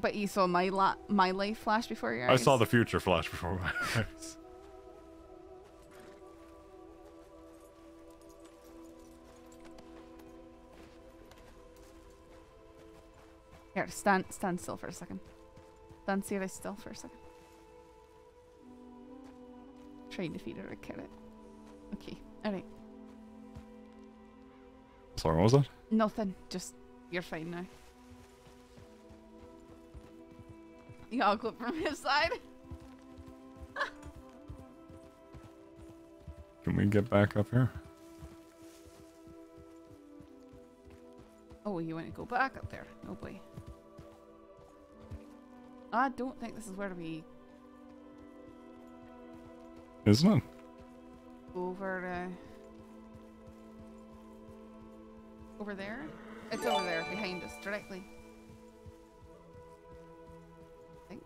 A: But you saw my life flash before your eyes?
V: I saw the future flash before my eyes.
A: Here, stand still for a second. Stand serious still for a second. Trying to feed her a carrot. Okay, alright.
V: Sorry, what was that?
A: Nothing, just, you're fine now. You got a clip from his side?
V: Can we get back up here?
A: Oh, you want to go back up there? Oh boy. I don't think this is where we
V: Isn't it?
A: over there? It's over there behind us directly. I think.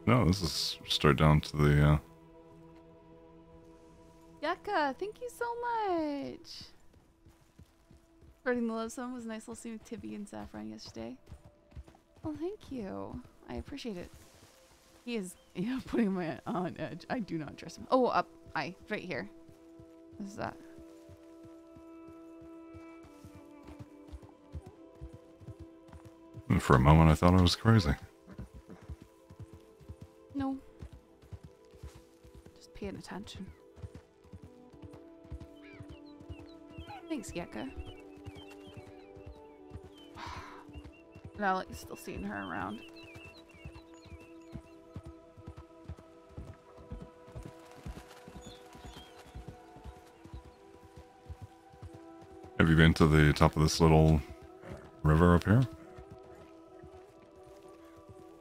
V: No, this is straight down to the,
A: Yaka, thank you so much. Spreading the love song was nice little scene with Tibby and Saffron yesterday. Well, thank you. I appreciate it. He is, yeah, putting my on edge. I do not trust him. Oh, up. Right here. What is that?
V: and for a moment I thought I was crazy.
A: No. Just paying attention. Thanks, Gekka. And Alex is still seeing her around.
V: Have you been to the top of this little river up here?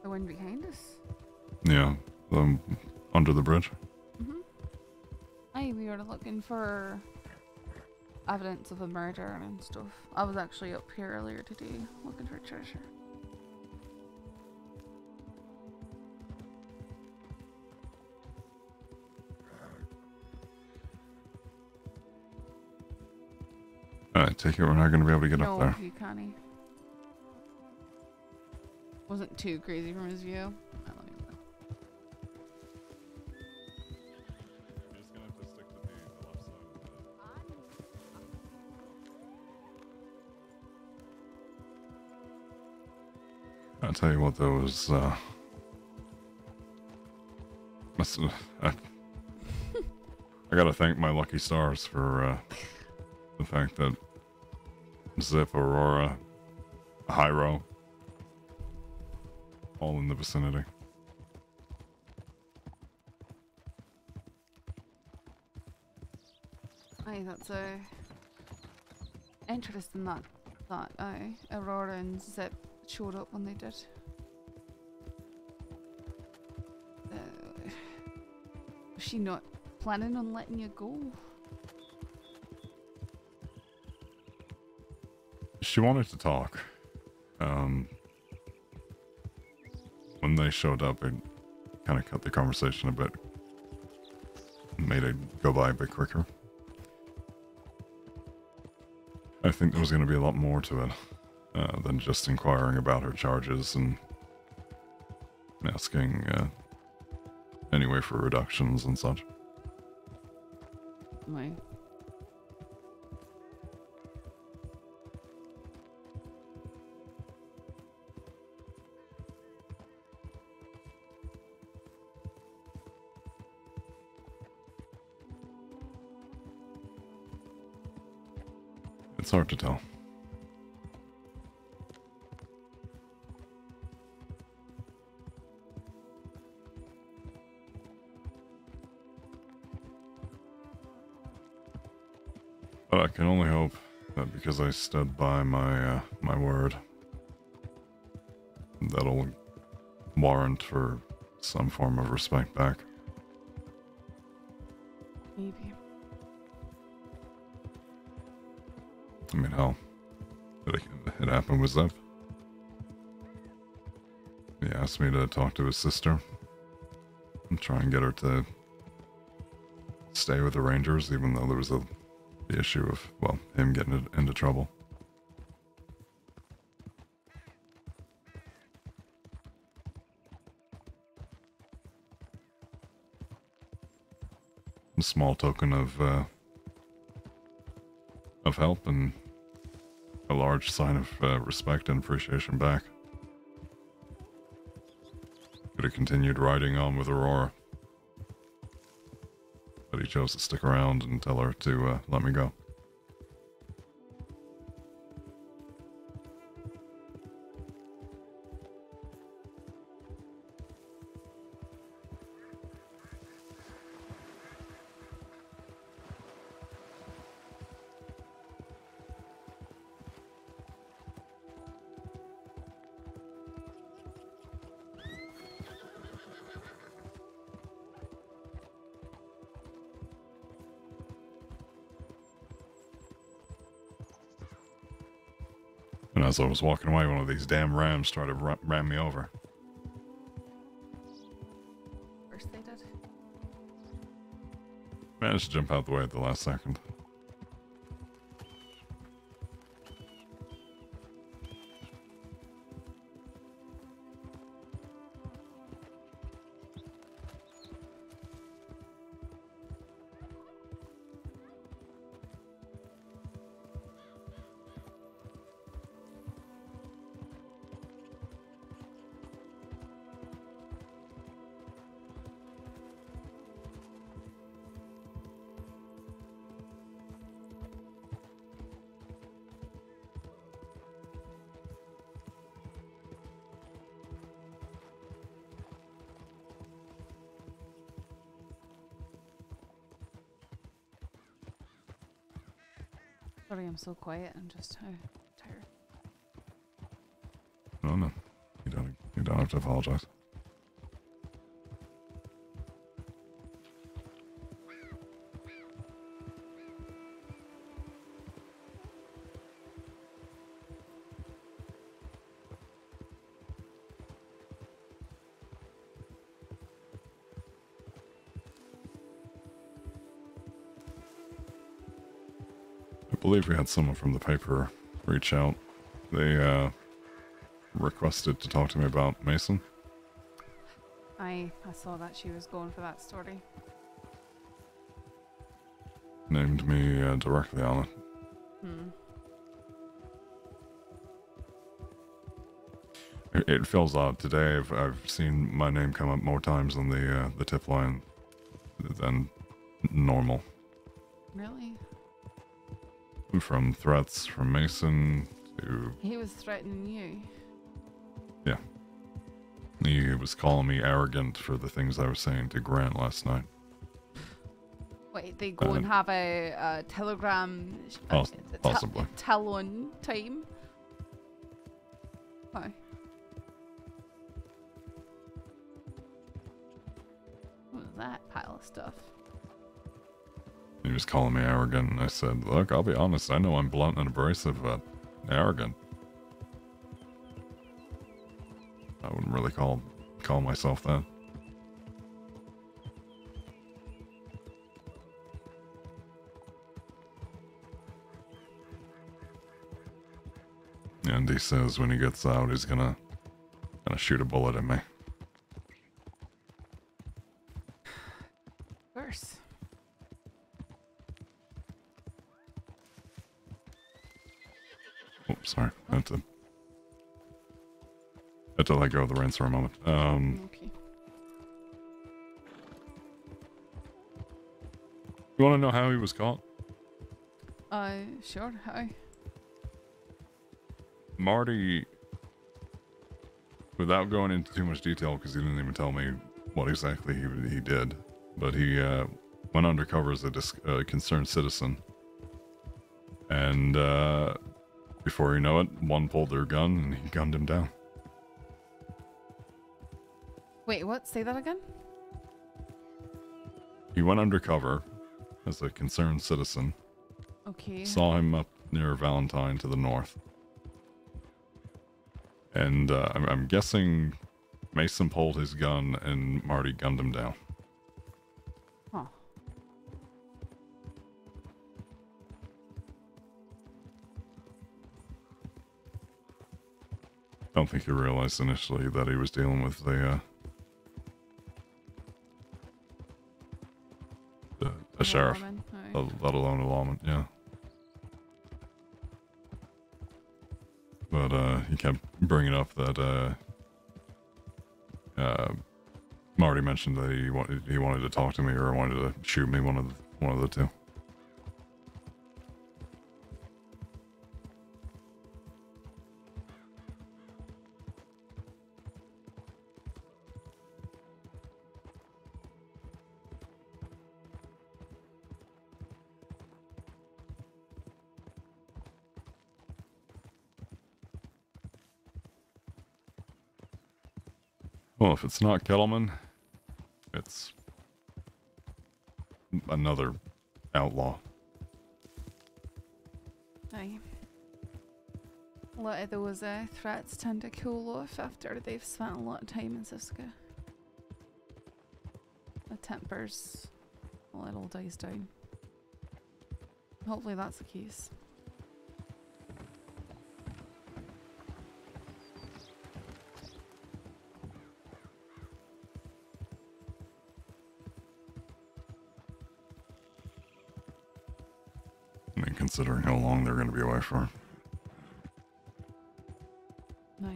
A: The one behind us?
V: Yeah, under the bridge.
A: Mm-hmm. Aye, we were looking for evidence of a murder and stuff. I was actually up here earlier today looking for treasure.
V: I take it we're not going to be able to get
A: No,
V: up there.
A: you can't. Wasn't too crazy from his view. I don't even know.
V: I'll tell you what, though, is I gotta thank my lucky stars for the fact that Zip, Aurora, Jairo, all in the vicinity.
A: Aye, that's interesting that Aurora and Zip showed up when they did. Was she not planning on letting you go?
V: She wanted to talk. When they showed up, it kind of cut the conversation a bit. Made it go by a bit quicker. I think there was going to be a lot more to it than just inquiring about her charges and asking anyway for reductions and such.
A: Right.
V: It's hard to tell. But I can only hope that because I stood by my my word, that'll warrant for some form of respect back.
A: Maybe.
V: I mean, hell, it happened with Zep. He asked me to talk to his sister and try and get her to stay with the Rangers, even though there was the issue of, well, him getting into trouble. A small token of help and a large sign of respect and appreciation back. Could have continued riding on with Aurora, but he chose to stick around and tell her to let me go. And as I was walking away, one of these damn rams tried to ram me over.
A: First they did.
V: Managed to jump out the way at the last second.
A: Sorry, I'm so quiet. I'm just tired.
V: No, you don't have to apologize. I believe we had someone from the paper reach out. They requested to talk to me about Mason.
A: I saw that she was going for that story.
V: Named me directly on it. It feels odd. Today I've seen my name come up more times on the tip line than normal.
A: Really?
V: From threats from Mason to...
A: He was threatening you.
V: Yeah. He was calling me arrogant for the things I was saying to Grant last night.
A: Wait, they go and have a telegram...
V: Possibly.
A: Talon time? Why? What was that pile of stuff?
V: He was calling me arrogant, and I said, look, I'll be honest, I know I'm blunt and abrasive, but arrogant. I wouldn't really call myself that. and he says when he gets out he's gonna shoot a bullet at me.
A: Of course.
V: Oh, sorry. I had to let go of the reins for a moment.
A: Okay.
V: You want to know how he was caught?
A: Sure. How?
V: Marty, without going into too much detail, because he didn't even tell me what exactly he did, but he went undercover as a concerned citizen. And before you know it, one pulled their gun and he gunned him down.
A: Wait, what? Say that again?
V: He went undercover as a concerned citizen.
A: Okay.
V: Saw him up near Valentine to the north. And I'm guessing Mason pulled his gun and Marty gunned him down.
A: Huh.
V: I don't think he realized initially that he was dealing with a sheriff, let alone a lawman, yeah. But he kept bringing up that Marty mentioned that he wanted to talk to me or wanted to shoot me, one of the two. Well, if it's not Kettleman, it's another outlaw.
A: Aye. A lot of those threats tend to cool off after they've spent a lot of time in Cisco. The tempers a little dies down. Hopefully that's the case.
V: I mean, considering how long they're going to be away for.
A: No.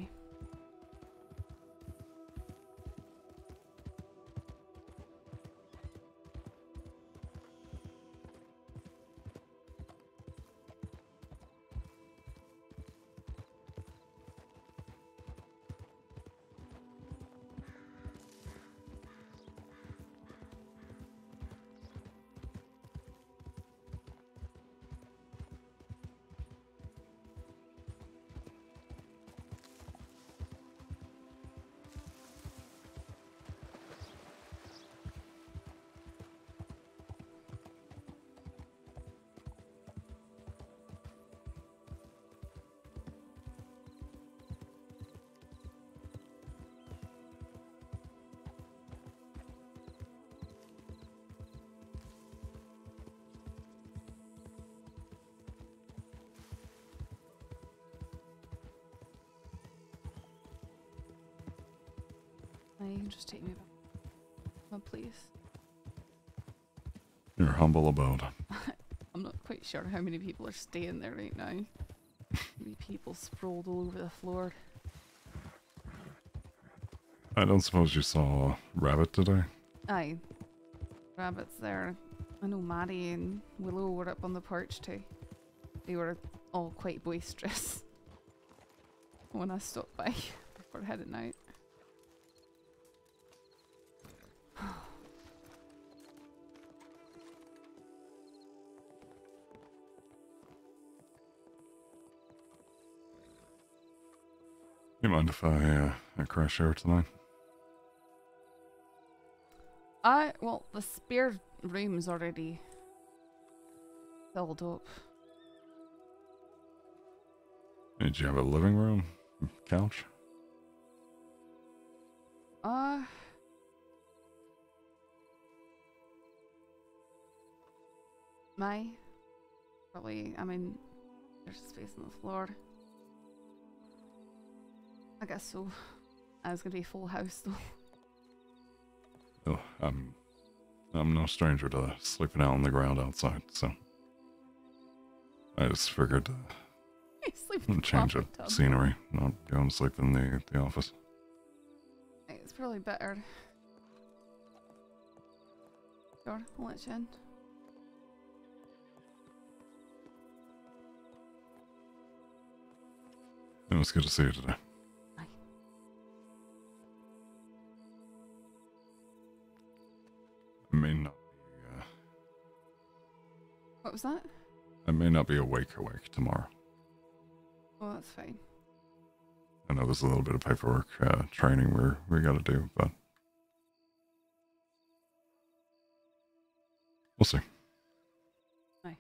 A: You can just take me back. Oh, please.
V: Your humble abode.
A: I'm not quite sure how many people are staying there right now. Maybe people sprawled all over the floor.
V: I don't suppose you saw Rabbit today?
A: Aye. Rabbit's there. I know Maddie and Willow were up on the porch too. They were all quite boisterous when I stopped by before heading out.
V: You mind if I crash over tonight?
A: Well, the spare room's already filled up.
V: Did you have a living room? Couch?
A: Probably, I mean, there's space on the floor. I guess so. I was gonna be full house though.
V: Oh, I'm no stranger to sleeping out on the ground outside, so I just figured change of scenery, not going to sleep in the office.
A: It's probably better. Sure, I'll let you in.
V: It was good to see you today.
A: Bye.
V: I may not be,
A: What was that?
V: I may not be awake tomorrow.
A: Well, that's fine.
V: I know there's a little bit of paperwork, training we got to do, but we'll see.
A: Bye.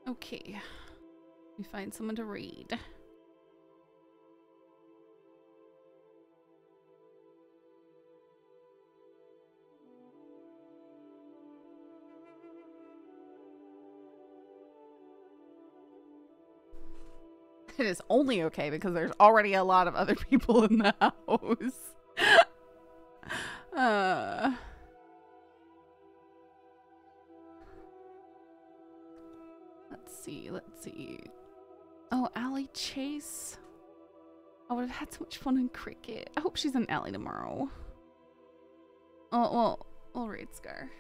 A: Okay. Let me find someone to read. It is only okay because there's already a lot of other people in the house. Let's see. Oh, Allie Chase. I would have had so much fun in cricket. I hope she's in Allie tomorrow. Oh, well, we'll raid Scar.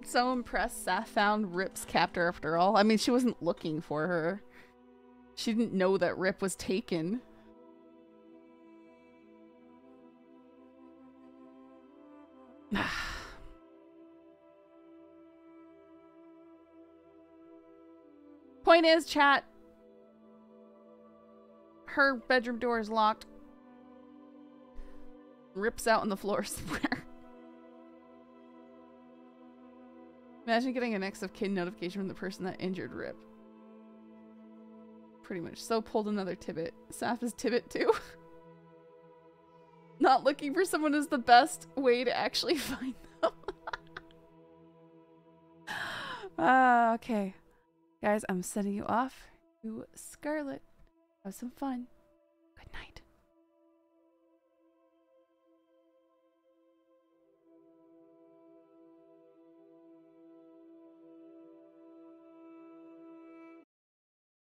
A: So impressed Saf found Rip's captor after all. I mean, she wasn't looking for her. She didn't know that Rip was taken. Point is, chat, her bedroom door is locked. Rip's out on the floor somewhere. Imagine getting a next of kin notification from the person that injured Rip. Pretty much. So pulled another Tibbet. Saf is Tibbet too. Not looking for someone is the best way to actually find them. Okay. Guys, I'm sending you off to Scarlet. Have some fun.